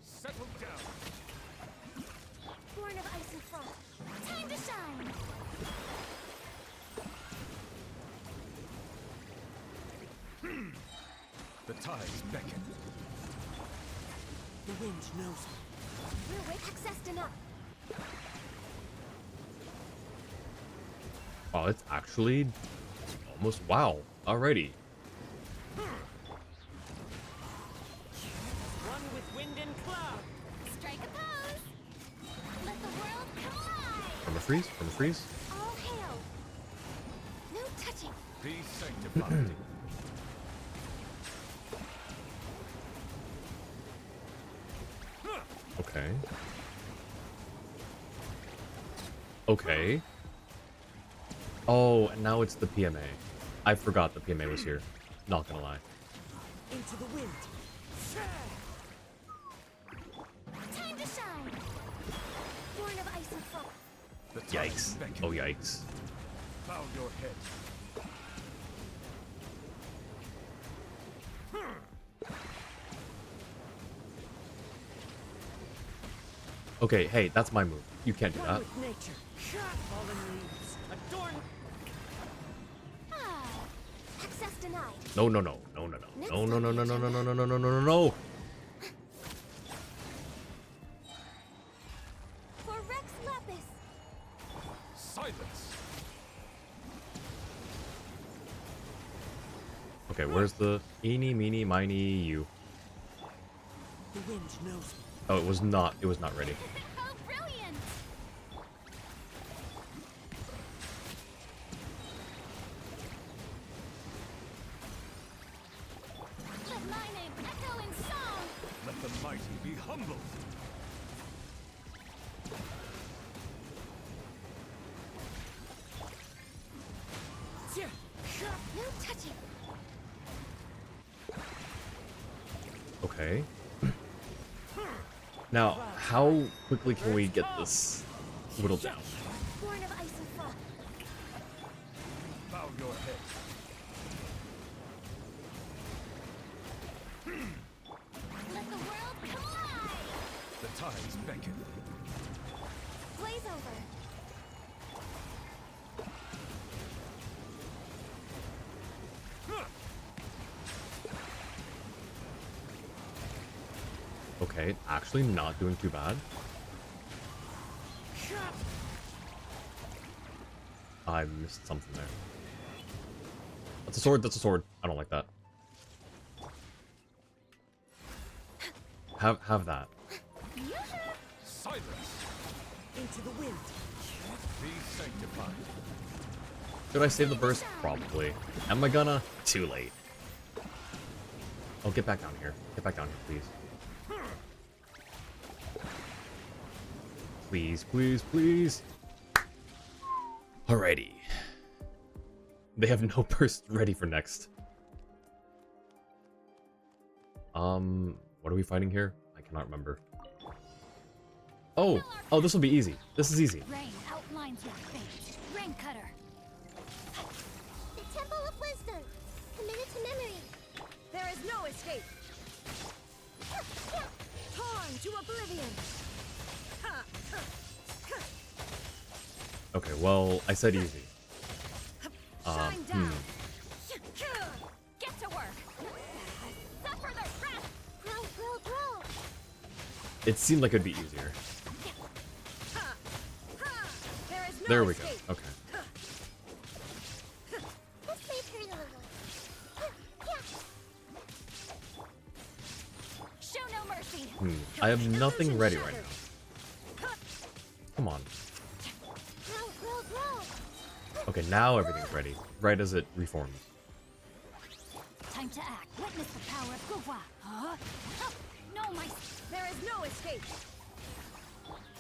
Settle down. Born of ice and frost. Time to shine. The tides beckon. The wind knows me. We're way accessed enough. Oh, it's actually almost wow. Alrighty. One with wind and cloud. Strike a pose. Let the world collide. From a freeze? From a freeze? All hail. No touching. Be sanctified. Okay. Okay. Oh, and now it's the PMA. I forgot the PMA was here. Not gonna lie. Into the wind. Time to shine. Born of ice and frost. The Yikes. tides beckon. Oh, yikes. Bow your head. Okay, hey, that's my move. You can't do One that. with nature. Fallen leaves. Adorn. Ah. Access denied. No, no, no. No, no, no. No, no, no, no, no, no, no, no, no, no, no, no, no. For Rex Lapis. Silence. Okay, where's the eeny, meeny, miny, you? The wind knows me. Oh, it was not ready. How brilliant. Let my name echo in song. Let the mighty be humbled. No touching. Okay. Now, how quickly can we get this whittled down? Born of ice and frost. Bow your head. Let the world collide. The tides beckon. Blaze over. Okay, actually not doing too bad. I missed something there. That's a sword, that's a sword. I don't like that. Have that. Silence. Into the wind. Be sanctified. Should I save the burst? Probably. Am I gonna? Too late. Oh, get back down here. Get back down here, please. Please, please, please. Alrighty. They have no burst ready for next. What are we fighting here? I cannot remember. Oh, this will be easy. This is easy. Rain outlines your fate. Rain cutter. The Temple of Wisdom. Committed to memory. There is no escape. Oblivion. Okay, well, I said easy. Shine down. Get to work. Suffer their wrath. Grow, grow, grow. It seemed like it'd be easier. There is no There we go. escape. Okay. This may hurt a little. Yeah. Show no mercy. I have nothing ready right now. Come on. Grow, grow, grow. Okay, now everything's ready. Right as it reforms. Time to act. Witness the power of Gugwa. Huh? No, my... There is no escape.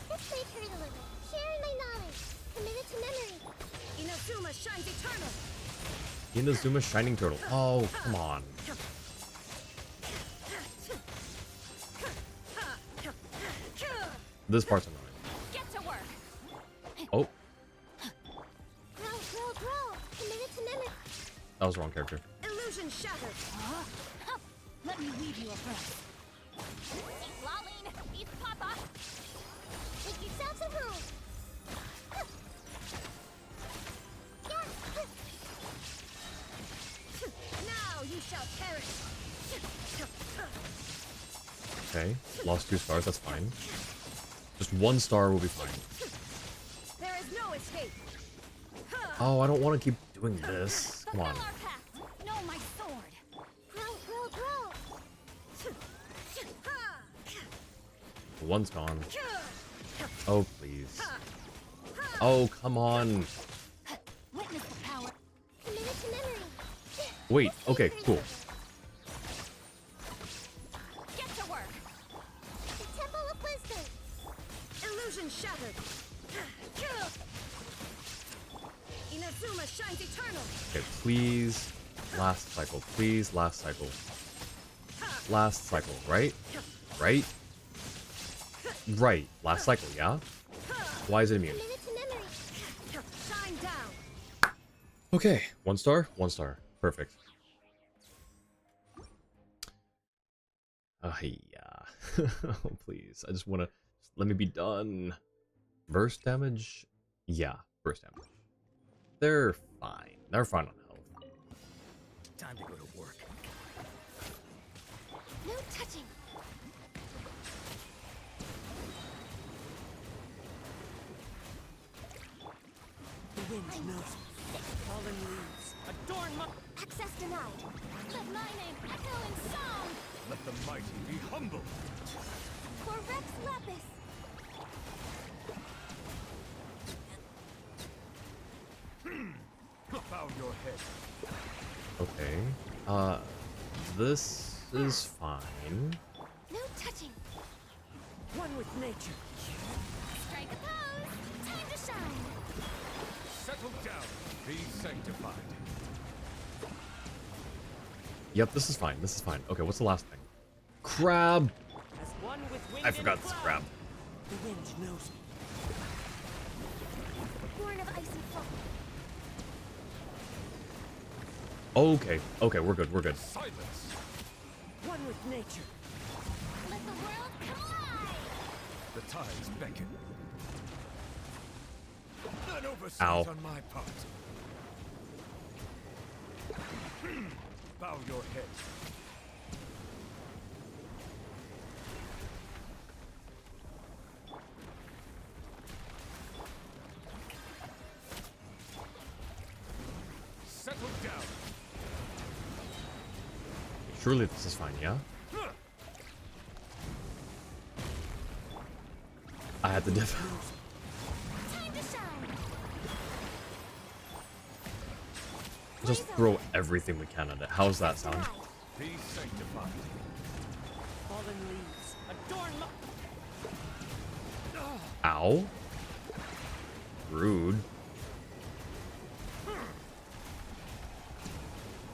This may hurt a little. Sharing my knowledge. Committed to memory. Inazuma shines eternal. Inazuma Shining Turtle. Oh, come on. This part's annoying. Get to work. Oh, Grow, grow, grow. Committed to memory. that was the wrong character. Illusion shattered. Huh? Let me weave you a breath. Hey, Lolene, it's Papa. Make yourselves at home. Now you shall perish. Okay, lost 2 stars, that's fine. Just 1 star will be fine. There is no escape. Oh, I don't want to keep doing this. Come on. Fulfill our pact. No, my sword. Grow, grow, grow. 1's gone. Oh, please. Oh, come on. Witness the power. Committed to memory. Wait, okay, cool. Get to work. The Temple of Wisdom. Illusion shattered. Inazuma shines eternal. Okay, please. Last cycle, please. Last cycle. Last cycle, right? Right? Right. Last cycle, yeah? Why is it immune? Committed to memory. Shine down. Okay, 1 star? 1 star. Perfect. Yeah. Oh, please. I just want to... Let me be done. Burst damage? Yeah, burst damage. They're fine. They're fine on health. Time to go to work. No touching. The wind knows. Fallen leaves. Adorn my... Access denied. Let my name echo in song. Let the mighty be humble. For Rex Lapis. Bow your head. Okay. This is fine. No touching. One with nature. Strike a pose. Time to shine. Settle down. Be sanctified. Yep, this is fine. This is fine. Okay, what's the last thing? Crab! As one with wind I and forgot this cloud. crab. The wind knows. Born of ice and frost. Okay, okay, we're good, we're good. Silence. One with nature. Let the world collide. The tides beckon. An oversight Ow. on my part. Bow your head. Settle down. Surely this is fine, yeah? I had the diff. Time to shine. Just throw everything we can at it. How's that sound? Be sanctified. Fallen leaves. Adorn my... Ow. Rude.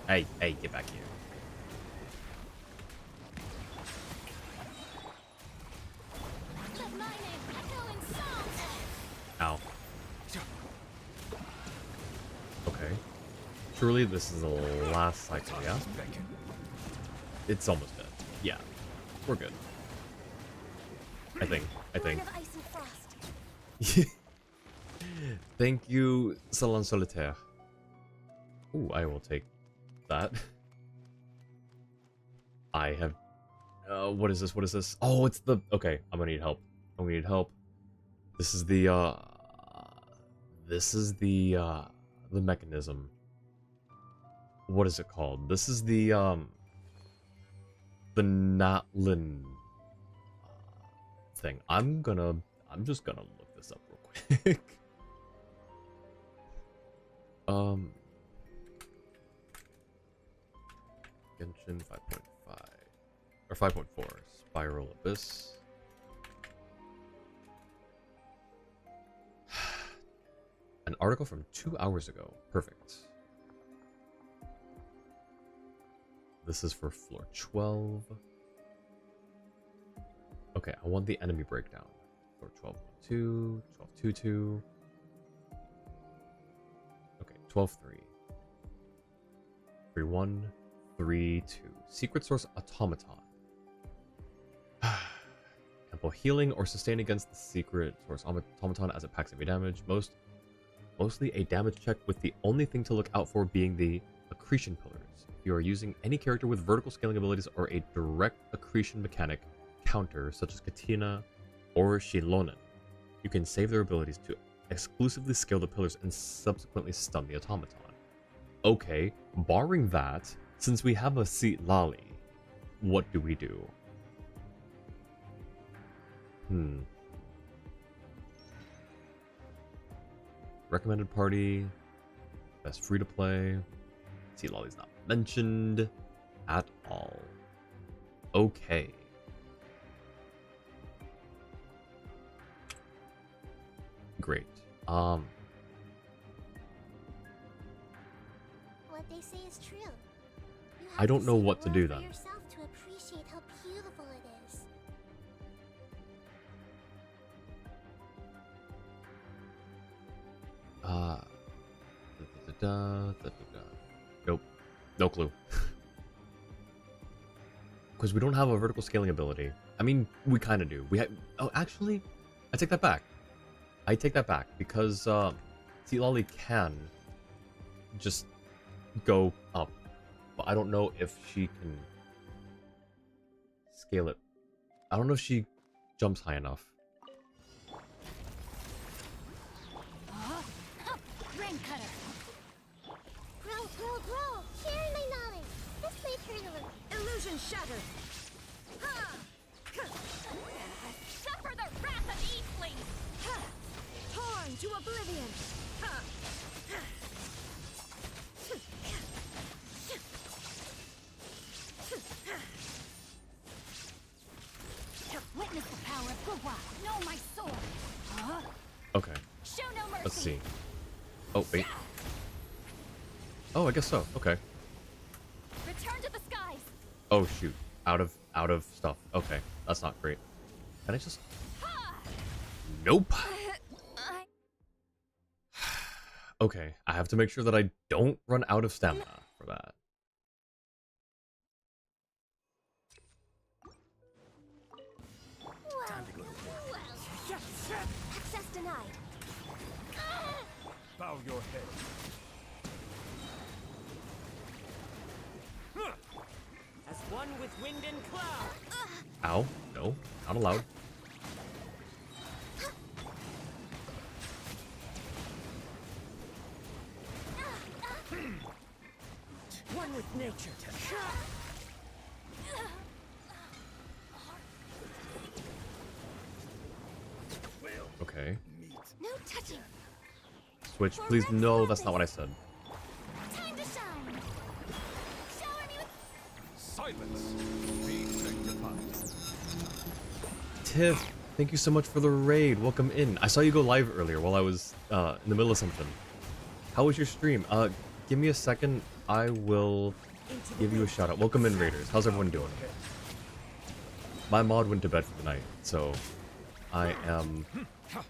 Hey, hey, get back here. Let my name echo in song. Ow. Okay. Surely this is the last cycle, yeah? Beckon. It's almost dead. Yeah. We're good. I think. Born of ice and frost. Thank you, Salon Solitaire. Ooh, I will take that. I have... what is this? What is this? Oh, it's the... Okay, I'm gonna need help. I'm gonna need help. This is the, the mechanism. What is it called? This is the Natlin thing. I'm just gonna look this up real quick. Genshin 5.5 or 5.4 Spiral Abyss. An article from 2 hours ago. Perfect. This is for floor 12. Okay, I want the enemy breakdown. Floor 12.2, 12.22. Okay, 12.3. 3.1, 3.2. Secret source automaton. Ample healing or sustain against the secret source automaton as it packs heavy damage. Mostly a damage check with the only thing to look out for being the accretion pillars. If you are using any character with vertical scaling abilities or a direct accretion mechanic counter, such as Katina or Shilonen, you can save their abilities to exclusively scale the pillars and subsequently stun the automaton. Okay, barring that, since we have a seat Lali, what do we do? Recommended party, best free to play. See, Lolly's not mentioned at all. Okay. Great. What they say is true. You have I don't to know see the what to world do for then. yourself to appreciate how beautiful it is. Nope. No clue. Because we don't have a vertical scaling ability. I mean, we kind of do. We have. Oh, actually, I take that back. I take that back because Sea Lolly can just go up, but I don't know if she can scale it. I don't know if she jumps high enough. Rain cutter. Grow! Sharing my knowledge! This may turn a little. Illusion shattered. Suffer the wrath of Eastling. Torn to oblivion. Witness the power of Gugwa. Know my sword. Okay, Show no mercy. let's see. Oh, wait. Oh, I guess so. Okay. Return to the skies. Oh, shoot. Out of stuff. Okay, that's not great. Can I just... Nope. Okay, I have to make sure that I don't run out of stamina for that. Time to go to work. Access denied. Bow your head. As one with wind and cloud. Ow. No, not allowed. One with nature. Okay. No touching. Switch, please. No, that's not what I said. Time to shine. Shower me with. Silence. Be sanctified. Tiff, thank you so much for the raid. Welcome in. I saw you go live earlier while I was in the middle of something. How was your stream? Give me a second. I will give you a shout out. Welcome in, Raiders. How's everyone doing? My mod went to bed for the night, so I am. Can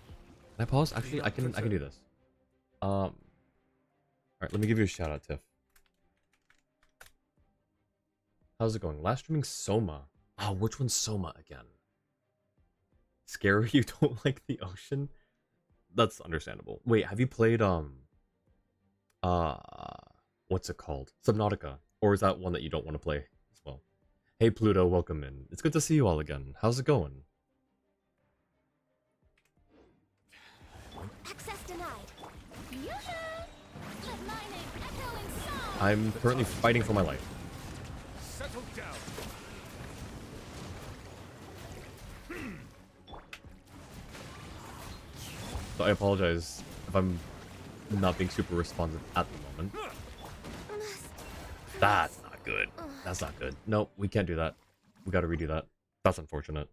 I pause? Actually, I can do this. All right, let me give you a shout out, Tiff. How's it going? Last streaming Soma. Oh, which one's Soma again? scary you don't like the ocean. That's understandable. Wait, have you played uh what's it called? Subnautica? Or is that one that you don't want to play as well? Hey Pluto, welcome in. It's good to see you all again. How's it going? Access denied. Yoo-hoo! Let my name echo in song. I'm currently fighting for my life. Settle down. So I apologize if I'm not being super responsive at the moment. That's not good. That's not good. Nope, we can't do that. We gotta redo that. That's unfortunate.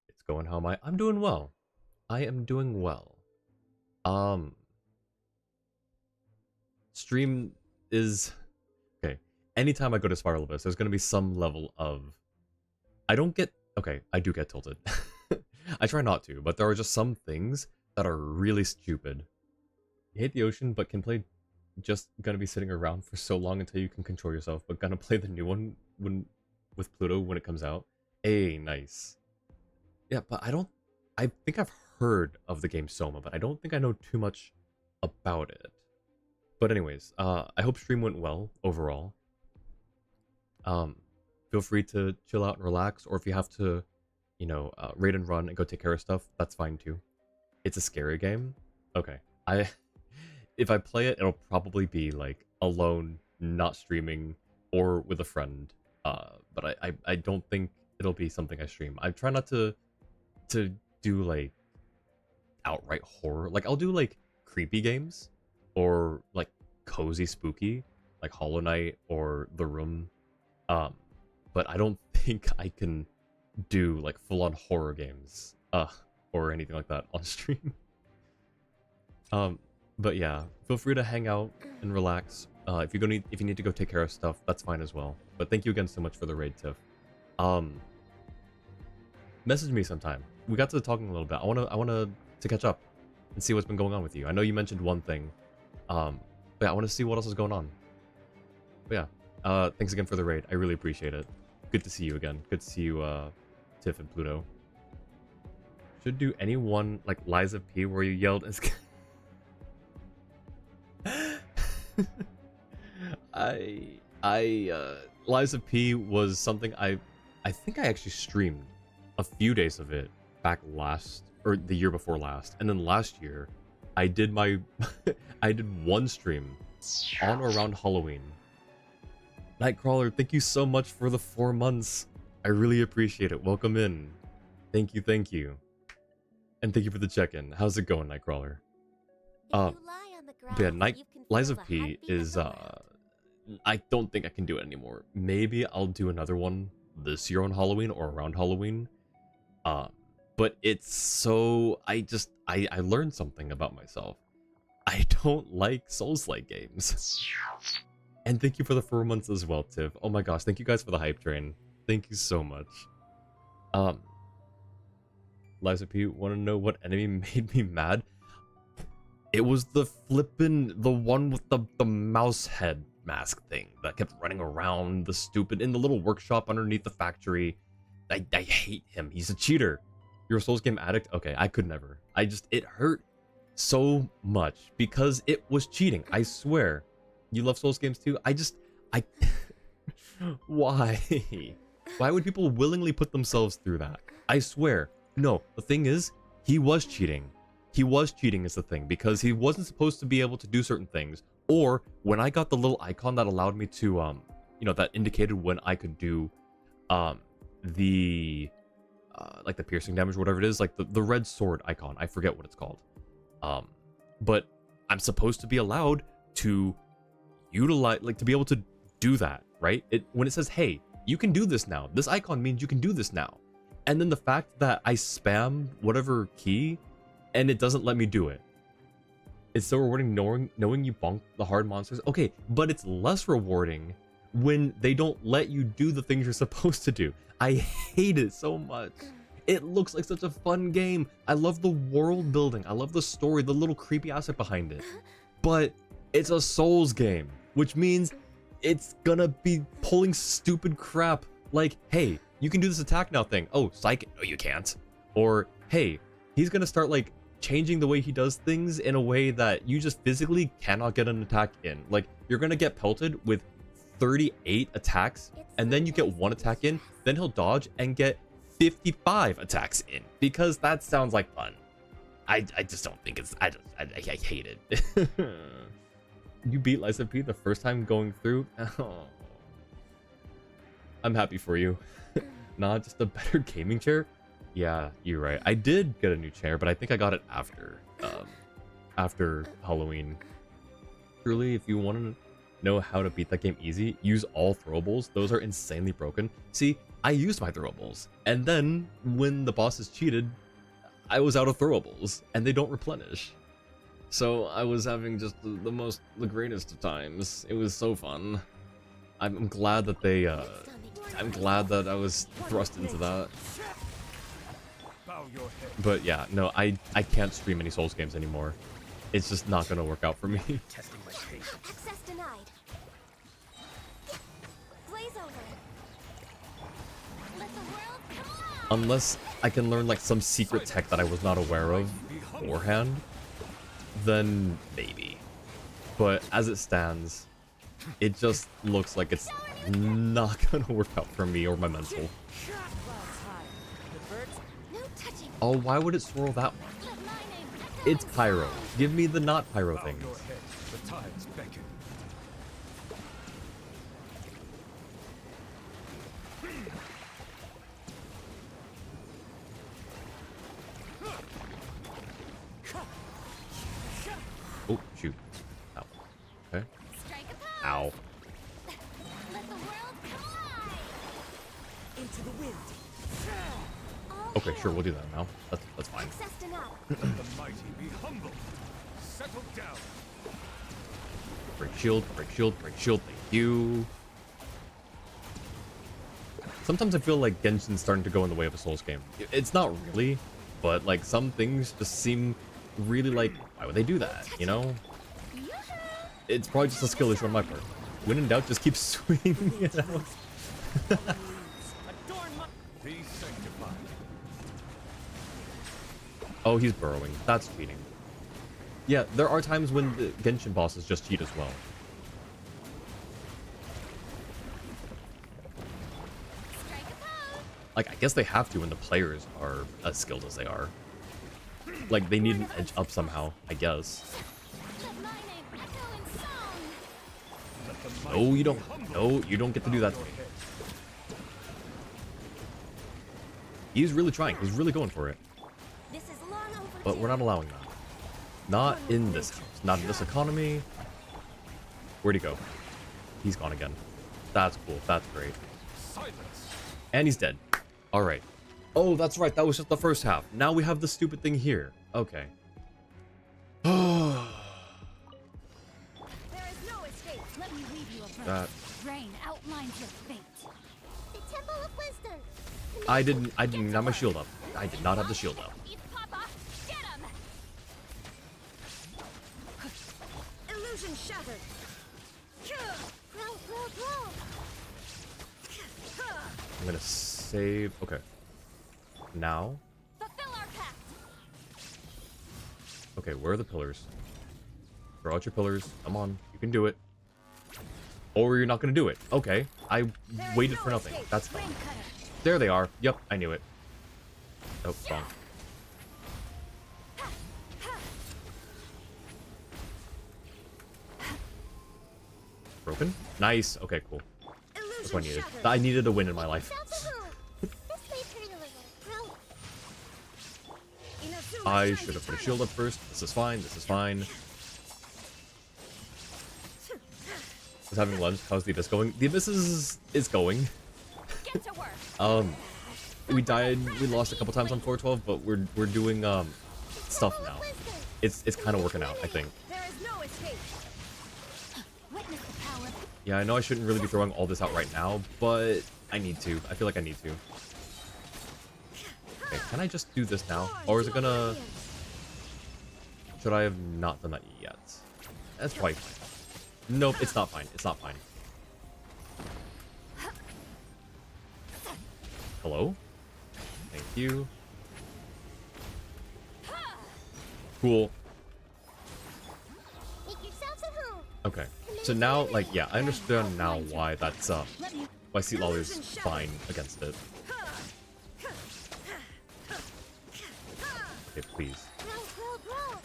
It's going, how am I? I'm doing well. I am doing well. Stream is... Okay. Anytime I go to Spiral Abyss, there's gonna be some level of... I don't get... Okay, I do get tilted. I try not to, but there are just some things that are really stupid. You hate the ocean, but can play... Just gonna be sitting around for so long until you can control yourself, but gonna play the new one with Pluto when it comes out. Hey, nice. Yeah, but I think I've heard of the game Soma, but I don't think I know too much about it. But anyways, I hope stream went well overall. Feel free to chill out and relax, or if you have to, you know, raid and run and go take care of stuff, that's fine too. It's a scary game. Okay, if I play it, it'll probably be like alone, not streaming, or with a friend. But I don't think it'll be something I stream. I try not to do like outright horror. Like I'll do like creepy games or like cozy spooky, like Hollow Knight or The Room. But I don't think I can do like full-on horror games or anything like that on stream. But yeah, feel free to hang out and relax. If you need to go take care of stuff, that's fine as well. But thank you again so much for the raid, Tiff. Message me sometime. We got to talking a little bit. I wanna to catch up and see what's been going on with you. I know you mentioned one thing. But yeah, I want to see what else is going on. But yeah, thanks again for the raid. I really appreciate it. Good to see you again. Good to see you, Tiff and Pluto. Should do anyone like Liza P where you yelled as Liza P was something I think I actually streamed a few days of it back last, or the year before last, and then last year I did my I did one stream on or around Halloween. Nightcrawler, thank you so much for the 4 months. I really appreciate it. Welcome in. Thank you, thank you. And thank you for the check-in. How's it going, Nightcrawler? But yeah, Liza P is I don't think I can do it anymore. Maybe I'll do another one this year on Halloween or around Halloween. But it's so I learned something about myself. I don't like Souls-like games. And thank you for the 4 months as well, Tiff. Oh my gosh, thank you guys for the hype train. Thank you so much. Liza P, wanna know what enemy made me mad? It was the one with the mouse head mask thing that kept running around in the little workshop underneath the factory. I hate him. He's a cheater. You're a Souls game addict? Okay, I could never. It hurt so much because it was cheating. I swear. You love Souls games too? Why? Why would people willingly put themselves through that? I swear. No, the thing is, he was cheating. He was cheating is the thing, because he wasn't supposed to be able to do certain things. Or, when I got the little icon that allowed me to, that indicated when I could do, like the piercing damage or whatever it is, like the red sword icon. I forget what it's called. But I'm supposed to be allowed to utilize, like, to be able to do that, right? When it says, hey, you can do this now. This icon means you can do this now. And then the fact that I spam whatever key and it doesn't let me do it. It's so rewarding knowing you bonk the hard monsters. Okay, but it's less rewarding when they don't let you do the things you're supposed to do. I hate it so much. It looks like such a fun game. I love the world building. I love the story, the little creepy aspect behind it. But it's a Souls game, which means it's gonna be pulling stupid crap like, hey, you can do this attack now thing. Oh, psychic. No, you can't. Or, hey, he's gonna start like changing the way he does things in a way that you just physically cannot get an attack in. Like, you're gonna get pelted with 38 attacks, and then you get one attack in, then he'll dodge and get 55 attacks in, because that sounds like fun. I just don't think it's, I hate it. You beat Lysa P the first time going through? Oh. I'm happy for you. Not just a better gaming chair? Yeah, you're right. I did get a new chair, but I think I got it after Halloween. Truly, if you want to know how to beat that game easy, use all throwables. Those are insanely broken. See, I used my throwables, and then when the bosses cheated, I was out of throwables, and they don't replenish. So I was having just the greatest of times. It was so fun. I'm glad that they, I'm glad that I was thrust into that. But yeah, no, I can't stream any Souls games anymore. It's just not gonna work out for me. Access denied. Blaze over. Let the world come on. Unless I can learn like some secret tech that I was not aware of beforehand, then maybe. But as it stands, it just looks like it's not gonna work out for me or my mental. Oh, why would it swirl that one? It's pyro. Give me the not pyro things. Oh, shoot. Ow. Okay. Ow. Into the wind. Okay, sure, we'll do that now. That's fine. The mighty be humble. Settle down. Break shield, break shield, break shield, thank you. Sometimes I feel like Genshin's starting to go in the way of a Souls game. It's not really, but like some things just seem really like, why would they do that, you know? It's probably just a skill issue on my part. When in doubt, just keep swinging it out. Be sanctified. Oh, he's burrowing. That's cheating. Yeah, there are times when the Genshin bosses just cheat as well. Like, I guess they have to when the players are as skilled as they are. Like, they need an edge up somehow, I guess. No, you don't. No, you don't get to do that to me. He's really trying. He's really going for it. But we're not allowing that. Not in this house. Not in this economy. Where'd he go? He's gone again. That's cool. That's great. And he's dead. All right. Oh, that's right. That was just the first half. Now we have the stupid thing here. Okay. There is no escape. Let me read you a verse. Rain outlines your fate. The Temple of Wisdom. I didn't have my shield up. I did not have the shield up. Papa, get him! Illusion shattered. I'm gonna save. Okay. Now. Fulfill our pact. Okay, where are the pillars? Throw out your pillars. Come on, you can do it. Or you're not gonna do it. Okay, I waited for nothing. That's fine. There they are. Yep, I knew it. Oh, wrong. Broken? Nice. Okay, cool. That's what I needed. I needed a win in my life. I should have put a shield up first. This is fine. This is fine. Was having lunch. How's the Abyss going? The Abyss is going. Get to work. We died. We lost a couple times on 412, but we're doing stuff now. It's kind of working out, I think. There is no escape. Witness the power. Yeah, I know I shouldn't really be throwing all this out right now, but I need to. I feel like I need to. Okay, can I just do this now? Or is it gonna... Should I have not done that yet? That's probably fine. Nope, it's not fine. It's not fine. Hello? Thank you. Cool. Make yourselves at home. Okay. So now, like, yeah, I understand now why that's, why Seat Lolly's fine against it. Okay, please. Grow.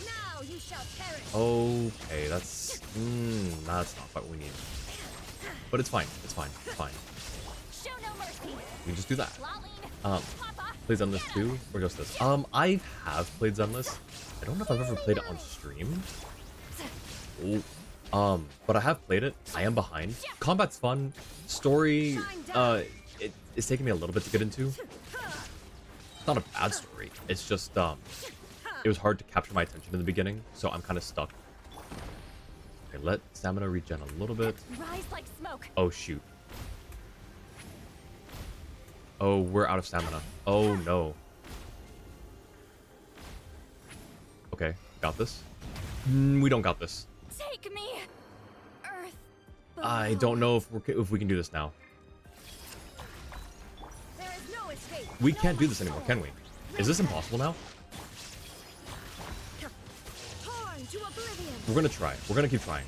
Now you shall perish. Okay, that's... that's not what we need. But it's fine. It's fine. It's fine. Show no mercy. We can just do that. Lolline. Papa. Play Zenless too? Or just this? I have played Zenless. I don't know if I've ever played it on stream. Oh. But I have played it. I am behind. Combat's fun. Story, it's taking me a little bit to get into. It's not a bad story. It's just, it was hard to capture my attention in the beginning, so I'm kind of stuck. Okay, let stamina regen a little bit. Rise like smoke. Oh, shoot. Oh, we're out of stamina. Oh, no. Okay, got this. We don't got this. Take me. Earth. I don't know if we can do this now. There is no escape. We can't do this anymore, can we? Is this impossible now? Torn to oblivion. We're gonna try. We're gonna keep trying.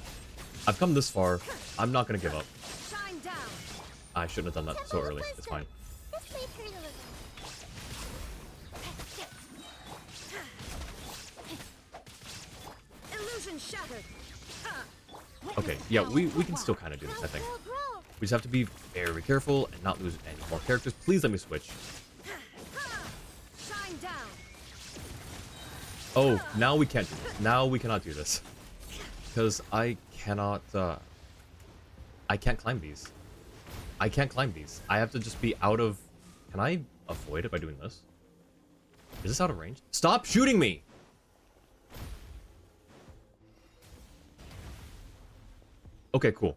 I've come this far. I'm not gonna give up. Shine down. I shouldn't have done that so early. It's fine. This may hurt a little. Illusion shattered. Okay, yeah, we can still kind of do this, I think. Grow. We just have to be very careful and not lose any more characters. Please let me switch. Shine down. Oh, now we can't do this. Now we cannot do this. Because I cannot, I can't climb these. I can't climb these. I have to just be out of... Can I avoid it by doing this? Is this out of range? Stop shooting me! Okay, cool.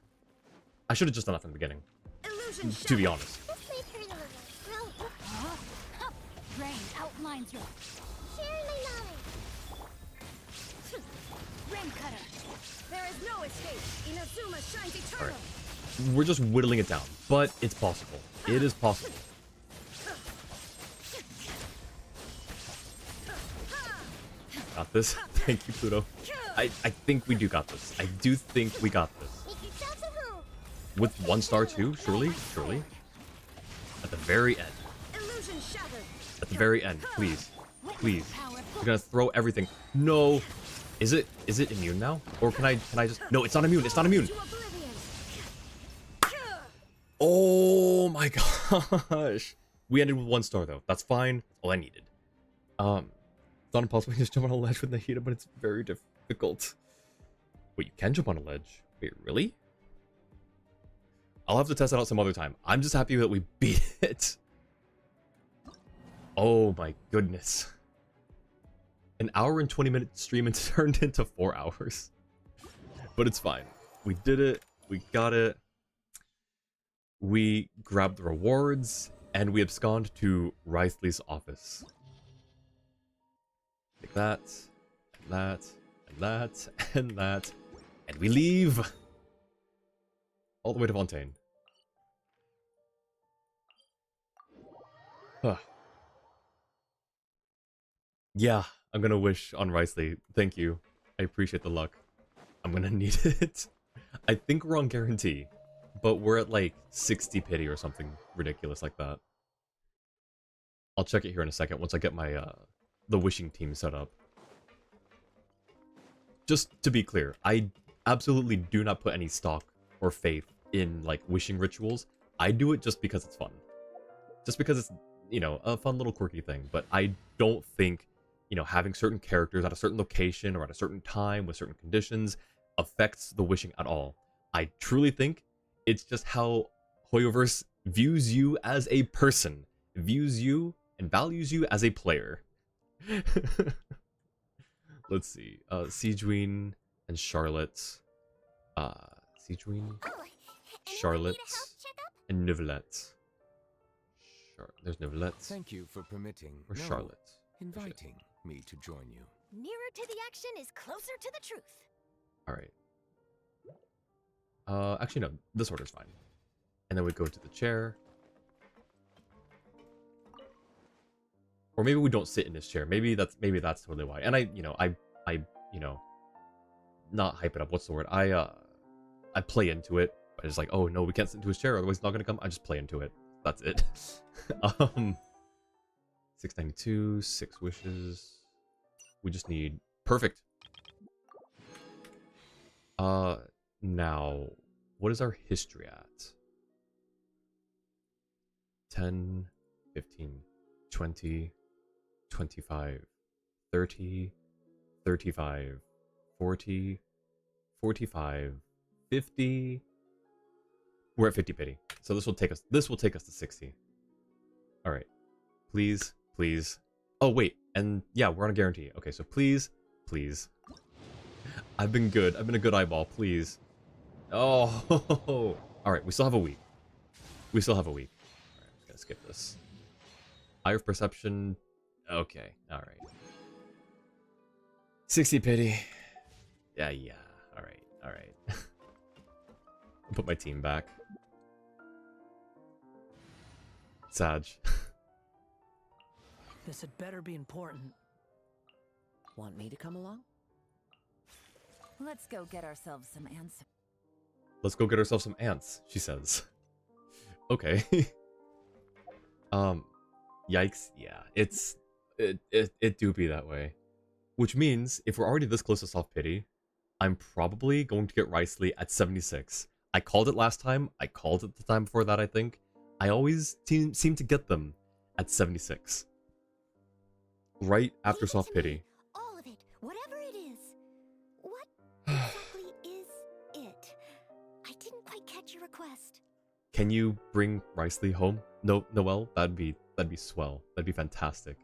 I should have just done that from the beginning, Illusion to be honest. This may hurt a little. Grow. Rain outlines your Sharing my knowledge. rim cutter. There is no escape. Inazuma shines eternal. Alright. We're just whittling it down, but it's possible. It is possible. Got this. Thank you, Pluto. I think we do got this. I do think we got this. Make yourselves at home. With 1 star too, surely? Surely? At the very end. Illusion shattered. At the very end, please. Please. You're gonna throw everything. No! Is it immune now? Or can I just... No, it's not immune, it's not immune! To oblivion. Oh my gosh! We ended with 1 star though. That's fine. That's all I needed. It's not impossible to just jump on a ledge with Nahida, but it's very difficult. Wait, you can jump on a ledge? Wait, really? I'll have to test that out some other time. I'm just happy that we beat it. Oh my goodness. An hour and 20-minute stream and turned into 4 hours. But it's fine. We did it. We got it. We grabbed the rewards, and we abscond to Writhley's office. Like that, and that, and that, and that. And we leave! All the way to Fontaine. Huh. Yeah, I'm gonna wish on Writhley. Thank you. I appreciate the luck. I'm gonna need it. I think we're on guarantee, but we're at like 60 pity or something ridiculous like that. I'll check it here in a second once I get my the wishing team set up. Just to be clear, I absolutely do not put any stock or faith in like wishing rituals. I do it just because it's fun. Just because it's, you know, a fun little quirky thing. But I don't think, you know, having certain characters at a certain location or at a certain time with certain conditions affects the wishing at all. I truly think it's just how Hoyoverse views you as a person, views you and values you as a player. Let's see. Siegeween and Charlotte. Siegeween, Oh, Charlotte, need a health checkup? and Neuvillette. There's Neuvillette. Thank you for permitting, Or no, Charlotte. inviting me to join you. Nearer to the action is closer to the truth. Alright. Actually, no. This order's fine. And then we go to the chair. Or maybe we don't sit in this chair. Maybe that's totally why. And I not hype it up. What's the word? I play into it. I just like, oh no, we can't sit into his chair, otherwise it's not gonna come. I just play into it. That's it. 692, 6 wishes. We just need perfect. Now, what is our history at? 10, 15, 20, 25, 30, 35, 40, 45, 50. We're at 50 pity. So this will take us to 60. All right. Please, please. Oh, wait. And yeah, we're on a guarantee. Okay, so please, please. I've been good. I've been a good eyeball, please. Oh. All right, we still have a week. We still have a week. All right, I'm just going to skip this. Eye of Perception. Okay. All right. 60 pity. Yeah. All right. All right. I'll put my team back. Sag. This had better be important. Want me to come along? Let's go get ourselves some answers. Let's go get ourselves some ants, she says. Okay. Yikes. Yeah, it do be that way. Which means, if we're already this close to soft pity, I'm probably going to get Ricely at 76. I called it last time. I called it the time before that, I think. I always seem to get them at 76. Right after Leave it soft to me. pity. All of it, whatever it is. What exactly is it? I didn't quite catch your request. Can you bring Ricely home? No, Noelle? That'd be swell. That'd be fantastic.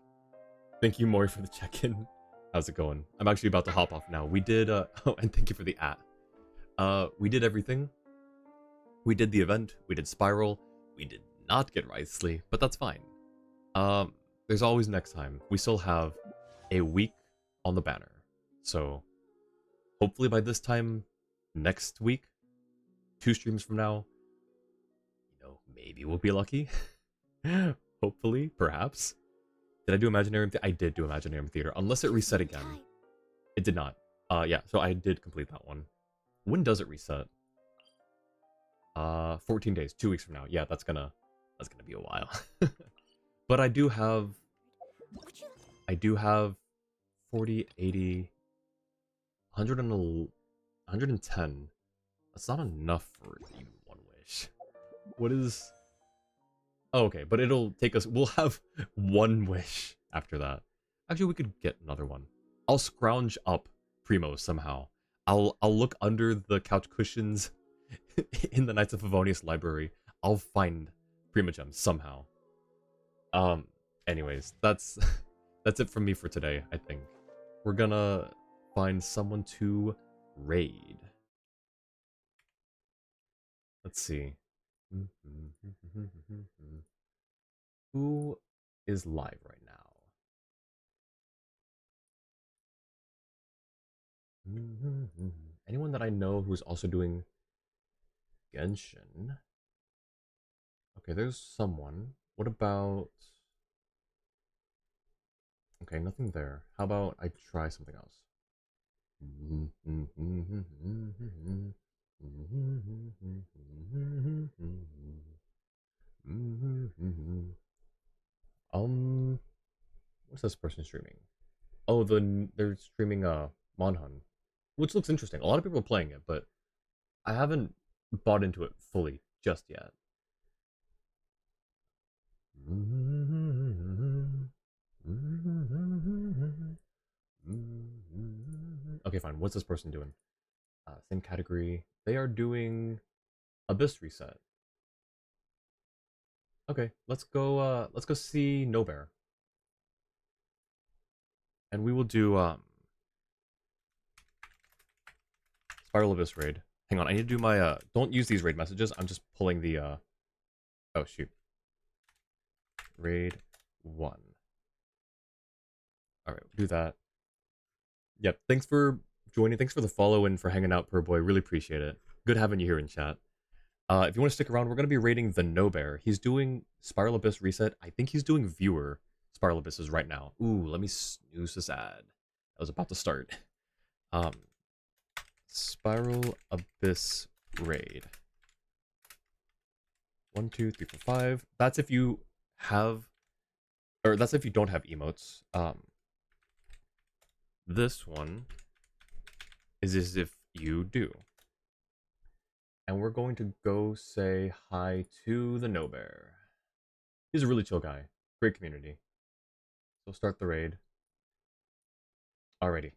Thank you, Mori, for the check-in. How's it going? I'm actually about to hop off now. We did, oh, and thank you for the @ we did everything. We did the event. We did Spiral. We did not get Ricely, but that's fine. There's always next time. We still have a week on the banner. So, hopefully by this time next week, 2 streams from now, you know, maybe we'll be lucky. Hopefully, perhaps. Did I do Imaginarium Theater? I did do Imaginarium Theater, unless it reset again. It did not. Yeah, so I did complete that one. When does it reset? 14 days, 2 weeks from now. Yeah, that's gonna be a while. But I do have 40, 80, 110. That's not enough for even 1 wish. What is... Oh, okay, but it'll take us... We'll have 1 wish after that. Actually, we could get another one. I'll scrounge up Primo somehow. I'll look under the couch cushions in the Knights of Favonius library. I'll find Primogem somehow. Anyways, that's it from me for today, I think. We're gonna find someone to raid. Let's see. Who is live right now? Anyone that I know who's also doing Genshin? Okay, there's someone. What about... Okay, nothing there. How about I try something else? What's this person streaming? Oh, they're streaming Monhun, which looks interesting. A lot of people are playing it, but I haven't bought into it fully just yet. Okay, fine. What's this person doing? Same category. They are doing Abyss Reset. Okay, let's go see No Bear. And we will do Spiral Abyss raid. Hang on, I need to do my don't use these raid messages. I'm just pulling the oh shoot. Raid 1. Alright, we'll do that. Yep, thanks for joining. Thanks for the follow and for hanging out, Per Boy. Really appreciate it. Good having you here in chat. If you want to stick around, we're going to be raiding the No Bear. He's doing Spiral Abyss Reset. I think he's doing Viewer. Spiral Abyss is right now. Ooh, let me snooze this ad. I was about to start. Spiral Abyss raid. 1, 2, 3, 4, 5. That's if you have, or that's if you don't have emotes. This one is as if you do. And we're going to go say hi to the No Bear. He's a really chill guy. Great community. So start the raid. Alrighty.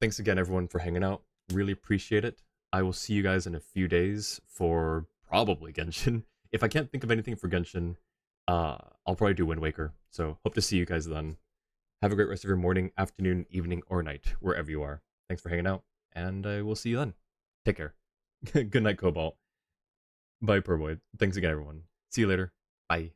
Thanks again, everyone, for hanging out. Really appreciate it. I will see you guys in a few days for probably Genshin. If I can't think of anything for Genshin, I'll probably do Wind Waker. So hope to see you guys then. Have a great rest of your morning, afternoon, evening, or night, wherever you are. Thanks for hanging out, and I will see you then. Take care. Good night, Cobalt. Bye, Purboy. Thanks again, everyone. See you later. Bye.